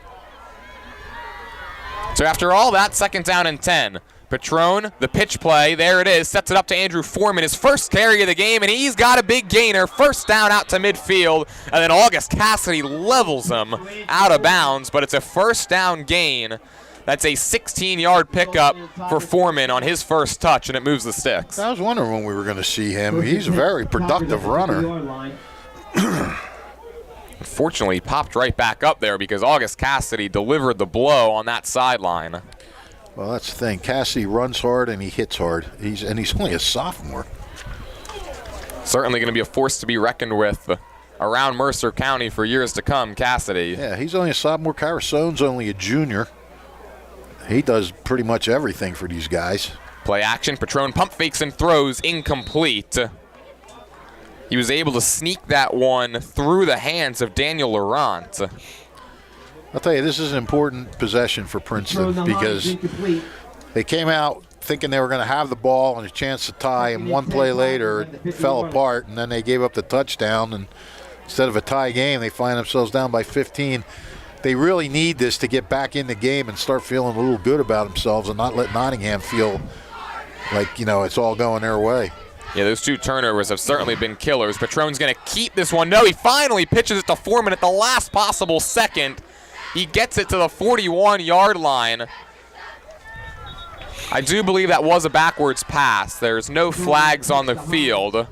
So after all that, 2nd down and 10. Patron, the pitch play, there it is, sets it up to Andrew Foreman, his first carry of the game, and he's got a big gainer. 1st down out to midfield, and then August Cassidy levels him out of bounds, but it's a 1st down gain. That's a 16-yard pickup for Foreman on his first touch, and it moves the sticks. I was wondering when we were going to see him. He's a very productive runner. Unfortunately, he popped right back up there because August Cassidy delivered the blow on that sideline. Well, that's the thing. Cassidy runs hard and he hits hard. He's only a sophomore. Certainly going to be a force to be reckoned with around Mercer County for years to come, Cassidy. Yeah, he's only a sophomore. Carasone's only a junior. He does pretty much everything for these guys. Play action. Patron pump fakes and throws incomplete. He was able to sneak that one through the hands of Daniel Laurent. I'll tell you, this is an important possession for Princeton because they came out thinking they were going to have the ball and a chance to tie, and one play later it fell apart, and then they gave up the touchdown, and instead of a tie game, they find themselves down by 15. They really need this to get back in the game and start feeling a little good about themselves and not let Nottingham feel like, it's all going their way. Yeah, those 2 turnovers have certainly been killers. Patron's going to keep this one. No, he finally pitches it to Foreman at the last possible second. He gets it to the 41-yard line. I do believe that was a backwards pass. There's no flags on the field.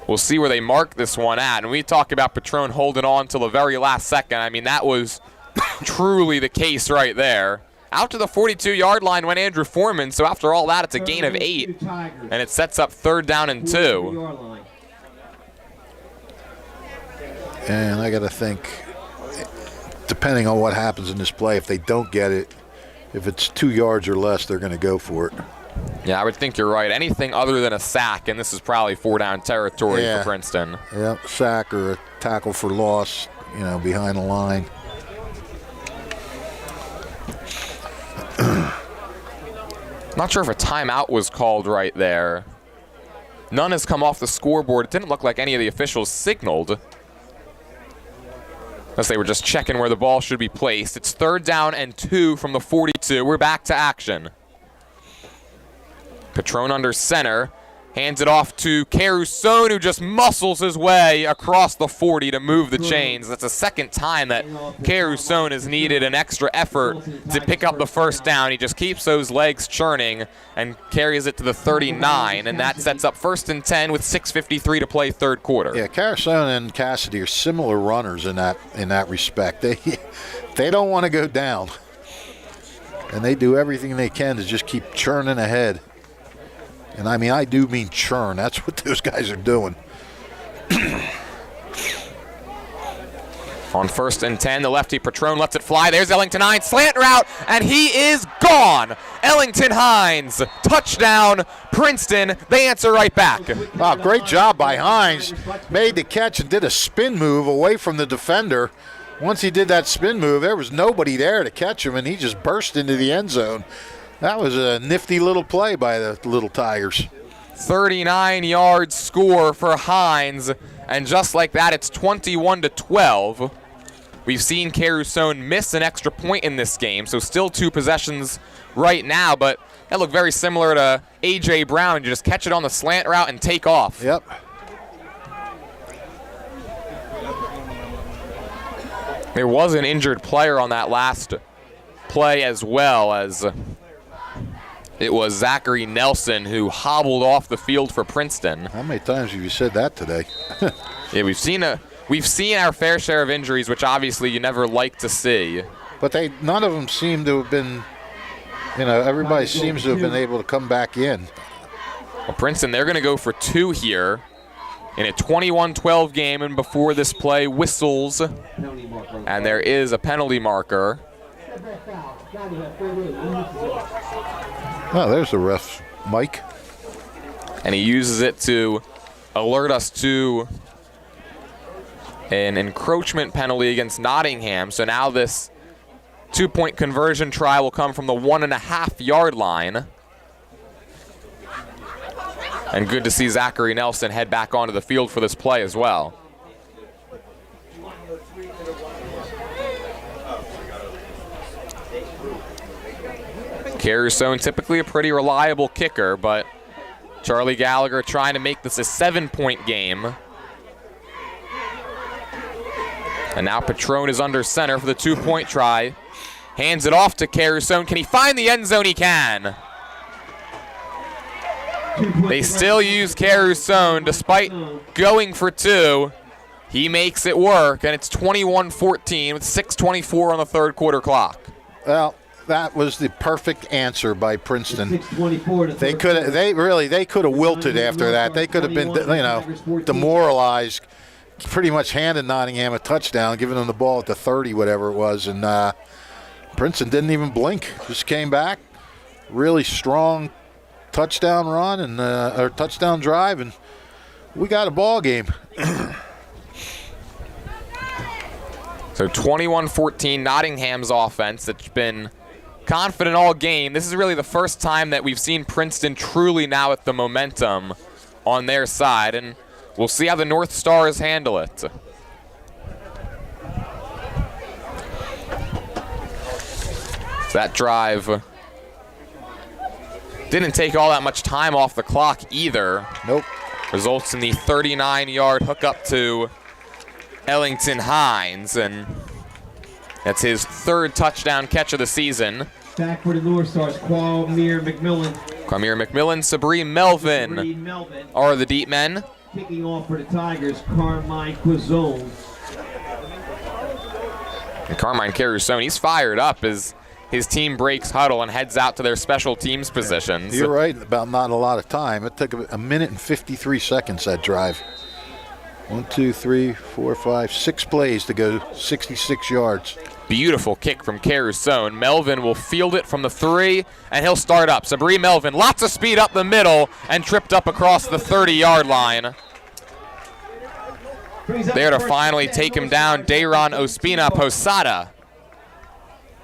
We'll see where they mark this one at. And we talk about Patron holding on till the very last second. I mean, that was truly the case right there. Out to the 42-yard line went Andrew Foreman. So after all that, it's a gain of 8. And it sets up 3rd down and 2. And I got to think, depending on what happens in this play, if they don't get it, if it's 2 yards or less, they're going to go for it. Yeah, I would think you're right. Anything other than a sack, and this is probably 4-down territory for Princeton. Yeah, sack or a tackle for loss, behind the line. Not sure if a timeout was called right there. None has come off the scoreboard. It didn't look like any of the officials signaled. Unless they were just checking where the ball should be placed. It's 3rd down and 2 from the 42. We're back to action. Patron under center. Hands it off to Caruson, who just muscles his way across the 40 to move the chains. That's the second time that Caruson has needed an extra effort to pick up the first down. He just keeps those legs churning and carries it to the 39, and that sets up 1st and 10 with 6:53 to play 3rd quarter. Yeah, Caruson and Cassidy are similar runners in that respect. They don't want to go down, and they do everything they can to just keep churning ahead. And I mean, I do mean churn. That's what those guys are doing. On 1st and 10, the lefty Patron lets it fly. There's Ellington Hines, slant route, and he is gone. Ellington Hines, touchdown, Princeton. They answer right back. Wow, great job by Hines. Made the catch and did a spin move away from the defender. Once he did that spin move, there was nobody there to catch him, and he just burst into the end zone. That was a nifty little play by the Little Tigers. 39-yard score for Hines, and just like that, it's 21-12. We've seen Caruson miss an extra point in this game, so still 2 possessions right now, but that looked very similar to A.J. Brown. You just catch it on the slant route and take off. Yep. There was an injured player on that last play as well, as it was Zachary Nelson who hobbled off the field for Princeton. How many times have you said that today? Yeah, we've seen our fair share of injuries, which obviously you never like to see. But none of them seem to have been, everybody seems to have been able to come back in. Well, Princeton, they're going to go for 2 here in a 21-12 game, and before this play whistles, and there is a penalty marker. Oh, there's the ref, Mike. And he uses it to alert us to an encroachment penalty against Nottingham. So now this 2-point conversion try will come from the 1.5-yard line. And good to see Zachary Nelson head back onto the field for this play as well. Caruson, typically a pretty reliable kicker, but Charlie Gallagher trying to make this a 7-point game. And now Patron is under center for the 2-point try. Hands it off to Caruson. Can he find the end zone? He can. They still use Caruson despite going for 2. He makes it work, and it's 21-14 with 6:24 on the 3rd quarter clock. Well, that was the perfect answer by Princeton. They could have wilted after that. They could have been, demoralized. Pretty much handed Nottingham a touchdown, giving them the ball at the 30, whatever it was, and Princeton didn't even blink. Just came back, really strong touchdown run and or touchdown drive, and we got a ball game. So 21-14, Nottingham's offense that's been confident all game. This is really the first time that we've seen Princeton truly now with the momentum on their side, and we'll see how the North Stars handle it. That drive didn't take all that much time off the clock either. Nope. Results in the 39-yard hookup to Ellington Hines, and that's his 3rd touchdown catch of the season. Back for the North Stars, Kwame McMillan. Kwame McMillan, Sabri Melvin are the deep men. Kicking off for the Tigers, Carmine Quizone. And Carmine Caruson, he's fired up as his team breaks huddle and heads out to their special teams positions. You're right about not a lot of time. It took a minute and 53 seconds, that drive. 1, 2, 3, 4, 5, 6 plays to go 66 yards. Beautiful kick from Caruson. Melvin will field it from the 3, and he'll start up. Sabri Melvin, lots of speed up the middle, and tripped up across the 30-yard line. There to finally take him down, Dayron Ospina Posada.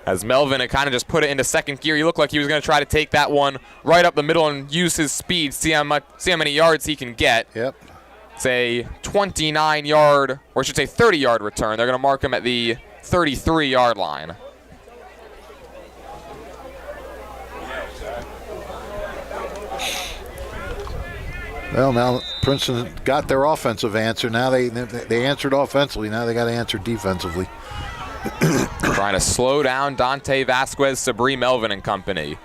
As Melvin had kind of just put it into second gear. He looked like he was going to try to take that one right up the middle and use his speed, see how many yards he can get. Yep. It's a 29-yard, or I should say 30-yard return. They're going to mark him at the 33-yard line. Well, now Princeton got their offensive answer. Now they answered offensively. Now they got to answer defensively. Trying to slow down Dante Vasquez, Sabri Melvin and company.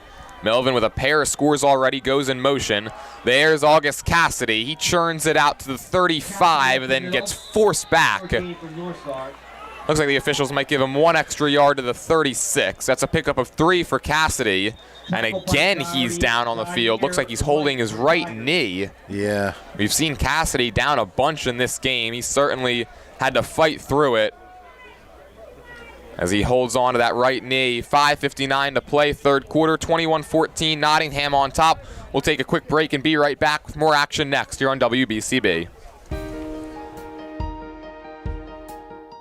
Melvin with a pair of scores already goes in motion. There's August Cassidy. He churns it out to the 35, then gets forced back. Looks like the officials might give him 1 extra yard to the 36. That's a pickup of 3 for Cassidy. And again, he's down on the field. Looks like he's holding his right knee. Yeah. We've seen Cassidy down a bunch in this game. He certainly had to fight through it as he holds on to that right knee. 5:59 to play, third quarter, 21-14, Nottingham on top. We'll take a quick break and be right back with more action next here on WBCB.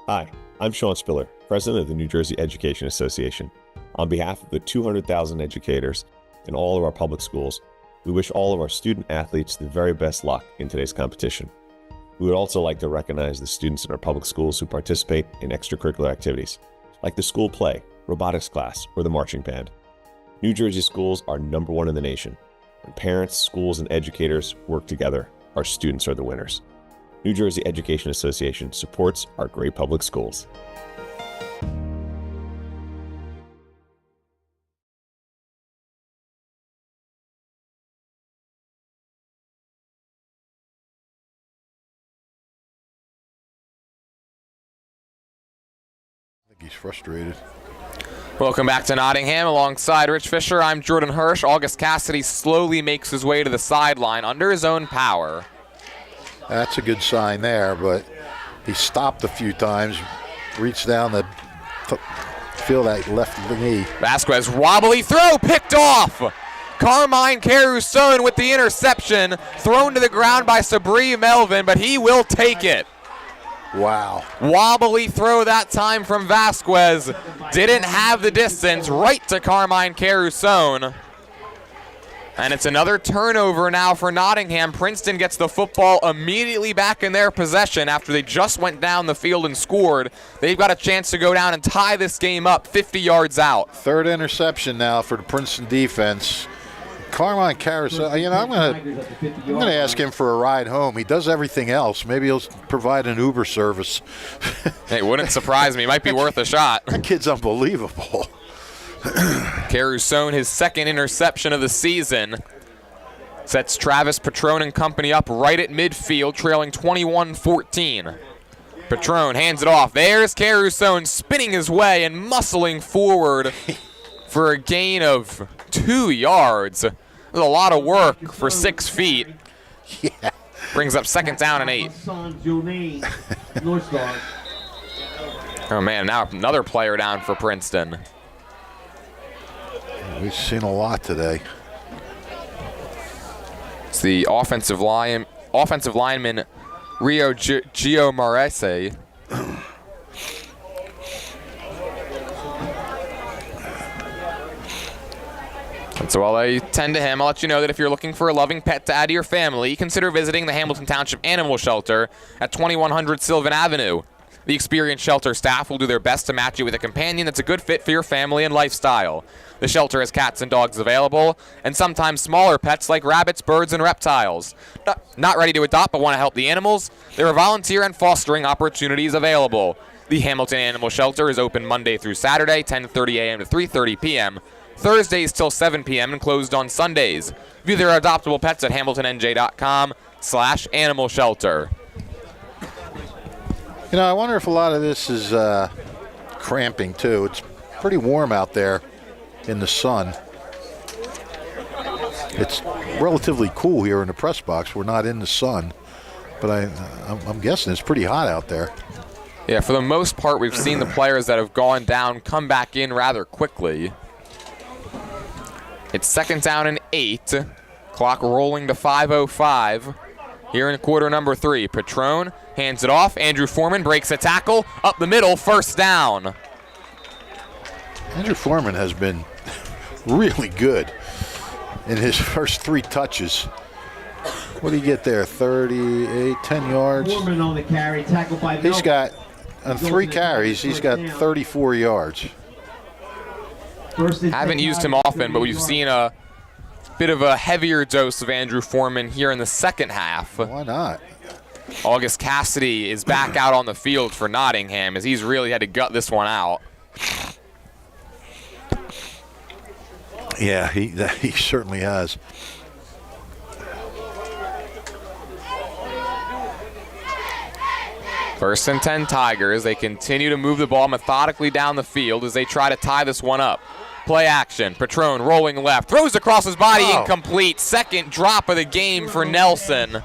Hi, I'm Sean Spiller, president of the New Jersey Education Association. On behalf of the 200,000 educators in all of our public schools, we wish all of our student athletes the very best luck in today's competition. We would also like to recognize the students in our public schools who participate in extracurricular activities, like the school play, robotics class, or the marching band. New Jersey schools are #1 in the nation. When parents, schools, and educators work together, our students are the winners. New Jersey Education Association supports our great public schools. He's frustrated. Welcome back to Nottingham. Alongside Rich Fisher, I'm Jordan Hirsch. August Cassidy slowly makes his way to the sideline under his own power. That's a good sign there, but he stopped a few times, reached down to feel that left knee. Vasquez, wobbly throw, picked off. Carmine Caruson with the interception, thrown to the ground by Sabri Melvin, but he will take it. Wow. Wobbly throw that time from Vasquez. Didn't have the distance, right to Carmine Caruson. And it's another turnover now for Nottingham. Princeton gets the football immediately back in their possession after they just went down the field and scored. They've got a chance to go down and tie this game up 50 yards out. Third interception now for the Princeton defense. Carmine Caruso, I'm gonna ask him for a ride home. He does everything else. Maybe he'll provide an Uber service. It wouldn't surprise me. Might be worth a shot. That kid's unbelievable. Caruson, his second interception of the season, sets Travis Patron and company up right at midfield, trailing 21-14. Patron hands it off. There's Caruson spinning his way and muscling forward for a gain of 2 yards. There's a lot of work for 6 feet. Yeah. Brings up second down and 8. Oh man, now another player down for Princeton. We've seen a lot today. It's the offensive lineman Rio Gio Marese. And so while I tend to him, I'll let you know that if you're looking for a loving pet to add to your family, consider visiting the Hamilton Township Animal Shelter at 2100 Sylvan Avenue. The experienced shelter staff will do their best to match you with a companion that's a good fit for your family and lifestyle. The shelter has cats and dogs available, and sometimes smaller pets like rabbits, birds, and reptiles. Not ready to adopt but want to help the animals? There are volunteer and fostering opportunities available. The Hamilton Animal Shelter is open Monday through Saturday, 10:30 a.m. to 3:30 p.m., Thursdays till 7 p.m. and closed on Sundays. View their adoptable pets at hamiltonnj.com/animal shelter. I wonder if a lot of this is cramping too. It's pretty warm out there in the sun. It's relatively cool here in the press box. We're not in the sun, but I'm guessing it's pretty hot out there. Yeah, for the most part, we've seen the players that have gone down come back in rather quickly. It's second down and 8. Clock rolling to 5:05. Here in quarter number 3, Patron hands it off. Andrew Foreman breaks a tackle. Up the middle, first down. Andrew Foreman has been really good in his first 3 touches. What do you get there? 38, 10 yards. Foreman on the carry, tackled by He's got, on 3 carries, he's got 34 yards. Haven't used him often, but we've seen a bit of a heavier dose of Andrew Foreman here in the second half. Why not? August Cassidy is back out on the field for Nottingham as he's really had to gut this one out. Yeah, he certainly has. First and 10 Tigers. They continue to move the ball methodically down the field as they try to tie this one up. Play action. Patron rolling left. Throws across his body. Incomplete. Second drop of the game for Nelson.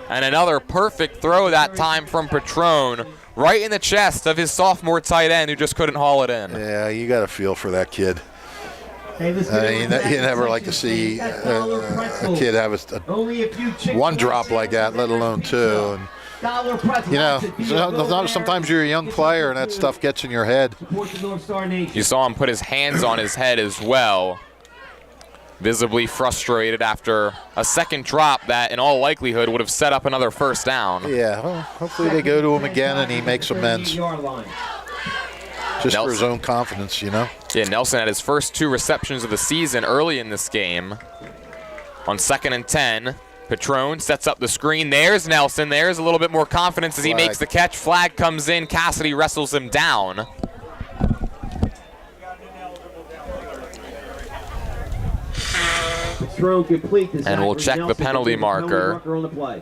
And another perfect throw that time from Patron. Right in the chest of his sophomore tight end who just couldn't haul it in. Yeah, you got to feel for that kid. You never like to see a kid have one drop like that, let alone 2. And, sometimes you're a young player and that stuff gets in your head. You saw him put his hands on his head as well, visibly frustrated after a second drop that in all likelihood would have set up another first down. Yeah, well, hopefully they go to him again and he makes amends. Just for his own confidence, Yeah, Nelson had his first 2 receptions of the season early in this game. On 2nd and 10, Patron sets up the screen. There's Nelson. There's a little bit more confidence as he makes the catch. Flag comes in. Cassidy wrestles him down. And we'll check the penalty marker.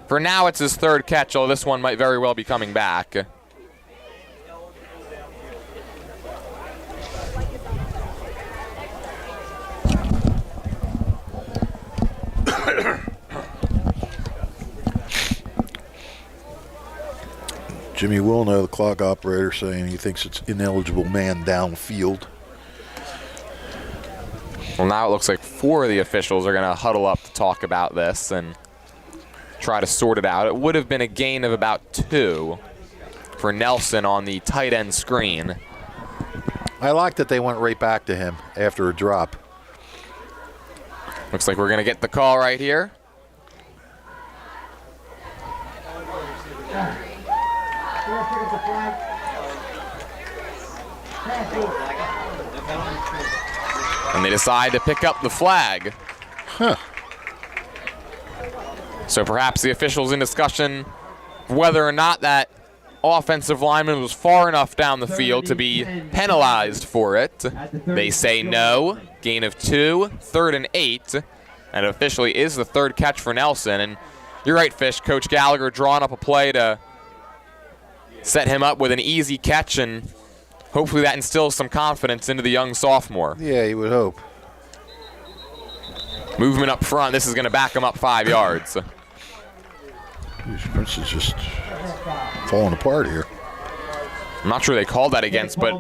For now, it's his 3rd catch, although this one might very well be coming back. Jimmy Wilno, the clock operator, saying he thinks it's ineligible man downfield. Well, now it looks like 4 of the officials are going to huddle up to talk about this and try to sort it out. It would have been a gain of about 2 for Nelson on the tight end screen. I like that they went right back to him after a drop. Looks like we're going to get the call right here. And they decide to pick up the flag. So perhaps the officials in discussion whether or not that offensive lineman was far enough down the field to be penalized for it. They say no. Gain of 2, 3rd and 8. And it officially is the 3rd catch for Nelson. And you're right, Fish. Coach Gallagher drawing up a play to set him up with an easy catch, and hopefully that instills some confidence into the young sophomore. Yeah, you would hope. Movement up front. This is going to back him up 5 yards. Princeton's just falling apart here. I'm not sure they called that against, but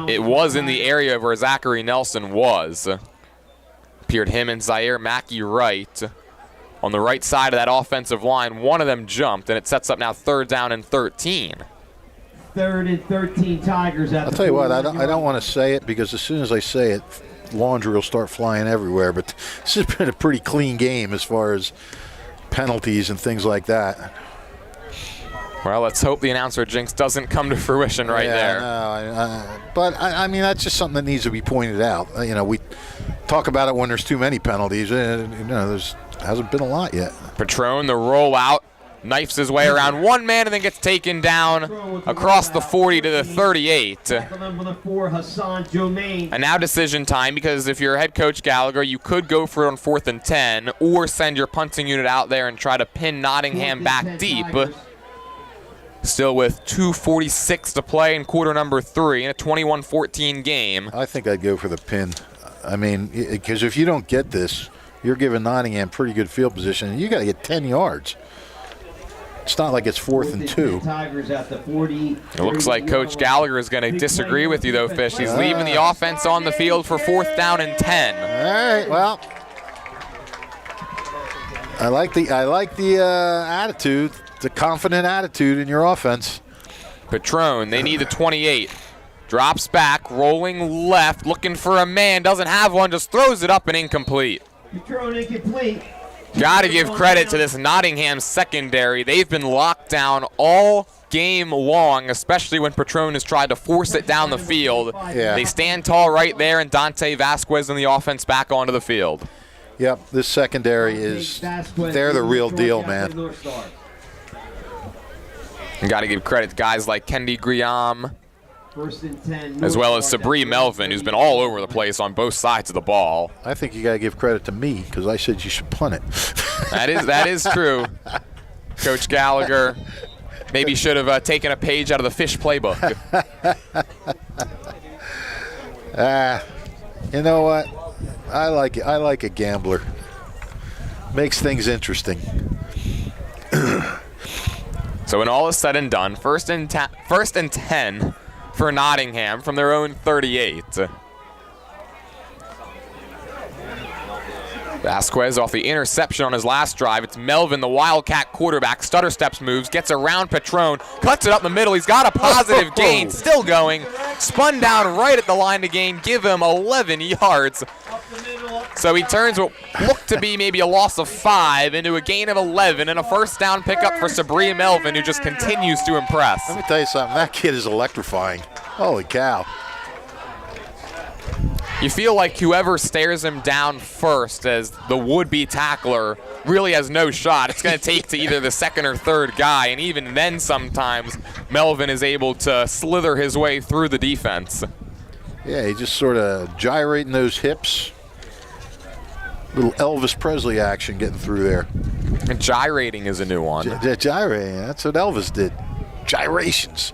it was in the area where Zachary Nelson was. Appeared him and Zaire Mackey right. On the right side of that offensive line, one of them jumped, and it sets up now 3rd down and 13. 3rd and 13 Tigers. I'll tell you what, I don't want to say it because as soon as I say it, laundry will start flying everywhere. But this has been a pretty clean game as far as penalties and things like that. Well, let's hope the announcer jinx doesn't come to fruition there. No, but I mean, that's just something that needs to be pointed out. We talk about it when there's too many penalties. There's hasn't been a lot yet. Patron, the rollout, knifes his way around one man and then gets taken down across the 40 to the 38. And now decision time, because if you're head coach Gallagher, you could go for it on 4th and 10 or send your punting unit out there and try to pin Nottingham back deep. Still with 2:46 to play in quarter number 3 in a 21-14 game. I think I'd go for the pin. I mean, because if you don't get this, you're giving Nottingham pretty good field position, and you got to get 10 yards. It's not like it's 4th and 2. It looks like Coach Gallagher is going to disagree with you, though, Fish. He's leaving the offense on the field for 4th down and 10. All right, well, I like the attitude, the confident attitude in your offense. Patron, they need the 28. Drops back, rolling left, looking for a man, doesn't have one, just throws it up and incomplete. Return incomplete. Got to give credit to this Nottingham secondary. They've been locked down all game long, especially when Patron has tried to force it down the field. Yeah. They stand tall right there, and Dante Vasquez and the offense back onto the field. Yep, this secondary is, they're the real deal, man. You got to give credit to guys like Kendi Griam, as well as Sabri Melvin, who's been all over the place on both sides of the ball. I think you got to give credit to me because I said you should punt it. That is true. Coach Gallagher maybe should have taken a page out of the Fish playbook. You know what? I like it. I like a gambler. Makes things interesting. So when all is said and done, first and 10 for Nottingham from their own 38. Vasquez off the interception on his last drive. It's Melvin, the Wildcat quarterback. Stutter steps, moves, gets around Patron, cuts it up the middle. He's got a positive gain, still going. Spun down right at the line to gain, give him 11 yards. So he turns what looked to be maybe a loss of 5 into a gain of 11 and a first down pickup for Sabri Melvin, who just continues to impress. Let me tell you something. That kid is electrifying. Holy cow. You feel like whoever stares him down first as the would-be tackler really has no shot. It's going to take to either the second or third guy, and even then sometimes Melvin is able to slither his way through the defense. Yeah, he just sort of gyrating those hips. Little Elvis Presley action getting through there. And gyrating is a new one. Gyrating, that's what Elvis did. Gyrations.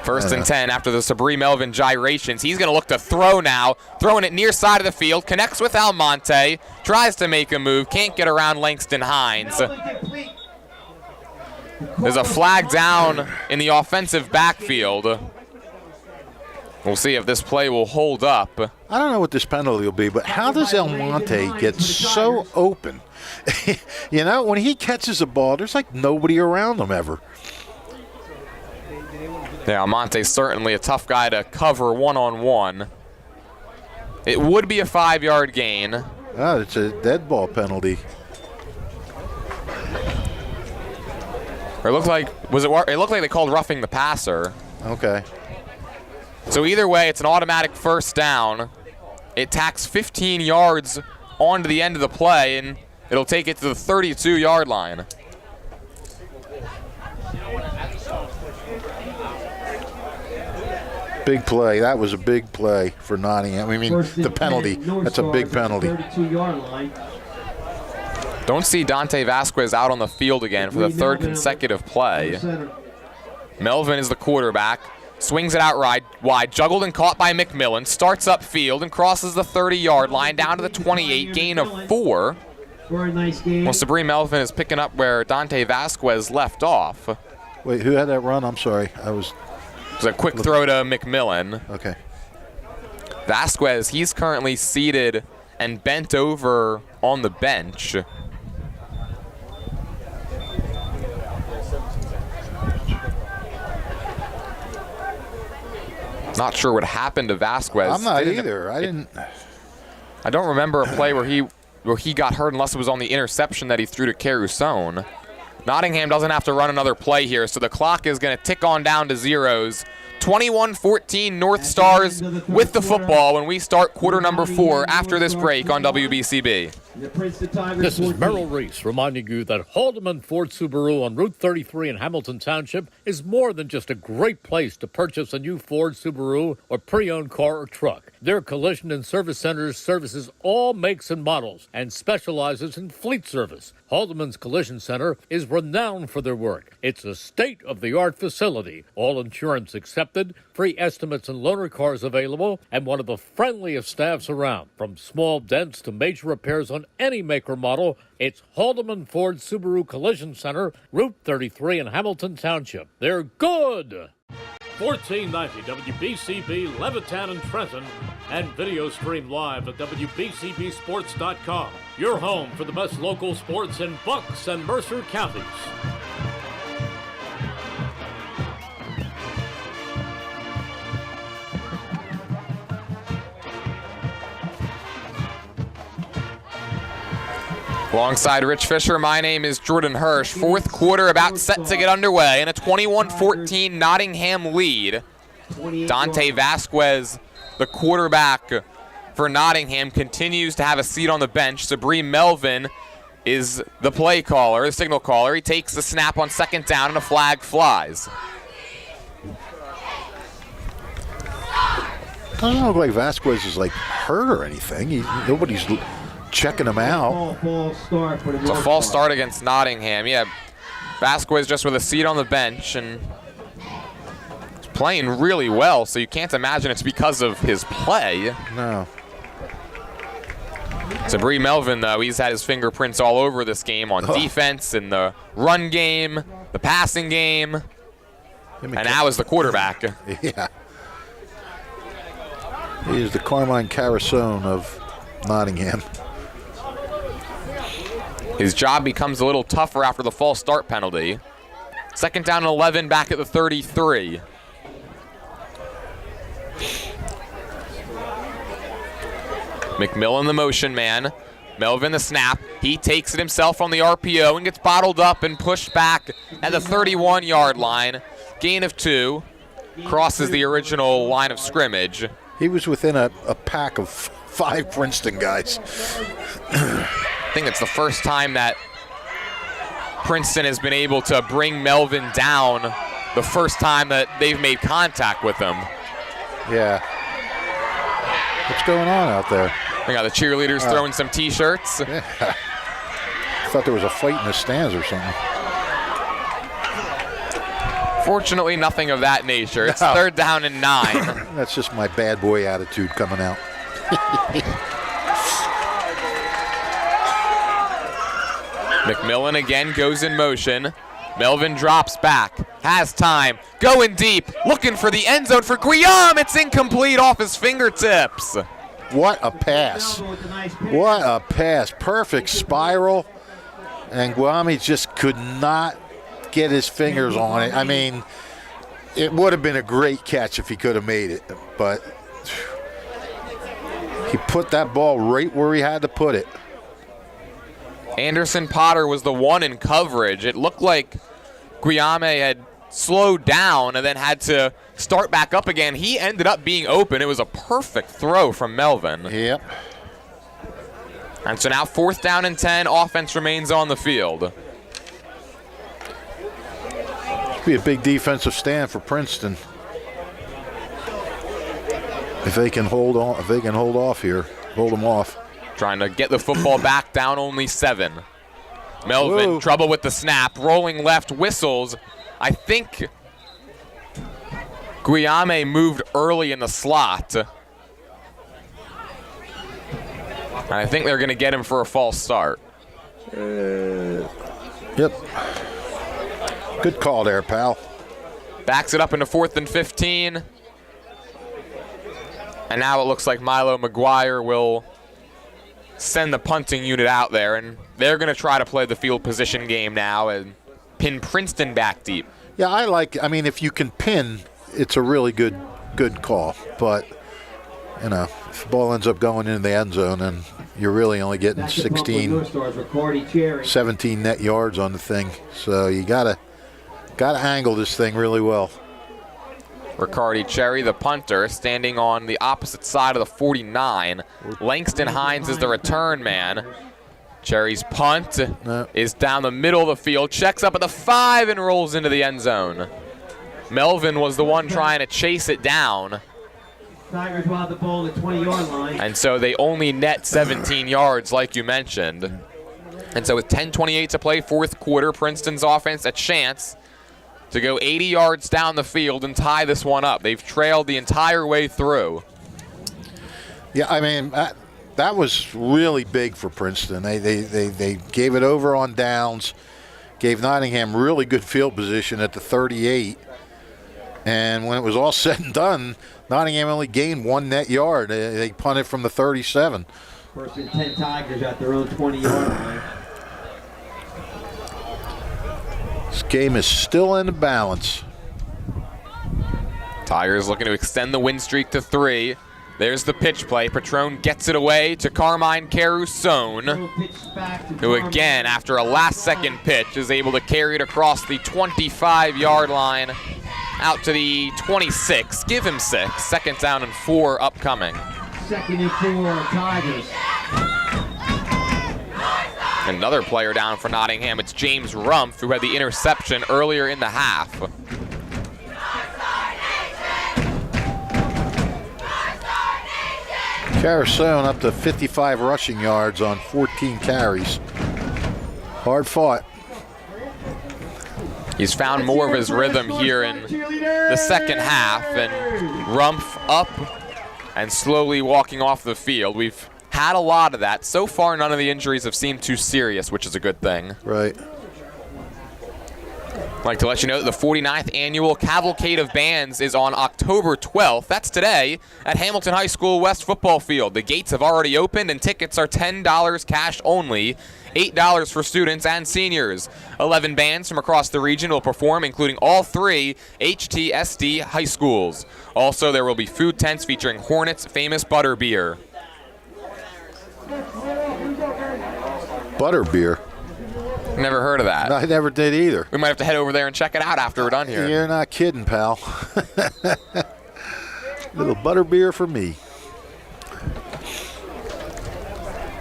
First and 10 after the Sabri Melvin gyrations. He's going to look to throw now. Throwing it near side of the field. Connects with Almonte. Tries to make a move. Can't get around Langston Hines. There's a flag down in the offensive backfield. We'll see if this play will hold up. I don't know what this penalty will be, but how does Almonte get so open? You know, when he catches a ball, there's like nobody around him ever. Yeah, Almonte's certainly a tough guy to cover one-on-one. It would be a 5-yard gain. Oh, it's a dead ball penalty. Or it looked like they called roughing the passer. Okay. So either way, it's an automatic first down. It tacks 15 yards onto the end of the play, and it'll take it to the 32-yard line. Big play. That was a big play for Nottingham. I mean, the penalty. That's a big penalty. 32-yard line. Don't see Dante Vasquez out on the field again for the third consecutive play. Melvin is the quarterback. Swings it out wide, juggled and caught by McMillan. Starts upfield and crosses the 30-yard line down to the 28, gain of 4. Very nice game. Well, Sabri Melvin is picking up where Dante Vasquez left off. Wait, who had that run? I'm sorry. It was a quick throw to McMillan. Okay. Vasquez, he's currently seated and bent over on the bench. Not sure what happened to Vasquez. I'm not either. I don't remember a play where he got hurt unless it was on the interception that he threw to Caruson. Nottingham doesn't have to run another play here, so the clock is going to tick on down to zeros. 21-14 North Stars with the football when we start quarter number 4 after this break on WBCB. This is Merrill Reese reminding you that Haldeman Ford Subaru on Route 33 in Hamilton Township is more than just a great place to purchase a new Ford Subaru or pre-owned car or truck. Their collision and service centers services all makes and models and specializes in fleet service. Haldeman's Collision Center is renowned for their work. It's a state-of-the-art facility, all insurance accepted, free estimates and loaner cars available, and one of the friendliest staffs around. From small dents to major repairs on any make or model, it's Haldeman Ford Subaru Collision Center, Route 33 in Hamilton Township. They're good! 1490 WBCB Levitan and Trenton, and video stream live at WBCBsports.com. Your home for the best local sports in Bucks and Mercer counties. Alongside Rich Fisher, my name is Jordan Hirsch. Fourth quarter about set to get underway in a 21-14 Nottingham lead. Dante Vasquez, the quarterback for Nottingham, continues to have a seat on the bench. Sabri Melvin is the play caller, the signal caller. He takes the snap on second down and a flag flies. Doesn't look like Vasquez is like hurt or anything. Nobody's checking him out. It's a false start against Nottingham. Yeah, Vasquez just with a seat on the bench and he's playing really well, so you can't imagine it's because of his play. No. Sabri Melvin, though, he's had his fingerprints all over this game on defense, in the run game, the passing game, and now as the quarterback. Yeah. He is the Carmine Carasone of Nottingham. His job becomes a little tougher after the false start penalty. Second down and 11, back at the 33. McMillan the motion man. Melvin the snap. He takes it himself on the RPO and gets bottled up and pushed back at the 31-yard line. Gain of 2. Crosses the original line of scrimmage. He was within a pack of 5 Princeton guys. I think it's the first time that Princeton has been able to bring Melvin down the first time that they've made contact with him. Yeah. What's going on out there? We got the cheerleaders throwing some T-shirts. Yeah. I thought there was a fight in the stands or something. Fortunately, nothing of that nature. It's third down and 9. That's just my bad boy attitude coming out. McMillan again goes in motion. Melvin drops back, has time, going deep, looking for the end zone for Guillaume. It's incomplete off his fingertips. What a pass. What a pass. Perfect spiral. And Guillaume just could not get his fingers on it. I mean, it would have been a great catch if he could have made it, but he put that ball right where he had to put it. Anderson Potter was the one in coverage. It looked like Guillaume had slowed down and then had to start back up again. He ended up being open. It was a perfect throw from Melvin. Yep. And so now fourth down and 10. Offense remains on the field. Be a big defensive stand for Princeton. If they can hold on, if they can hold off here, hold them off. Trying to get the football back, down only 7. Melvin, Whoa. trouble with the snap, rolling left, whistles. I think Guillaume moved early in the slot. And I think they're going to get him for a false start. Yep. Good call there, pal. Backs it up into 4th and 15. And now it looks like Milo McGuire will send the punting unit out there, and they're going to try to play the field position game now and pin Princeton back deep. Yeah, I mean, if you can pin, it's a really good call. But, you know, if the ball ends up going into the end zone, and you're really only getting 16, 17 net yards on the thing. So you gotta angle this thing really well. Riccardi Cherry, the punter, standing on the opposite side of the 49. Langston Hines is the return man. Cherry's punt is down the middle of the field, checks up at the 5 and rolls into the end zone. Melvin was the one trying to chase it down. Tigers will have the ball at the 20-yard line. And so they only net 17 yards, like you mentioned. And so with 10:28 to play, fourth quarter, Princeton's offense a chance to go 80 yards down the field and tie this one up. They've trailed the entire way through. Yeah, I mean, that was really big for Princeton. They gave it over on downs, gave Nottingham really good field position at the 38. And when it was all said and done, Nottingham only gained 1 net yard. They punted from the 37. First and 10 Tigers at their own 20-yard line. This game is still in the balance. Tigers looking to extend the win streak to 3. There's the pitch play. Patron gets it away to Carmine Carusone, who again, after a last-second pitch, is able to carry it across the 25-yard line out to the 26. Give him 6. 2nd down and 4 upcoming. 2nd and 4, Tigers. Another player down for Nottingham. It's James Rumpf, who had the interception earlier in the half. Carusone up to 55 rushing yards on 14 carries. Hard fought. He's found more of his rhythm here in the second half, and Rumpf up and slowly walking off the field. We've had a lot of that. So far, none of the injuries have seemed too serious, which is a good thing. Right. I'd like to let you know that the 49th Annual Cavalcade of Bands is on October 12th. That's today at Hamilton High School West Football Field. The gates have already opened and tickets are $10 cash only, $8 for students and seniors. 11 bands from across the region will perform, including all 3 HTSD high schools. Also, there will be food tents featuring Hornets' famous butterbeer. Butterbeer. Never heard of that. I never did either. We might have to head over there and check it out after we're done here. You're not kidding, pal. Little butterbeer for me.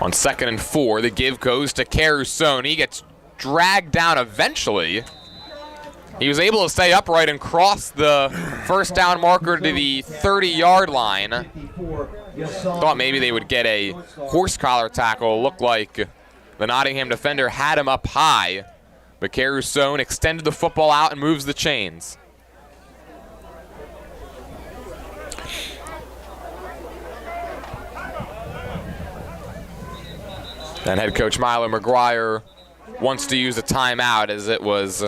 On 2nd and 4, the give goes to Carusone. He gets dragged down eventually. He was able to stay upright and cross the 1st down marker to the 30-yard line. Thought maybe they would get a horse collar tackle. Looked like the Nottingham defender had him up high, but Carusone extended the football out and moves the chains. And head coach Milo McGuire wants to use a timeout, as it was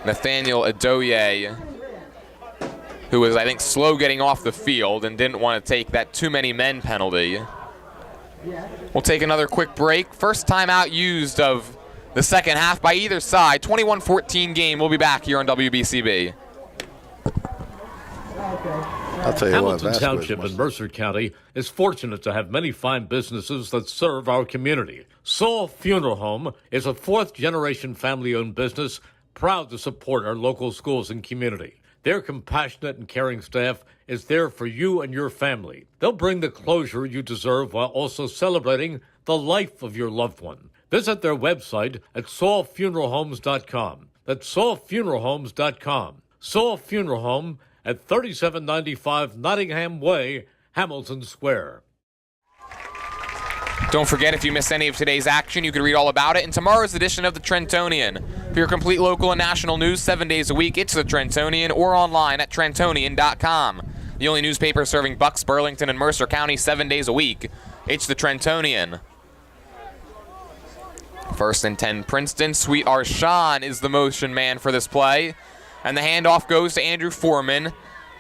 Nathaniel Adoye, who was, I think, slow getting off the field and didn't want to take that too many men penalty. We'll take another quick break. First timeout used of the second half by either side. 21-14 game. We'll be back here on WBCB. I'll tell you Hamilton what, Township in Mercer County is fortunate to have many fine businesses that serve our community. Saul Funeral Home is a 4th-generation family-owned business proud to support our local schools and community. Their compassionate and caring staff is there for you and your family. They'll bring the closure you deserve while also celebrating the life of your loved one. Visit their website at saulfuneralhomes.com. That's saulfuneralhomes.com. Saul Funeral Home at 3795 Nottingham Way, Hamilton Square. Don't forget, if you missed any of today's action, you can read all about it in tomorrow's edition of the Trentonian. For your complete local and national news 7 days a week, it's the Trentonian or online at trentonian.com. The only newspaper serving Bucks, Burlington, and Mercer County 7 days a week. It's the Trentonian. 1st and 10 Princeton. Sweet Arshawn is the motion man for this play. And the handoff goes to Andrew Foreman.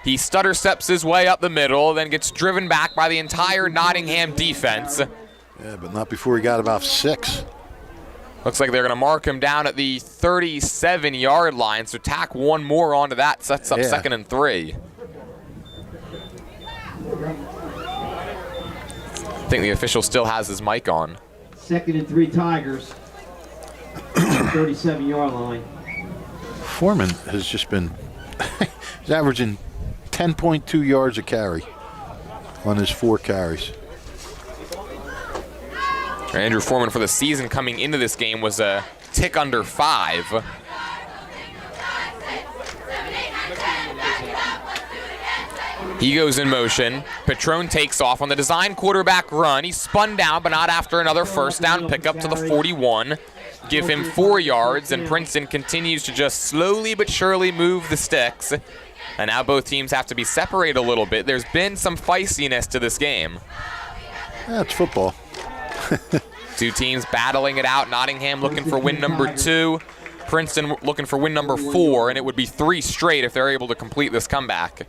He stutter steps his way up the middle, then gets driven back by the entire Nottingham defense. Yeah, but not before he got about 6. Looks like they're going to mark him down at the 37-yard line, so tack one more onto that, sets up 2nd and 3. I think the official still has his mic on. 2nd and 3 Tigers. 37-yard line. Foreman has just been he's averaging 10.2 yards a carry on his 4 carries. Andrew Foreman for the season coming into this game was a tick under 5. He goes in motion. Patron takes off on the design quarterback run. He's spun down, but not after another 1st down pickup to the 41. Give him 4 yards, and Princeton continues to just slowly but surely move the sticks. And now both teams have to be separated a little bit. There's been some feistiness to this game. Yeah, it's football. 2 teams battling it out. Nottingham looking for win number 2. Princeton looking for win number 4, and it would be 3 straight if they're able to complete this comeback.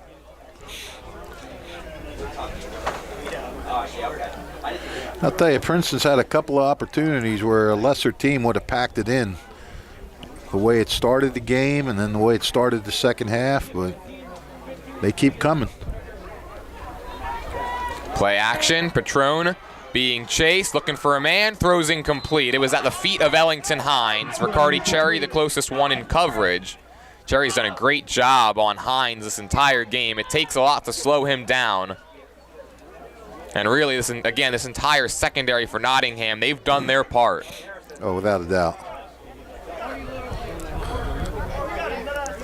I'll tell you, Princeton's had a couple of opportunities where a lesser team would have packed it in. The way it started the game and then the way it started the second half, but they keep coming. Play action, Patron being chased, looking for a man, throws incomplete. It was at the feet of Ellington Hines. Ricardi Cherry, the closest one in coverage. Cherry's done a great job on Hines this entire game. It takes a lot to slow him down. And really, this entire secondary for Nottingham, they've done their part. Oh, without a doubt.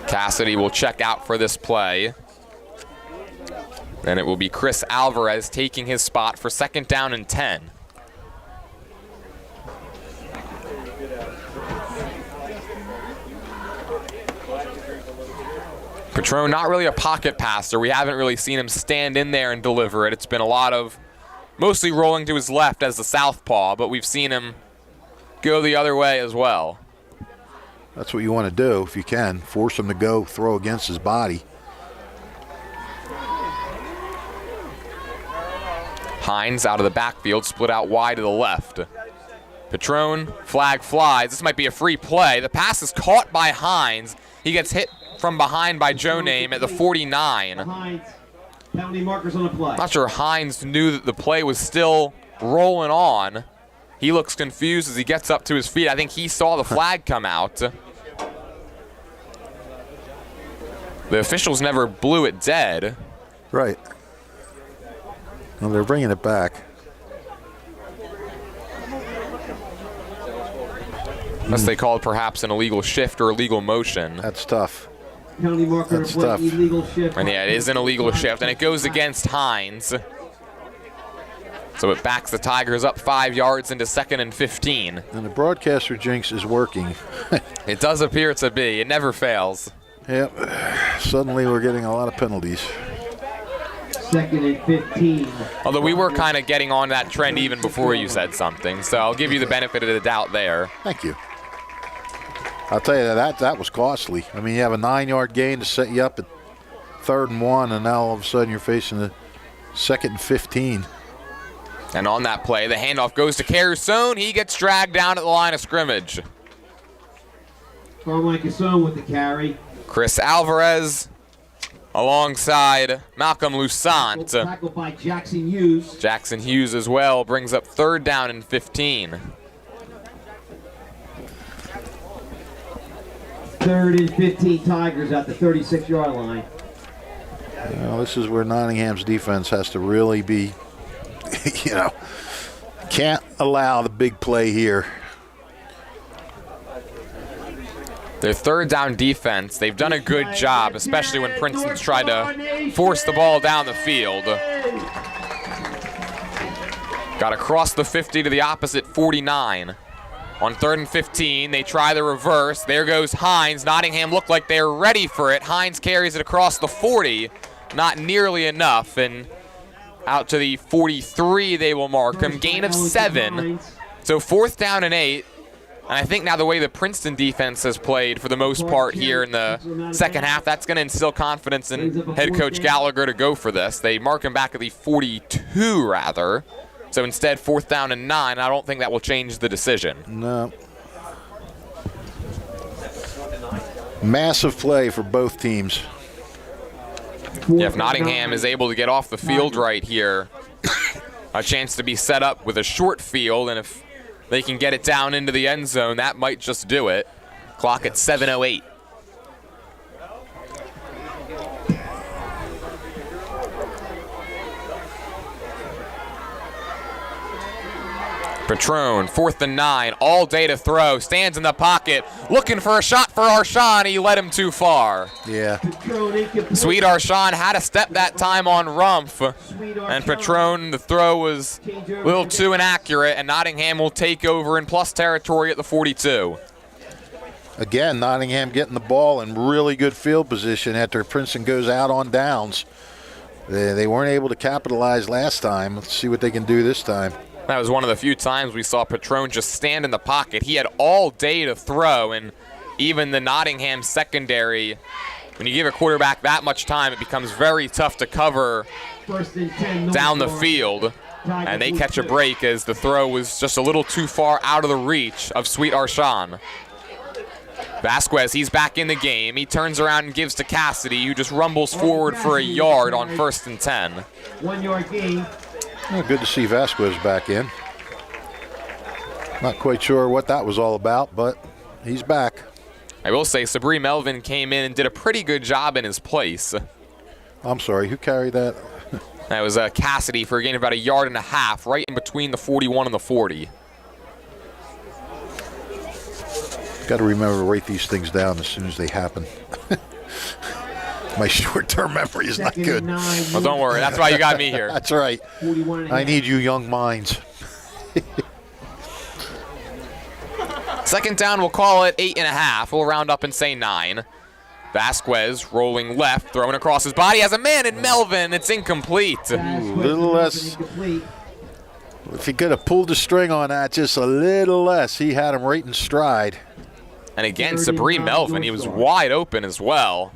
Cassidy will check out for this play. And it will be Chris Alvarez taking his spot for 2nd down and 10. Patron, not really a pocket passer. We haven't really seen him stand in there and deliver it. It's been a lot of mostly rolling to his left as the southpaw, but we've seen him go the other way as well. That's what you want to do if you can. Force him to go throw against his body. Hines out of the backfield, split out wide to the left. Patron, flag flies. This might be a free play. The pass is caught by Hines. He gets hit from behind by Joe Name at the 49. Hines, penalty markers on the play. Not sure Hines knew that the play was still rolling on. He looks confused as he gets up to his feet. I think he saw the flag come out. The officials never blew it dead. Right. Well, they're bringing it back. Unless they called perhaps an illegal shift or illegal motion. That's tough. Penalty marker That's play, tough. illegal shift. And yeah, it is an illegal shift, and it goes against Hines. So it backs the Tigers up 5 yards into 2nd and 15. And the broadcaster jinx is working. It does appear to be. It never fails. Yep. Suddenly we're getting a lot of penalties. 2nd and 15. Although we were kind of getting on that trend even before you said something, so I'll give you the benefit of the doubt there. Thank you. I'll tell you that was costly. I mean, you have a 9-yard gain to set you up at 3rd and 1, and now all of a sudden you're facing a 2nd and 15. And on that play, the handoff goes to Carusone. He gets dragged down at the line of scrimmage. Carmine Casone with the carry. Chris Alvarez alongside Malcolm Lusant. Tackled by Jackson Hughes. Jackson Hughes as well brings up 3rd down and 15. 3rd and 15 Tigers at the 36-yard line. Well, this is where Nottingham's defense has to really be, can't allow the big play here. Their 3rd down defense, they've done a good job, especially when Princeton's tried to force the ball down the field. Got across the 50 to the opposite 49. On 3rd and 15, they try the reverse. There goes Hines. Nottingham looked like they're ready for it. Hines carries it across the 40. Not nearly enough, and out to the 43 they will mark him. Gain of 7. So 4th down and 8. And I think now the way the Princeton defense has played for the most part here in the 2nd half, that's going to instill confidence in head coach Gallagher to go for this. They mark him back at the 42, rather. So instead, 4th down and 9. I don't think that will change the decision. No. Massive play for both teams. Yeah, if Nottingham is able to get off the field right here, a chance to be set up with a short field, and if they can get it down into the end zone, that might just do it. Clock at 7:08. Patron, 4th and 9, all day to throw, stands in the pocket, looking for a shot for Arshawn. He led him too far. Yeah. Sweet Arshawn had a step that time on Rumpf, and Patron, the throw was a little too inaccurate, and Nottingham will take over in plus territory at the 42. Again, Nottingham getting the ball in really good field position after Princeton goes out on downs. They weren't able to capitalize last time. Let's see what they can do this time. That was one of the few times we saw Patron just stand in the pocket. He had all day to throw, and even the Nottingham secondary, when you give a quarterback that much time, it becomes very tough to cover down the field. And they catch a break as the throw was just a little too far out of the reach of Sweet Arshawn. Vasquez, he's back in the game. He turns around and gives to Cassidy, who just rumbles forward for a yard on 1st and 10. 1 yard gain. Well, good to see Vasquez back in. Not quite sure what that was all about, but he's back. I will say Sabri Melvin came in and did a pretty good job in his place. I'm sorry, who carried that? That was Cassidy for a gain of about 1.5 yards, right in between the 41 and the 40. Got to remember to write these things down as soon as they happen. My short-term memory is not good. Well, don't worry. That's why you got me here. That's right. I need you young minds. Second down, we'll call it 8.5. We'll round up and say 9. Vasquez rolling left, throwing across his body. Has a man in Melvin. It's incomplete. A little less. If he could have pulled the string on that just a little less, he had him right in stride. And again, Sabri Melvin, he was wide open as well.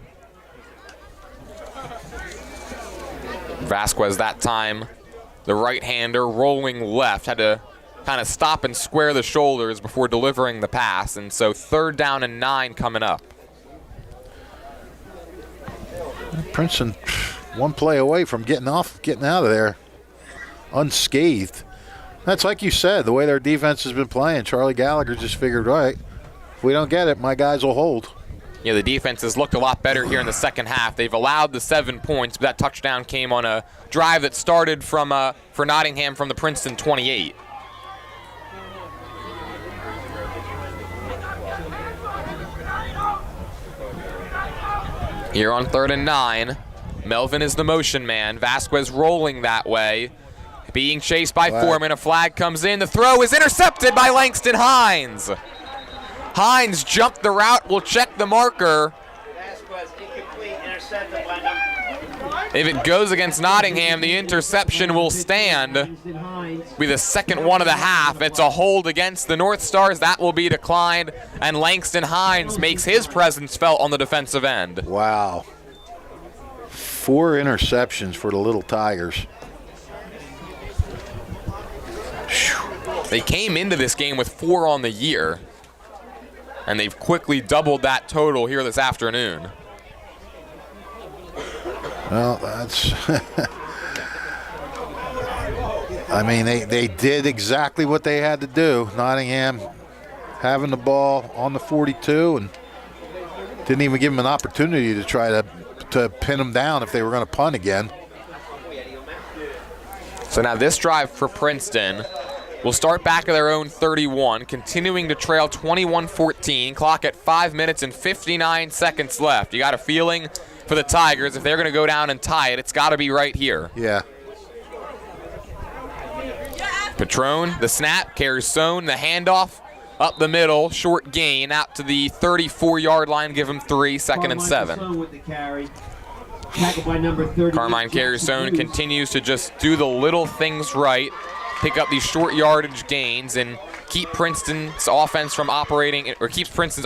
Vasquez that time, the right-hander rolling left, had to kind of stop and square the shoulders before delivering the pass. And so 3rd down and 9 coming up. Princeton, one play away from getting out of there unscathed. That's like you said, the way their defense has been playing. Charlie Gallagher just figured, right, if we don't get it, my guys will hold. Yeah, the defense has looked a lot better here in the second half. They've allowed the 7 points, but that touchdown came on a drive that started from for Nottingham from the Princeton 28. Here on 3rd and 9, Melvin is the motion man. Vasquez rolling that way. Being chased by Foreman. A flag comes in. The throw is intercepted by Langston Hines. Hines jumped the route. Will check the marker. If it goes against Nottingham, the interception will stand. Be the second one of the half. It's a hold against the Northstars. That will be declined. And Langston Hines makes his presence felt on the defensive end. Wow. 4 interceptions for the Little Tigers. They came into this game with 4 on the year. And they've quickly doubled that total here this afternoon. Well, that's... I mean, they did exactly what they had to do. Nottingham having the ball on the 42 and didn't even give them an opportunity to try to pin them down if they were going to punt again. So now this drive for Princeton will start back at their own 31, continuing to trail 21-14. Clock at 5 minutes and 59 seconds left. You got a feeling for the Tigers, if they're going to go down and tie it, it's got to be right here. Yeah. Patron, the snap, Carson, the handoff, up the middle, short gain, out to the 34-yard line, give him 3, 2nd and 7. Carmine Carson continues to just do the little things right, pick up these short yardage gains, and keep Princeton's offense from operating, or keeps Princeton's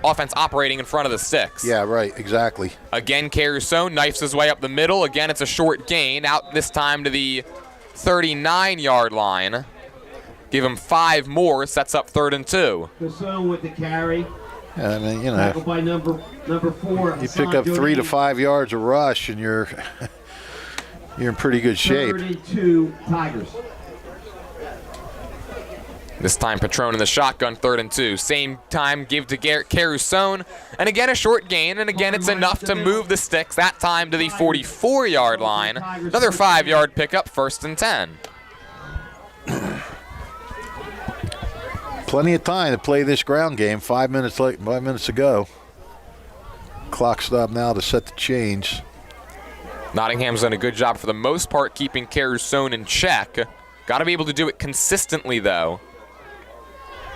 offense operating in front of the sticks. Yeah, right, exactly. Again, Carson knifes his way up the middle. Again, it's a short gain, out this time to the 39-yard line. Give him 5 more, sets up 3rd and 2. Casone with the carry. Yeah, I mean, you know, By number 4. you pick up 3 to 5 yards of rush, and you're in pretty good shape. 3rd and 2 Tigers. This time Patron in the shotgun, 3rd and 2. Same time, give to Carusone. And again, a short gain, and again, it's enough to move the sticks, that time to the 44-yard line. Another 5-yard pickup, 1st and 10. Plenty of time to play this ground game. 5 minutes ago. Clock stop now to set the change. Nottingham's done a good job for the most part keeping Carusone in check. Got to be able to do it consistently, though.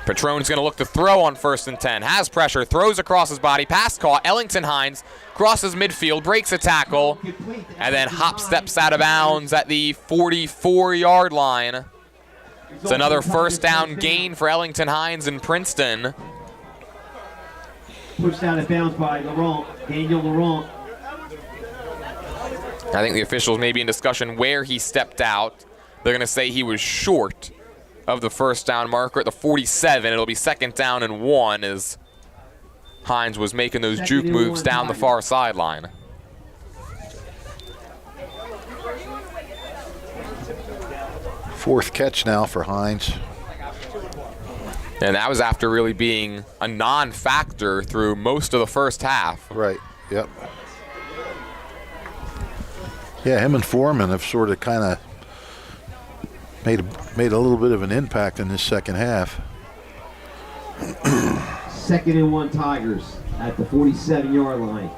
Patron's going to look to throw on 1st and 10. Has pressure, throws across his body, pass caught. Ellington Hines crosses midfield, breaks a tackle, and then hop steps out of bounds at the 44-yard line. It's another 1st down gain for Ellington Hines in Princeton. Pushed out of bounds by Daniel Laurent. I think the officials may be in discussion where he stepped out. They're going to say he was short of the 1st down marker at the 47. It'll be 2nd down and 1 as Hines was making those juke moves down the far sideline. Fourth catch now for Hines. And that was after really being a non-factor through most of the first half. Right, yep. Yeah, him and Foreman have sort of kind of made a little bit of an impact in this second half. 2nd and 1 Tigers at the 47-yard line.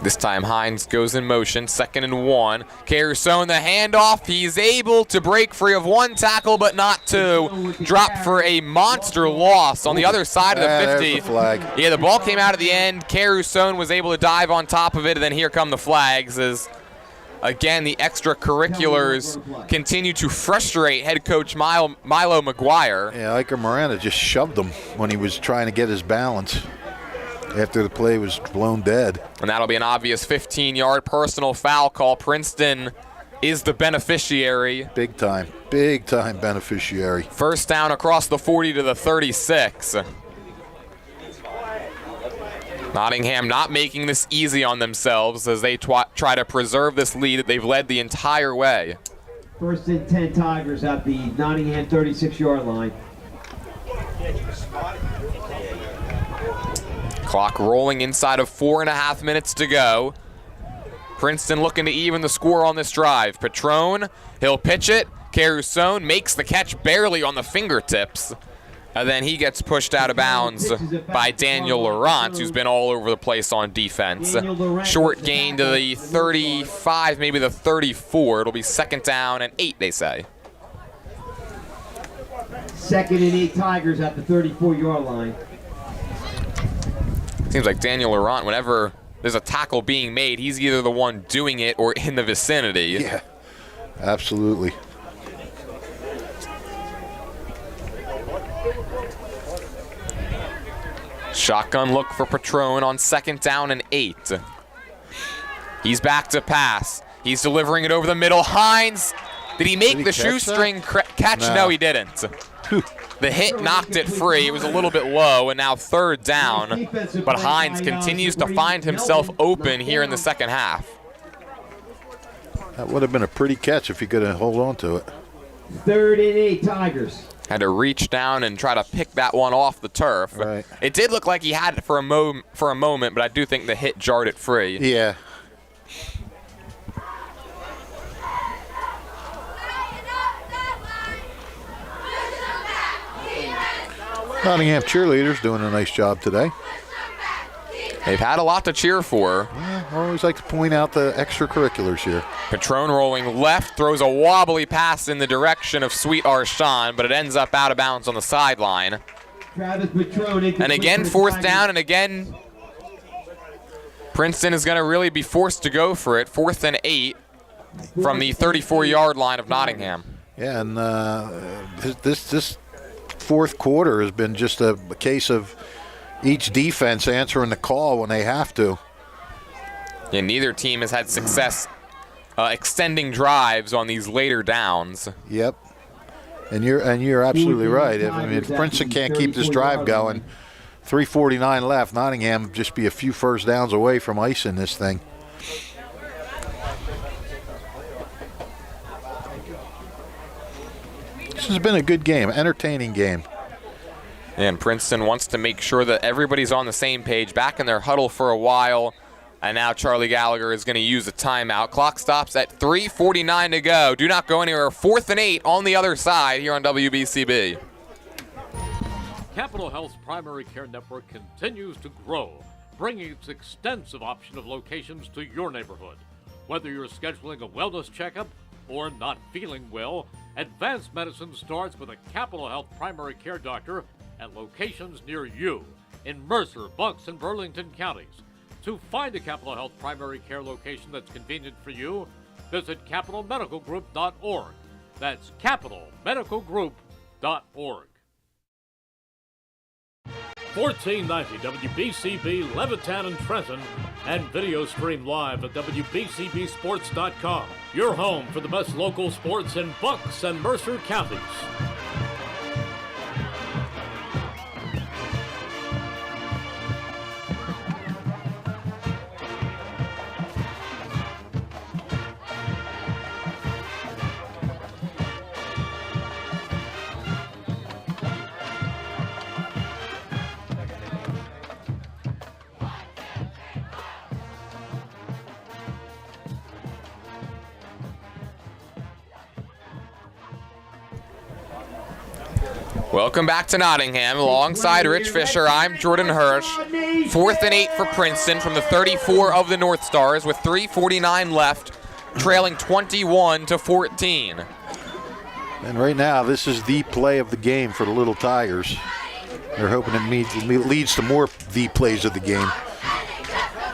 This time Hines goes in motion, 2nd and 1. Caruso, the handoff. He's able to break free of one tackle, but not two. Drop for a monster loss on the other side of the 50. There's the flag. Yeah, the ball came out at the end. Caruso was able to dive on top of it, and then here come the flags as, again, the extracurriculars continue to frustrate head coach Milo McGuire. Yeah, Iker Miranda just shoved him when he was trying to get his balance after the play was blown dead. And that'll be an obvious 15-yard personal foul call. Princeton is the beneficiary. Big time beneficiary. First down across the 40 to the 36. Nottingham not making this easy on themselves as they try to preserve this lead that they've led the entire way. 1st and 10 Tigers at the Nottingham 36-yard line. Clock rolling inside of 4.5 minutes to go. Princeton looking to even the score on this drive. Patron, he'll pitch it. Caruso makes the catch barely on the fingertips. And then he gets pushed out of bounds by Daniel Laurent, who's been all over the place on defense. Short gain to the 35, maybe the 34. It'll be 2nd down and 8, they say. 2nd and 8 Tigers at the 34-yard line. Seems like Daniel Laurent, whenever there's a tackle being made, he's either the one doing it or in the vicinity. Yeah, absolutely. Shotgun look for Patron on 2nd down and 8. He's back to pass. He's delivering it over the middle. Hines, did he make the shoestring catch? No, he didn't. The hit knocked it free. It was a little bit low, and now 3rd down. But Hines continues to find himself open here in the second half. That would have been a pretty catch if he could have held on to it. 3rd and 8 Tigers. Had to reach down and try to pick that one off the turf. Right. It did look like he had it for a moment, but I do think the hit jarred it free. Yeah. Nottingham cheerleaders doing a nice job today. They've had a lot to cheer for. Yeah, I always like to point out the extracurriculars here. Patron rolling left, throws a wobbly pass in the direction of Sweet Arshan, but it ends up out of bounds on the sideline. And again, 4th down, and again, Princeton is going to really be forced to go for it. 4th and 8 from the 34-yard line of Nottingham. Yeah, and this fourth quarter has been just a case of each defense answering the call when they have to. Yeah, neither team has had success extending drives on these later downs. Yep. And you're absolutely right. I mean, if Princeton can't keep this drive going, 3:49 left, Nottingham just be a few first downs away from icing this thing. This has been a good game, entertaining game. And Princeton wants to make sure that everybody's on the same page, back in their huddle for a while. And now Charlie Gallagher is going to use a timeout. Clock stops at 3:49 to go. Do not go anywhere. 4th and 8 on the other side here on WBCB. Capital Health's primary care network continues to grow, bringing its extensive option of locations to your neighborhood. Whether you're scheduling a wellness checkup or not feeling well, advanced medicine starts with a Capital Health primary care doctor at locations near you in Mercer, Bucks, and Burlington counties. To find a Capital Health primary care location that's convenient for you, visit capitalmedicalgroup.org. That's capitalmedicalgroup.org. 1490 WBCB Levittown and Trenton, and video stream live at WBCBsports.com. Your home for the best local sports in Bucks and Mercer counties. Welcome back to Nottingham. Alongside Rich Fisher, I'm Jordan Hirsch. 4th and 8 for Princeton from the 34 of the Northstars with 3:49 left, trailing 21-14. And right now, this is the play of the game for the Little Tigers. They're hoping it leads to more the plays of the game.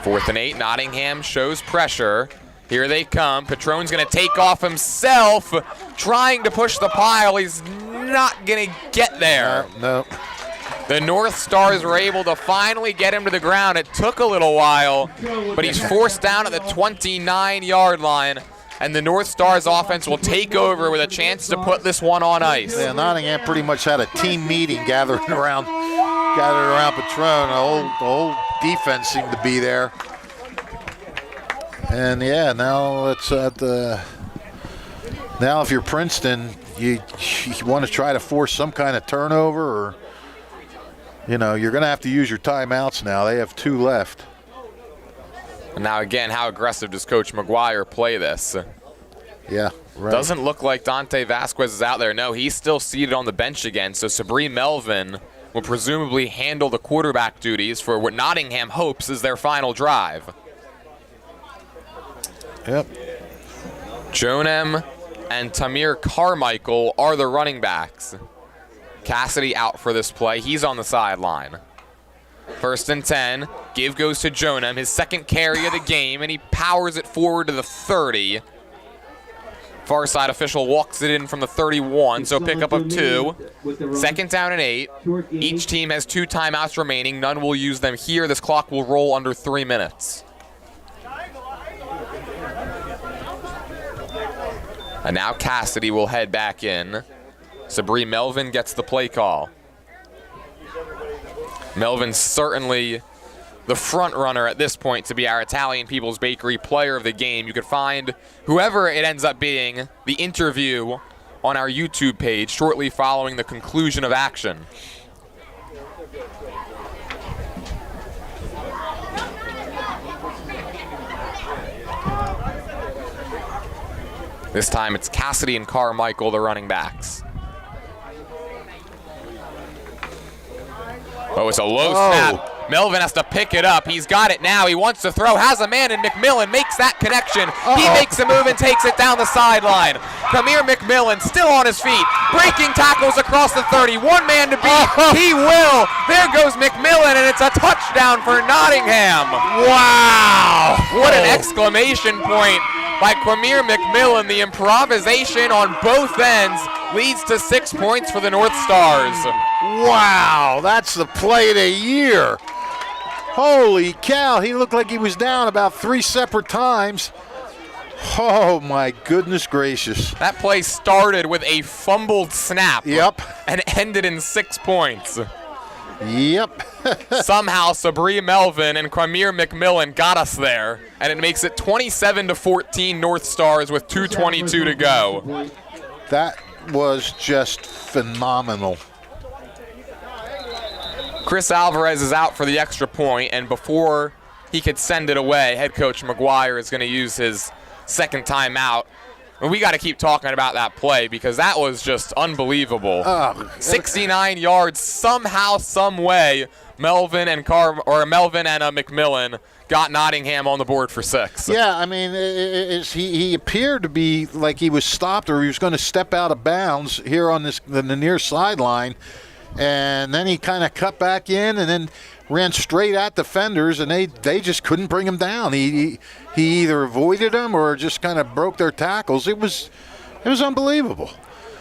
4th and 8, Nottingham shows pressure. Here they come. Patron's going to take off himself, trying to push the pile. He's not going to get there. No. The North Stars were able to finally get him to the ground. It took a little while, but he's forced down at the 29-yard line, and the North Stars offense will take over with a chance to put this one on ice. Yeah, Nottingham pretty much had a team meeting gathering around Patron. The whole defense seemed to be there. And yeah, now it's at the. Now, if you're Princeton, you want to try to force some kind of turnover, or you're going to have to use your timeouts now. They have 2 left. And now again, how aggressive does Coach McGuire play this? Yeah, right. Doesn't look like Dante Vasquez is out there. No, he's still seated on the bench again. So Sabri Melvin will presumably handle the quarterback duties for what Nottingham hopes is their final drive. Yep. Jonem and Tamir Carmichael are the running backs. Cassidy out for this play. He's on the sideline. 1st and 10. Give goes to Jonem, his 2nd carry of the game, and he powers it forward to the 30. Far side official walks it in from the 31, so pickup of 2. 2nd down and 8. Each team has 2 timeouts remaining. None will use them here. This clock will roll under 3 minutes. And now Cassidy will head back in. Sabri Melvin gets the play call. Melvin's certainly the front runner at this point to be our Italian People's Bakery Player of the Game. You could find whoever it ends up being, the interview on our YouTube page shortly following the conclusion of action. This time it's Cassidy and Carmichael, the running backs. Oh, it's a low snap. Melvin has to pick it up. He's got it now. He wants to throw, has a man, and McMillan makes that connection. He makes a move and takes it down the sideline. Kamir McMillan still on his feet, breaking tackles across the 30. One man to beat. He will. There goes McMillan, and it's a touchdown for Nottingham. Wow. What an exclamation point by Kamir McMillan. The improvisation on both ends leads to 6 points for the North Stars. Wow, that's the play of the year. Holy cow, he looked like he was down about 3 separate times. Oh, my goodness gracious. That play started with a fumbled snap. Yep. And ended in 6 points. Yep. Somehow, Sabri Melvin and Kamir McMillan got us there, and it makes it 27-14 North Stars with 2:22 to go. That was just phenomenal. Chris Alvarez is out for the extra point, and before he could send it away, head coach McGuire is going to use his 2nd timeout. And we got to keep talking about that play because that was just unbelievable. 69 yards, somehow, some way, Melvin and McMillan got Nottingham on the board for 6. Yeah, I mean, he appeared to be like he was stopped or he was going to step out of bounds here on the near sideline. And then he kind of cut back in and then ran straight at defenders, and they just couldn't bring him down. He either avoided them or just kind of broke their tackles. It was unbelievable.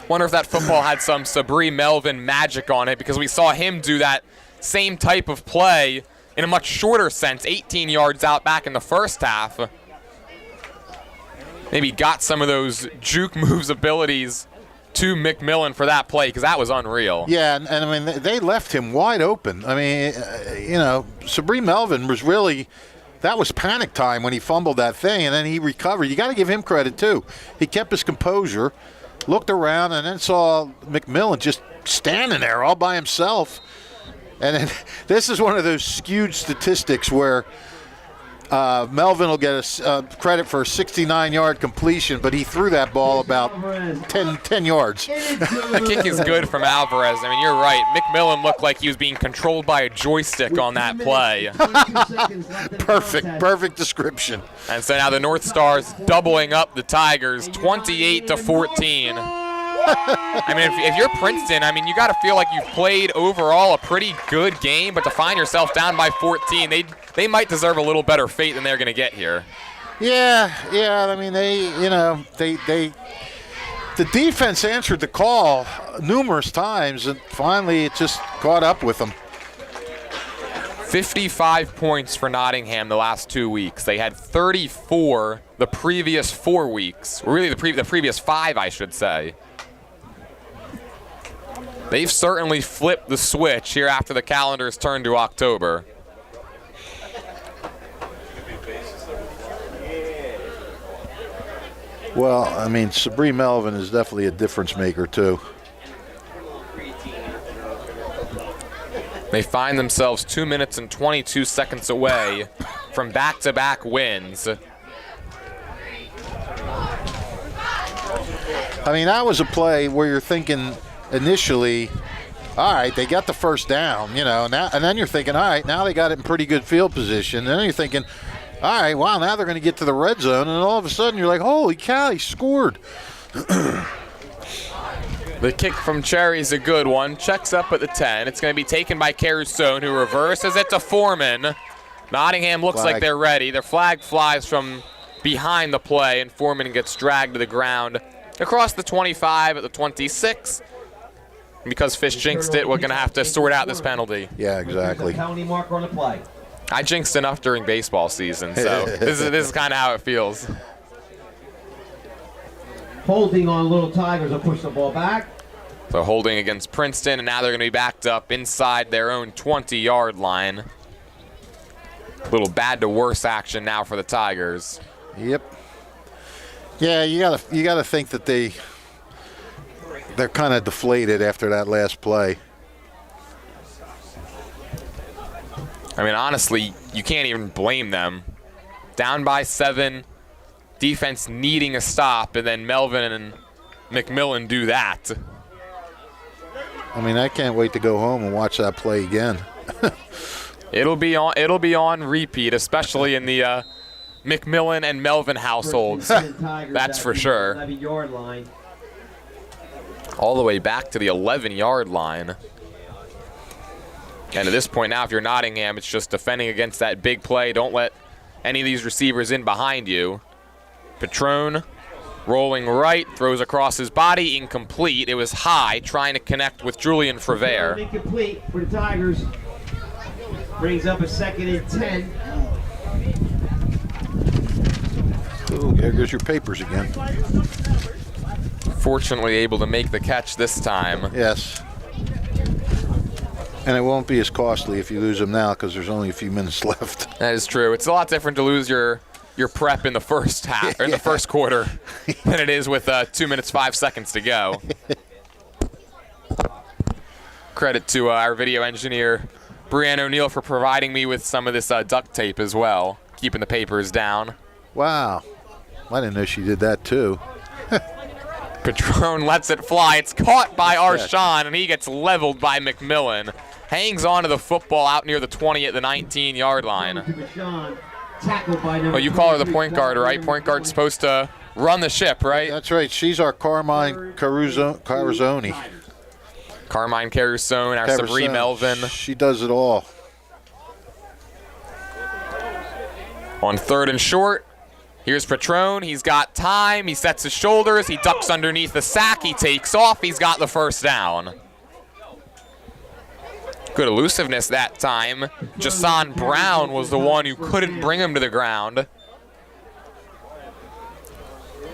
Wonder if that football had some Sabri Melvin magic on it, because we saw him do that same type of play in a much shorter sense, 18 yards out back in the first half. Maybe got some of those juke moves abilities to McMillan for that play, because that was unreal. Yeah, and I mean, they left him wide open. I mean, Sabri Melvin was really, that was panic time when he fumbled that thing, and then he recovered. You got to give him credit, too. He kept his composure, looked around, and then saw McMillan just standing there all by himself. And then, this is one of those skewed statistics where Melvin will get credit for a 69-yard completion, but he threw that ball about 10 yards. The kick is good from Alvarez. I mean, you're right. McMillan looked like he was being controlled by a joystick on that play. Perfect description. And so now the North Stars doubling up the Tigers, 28-14. I mean, if you're Princeton, I mean, you got to feel like you've played overall a pretty good game, but to find yourself down by 14, they might deserve a little better fate than they're going to get here. Yeah. I mean, the defense answered the call numerous times, and finally it just caught up with them. 55 points for Nottingham the last 2 weeks. They had 34 the previous 4 weeks, or really the previous 5, I should say. They've certainly flipped the switch here after the calendar's turned to October. Well, I mean, Sabri Melvin is definitely a difference maker, too. They find themselves 2 minutes and 22 seconds away from back-to-back wins. I mean, that was a play where you're thinking initially, all right, they got the first down, and then you're thinking, all right, now they got it in pretty good field position. And then you're thinking, all right, wow, now they're going to get to the red zone. And all of a sudden you're like, holy cow, he scored. The kick from Cherry's a good one. Checks up at the 10. It's going to be taken by Caruso, who reverses it to Foreman. Nottingham looks like they're ready. Their flag flies from behind the play, and Foreman gets dragged to the ground across the 25 at the 26. Because Fish jinxed it, we're going to have to sort out this penalty. Yeah, exactly. Penalty marker on the play. I jinxed enough during baseball season, so this is kind of how it feels. Holding on Little Tigers will push the ball back. So holding against Princeton, and now they're going to be backed up inside their own 20-yard line. A little bad to worse action now for the Tigers. Yep. Yeah, you gotta think that they're kind of deflated after that last play. I mean, honestly, you can't even blame them. Down by 7, defense needing a stop, and then Melvin and McMillan do that. I mean, I can't wait to go home and watch that play again. It'll be on repeat, especially in the McMillan and Melvin households. That's for sure. 11-yard line. All the way back to the 11-yard line. And at this point now, if you're Nottingham, it's just defending against that big play. Don't let any of these receivers in behind you. Patron rolling right, throws across his body, incomplete. It was high, trying to connect with Julian Frevere. Incomplete for the Tigers. Brings up a 2nd and 10. Oh, there goes your papers again. Fortunately able to make the catch this time. Yes. And it won't be as costly if you lose them now because there's only a few minutes left. That is true. It's a lot different to lose your prep in the first half, or in the first quarter, than it is with 2 minutes, 5 seconds to go. Credit to our video engineer, Brianne O'Neill, for providing me with some of this duct tape as well, keeping the papers down. Wow. I didn't know she did that too. Patron lets it fly. It's caught by Arshawn, and he gets leveled by McMillan. Hangs onto the football out near the 20 at the 19-yard line. Well, you call her the point guard, right? Point guard's supposed to run the ship, right? That's right. She's our Carmine Carusone. Carmine Carusone, our Sabri Melvin. She does it all. On 3rd and short, here's Patron. He's got time. He sets his shoulders. He ducks underneath the sack. He takes off. He's got the first down. Good elusiveness that time. Jason Brown was the one who couldn't bring him to the ground.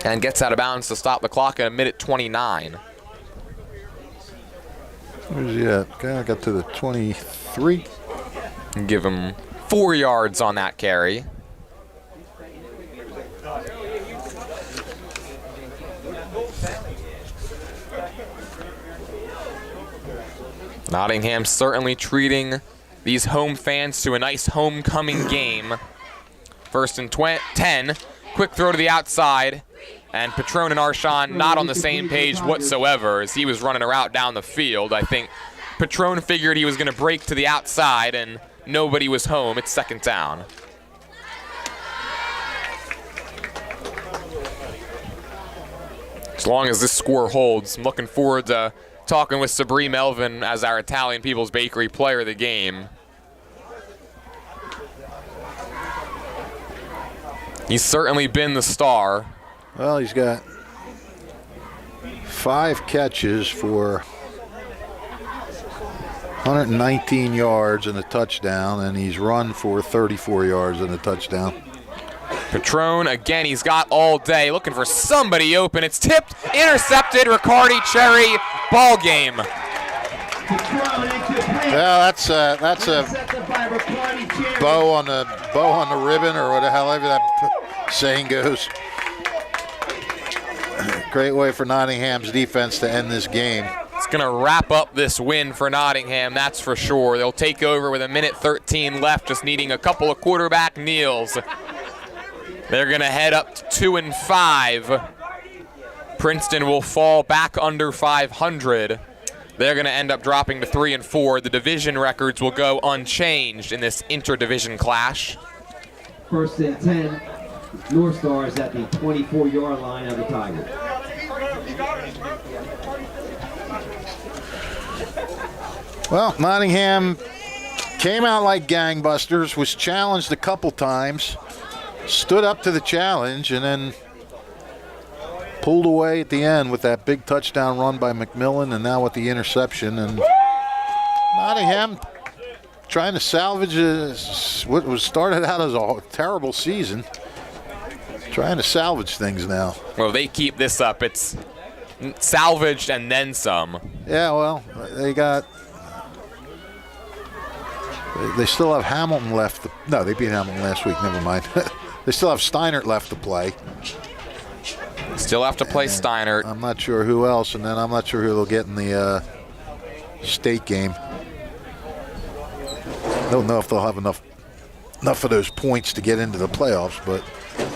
And gets out of bounds to stop the clock at 1:29. Where's he at? Okay, I got to the 23. Give him 4 yards on that carry. Nottingham certainly treating these home fans to a nice homecoming game. First and 10. Quick throw to the outside. And Patron and Arshawn not on the same page whatsoever as he was running a route down the field. I think Patron figured he was going to break to the outside and nobody was home. It's second down. As long as this score holds, I'm looking forward to talking with Sabri Melvin as our Italian People's Bakery player of the game. He's certainly been the star. Well, he's got 5 catches for 119 yards and a touchdown, and he's run for 34 yards and a touchdown. Patron, again, he's got all day, looking for somebody open. It's tipped, intercepted, Riccardi Cherry, ball game. Yeah, that's a bow on the ribbon, or whatever that saying goes. Great way for Nottingham's defense to end this game. It's going to wrap up this win for Nottingham, that's for sure. They'll take over with 1:13 left, just needing a couple of quarterback kneels. They're going to head up to 2-5. Princeton will fall back under 500. They're going to end up dropping to 3-4. The division records will go unchanged in this interdivision clash. First and 10, Northstars at the 24-yard line of the Tigers. Well, Nottingham came out like gangbusters, was challenged a couple times, stood up to the challenge, and then pulled away at the end with that big touchdown run by McMillan, and now with the interception. And Nottingham trying to salvage what was started out as a terrible season, trying to salvage things now. Well, they keep this up. It's salvaged and then some. Yeah, well, they still have Hamilton left. No, they beat Hamilton last week. Never mind. They still have Steinert left to play. Still have to play Steinert. I'm not sure who else, and then I'm not sure who they'll get in the state game. Don't know if they'll have enough of those points to get into the playoffs, but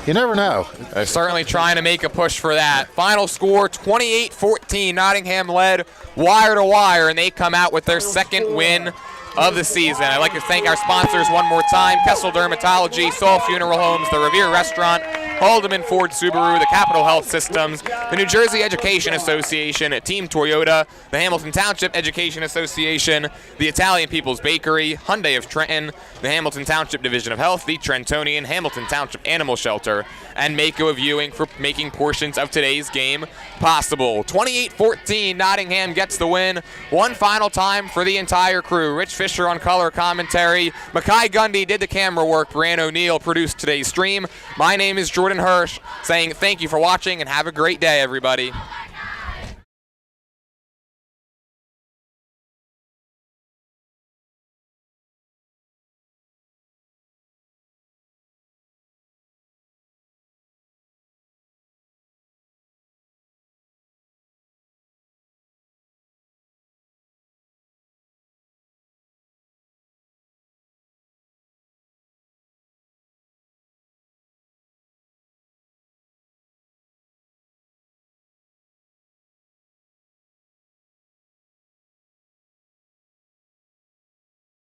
you never know. They're certainly trying to make a push for that. Final score, 28-14. Nottingham led wire to wire, and they come out with their second win of the season. I'd like to thank our sponsors one more time: Kessel Dermatology, Saul Funeral Homes, the Revere Restaurant, Haldeman Ford Subaru, the Capital Health Systems, the New Jersey Education Association, Team Toyota, the Hamilton Township Education Association, the Italian People's Bakery, Hyundai of Trenton, the Hamilton Township Division of Health, the Trentonian, Hamilton Township Animal Shelter, and Mako Viewing for making portions of today's game possible. 28-14, Nottingham gets the win. One final time for the entire crew. Rich Fisher on color commentary. Mackay Gundy did the camera work. Brian O'Neill produced today's stream. My name is Jordan Hirsch, saying thank you for watching and have a great day, everybody.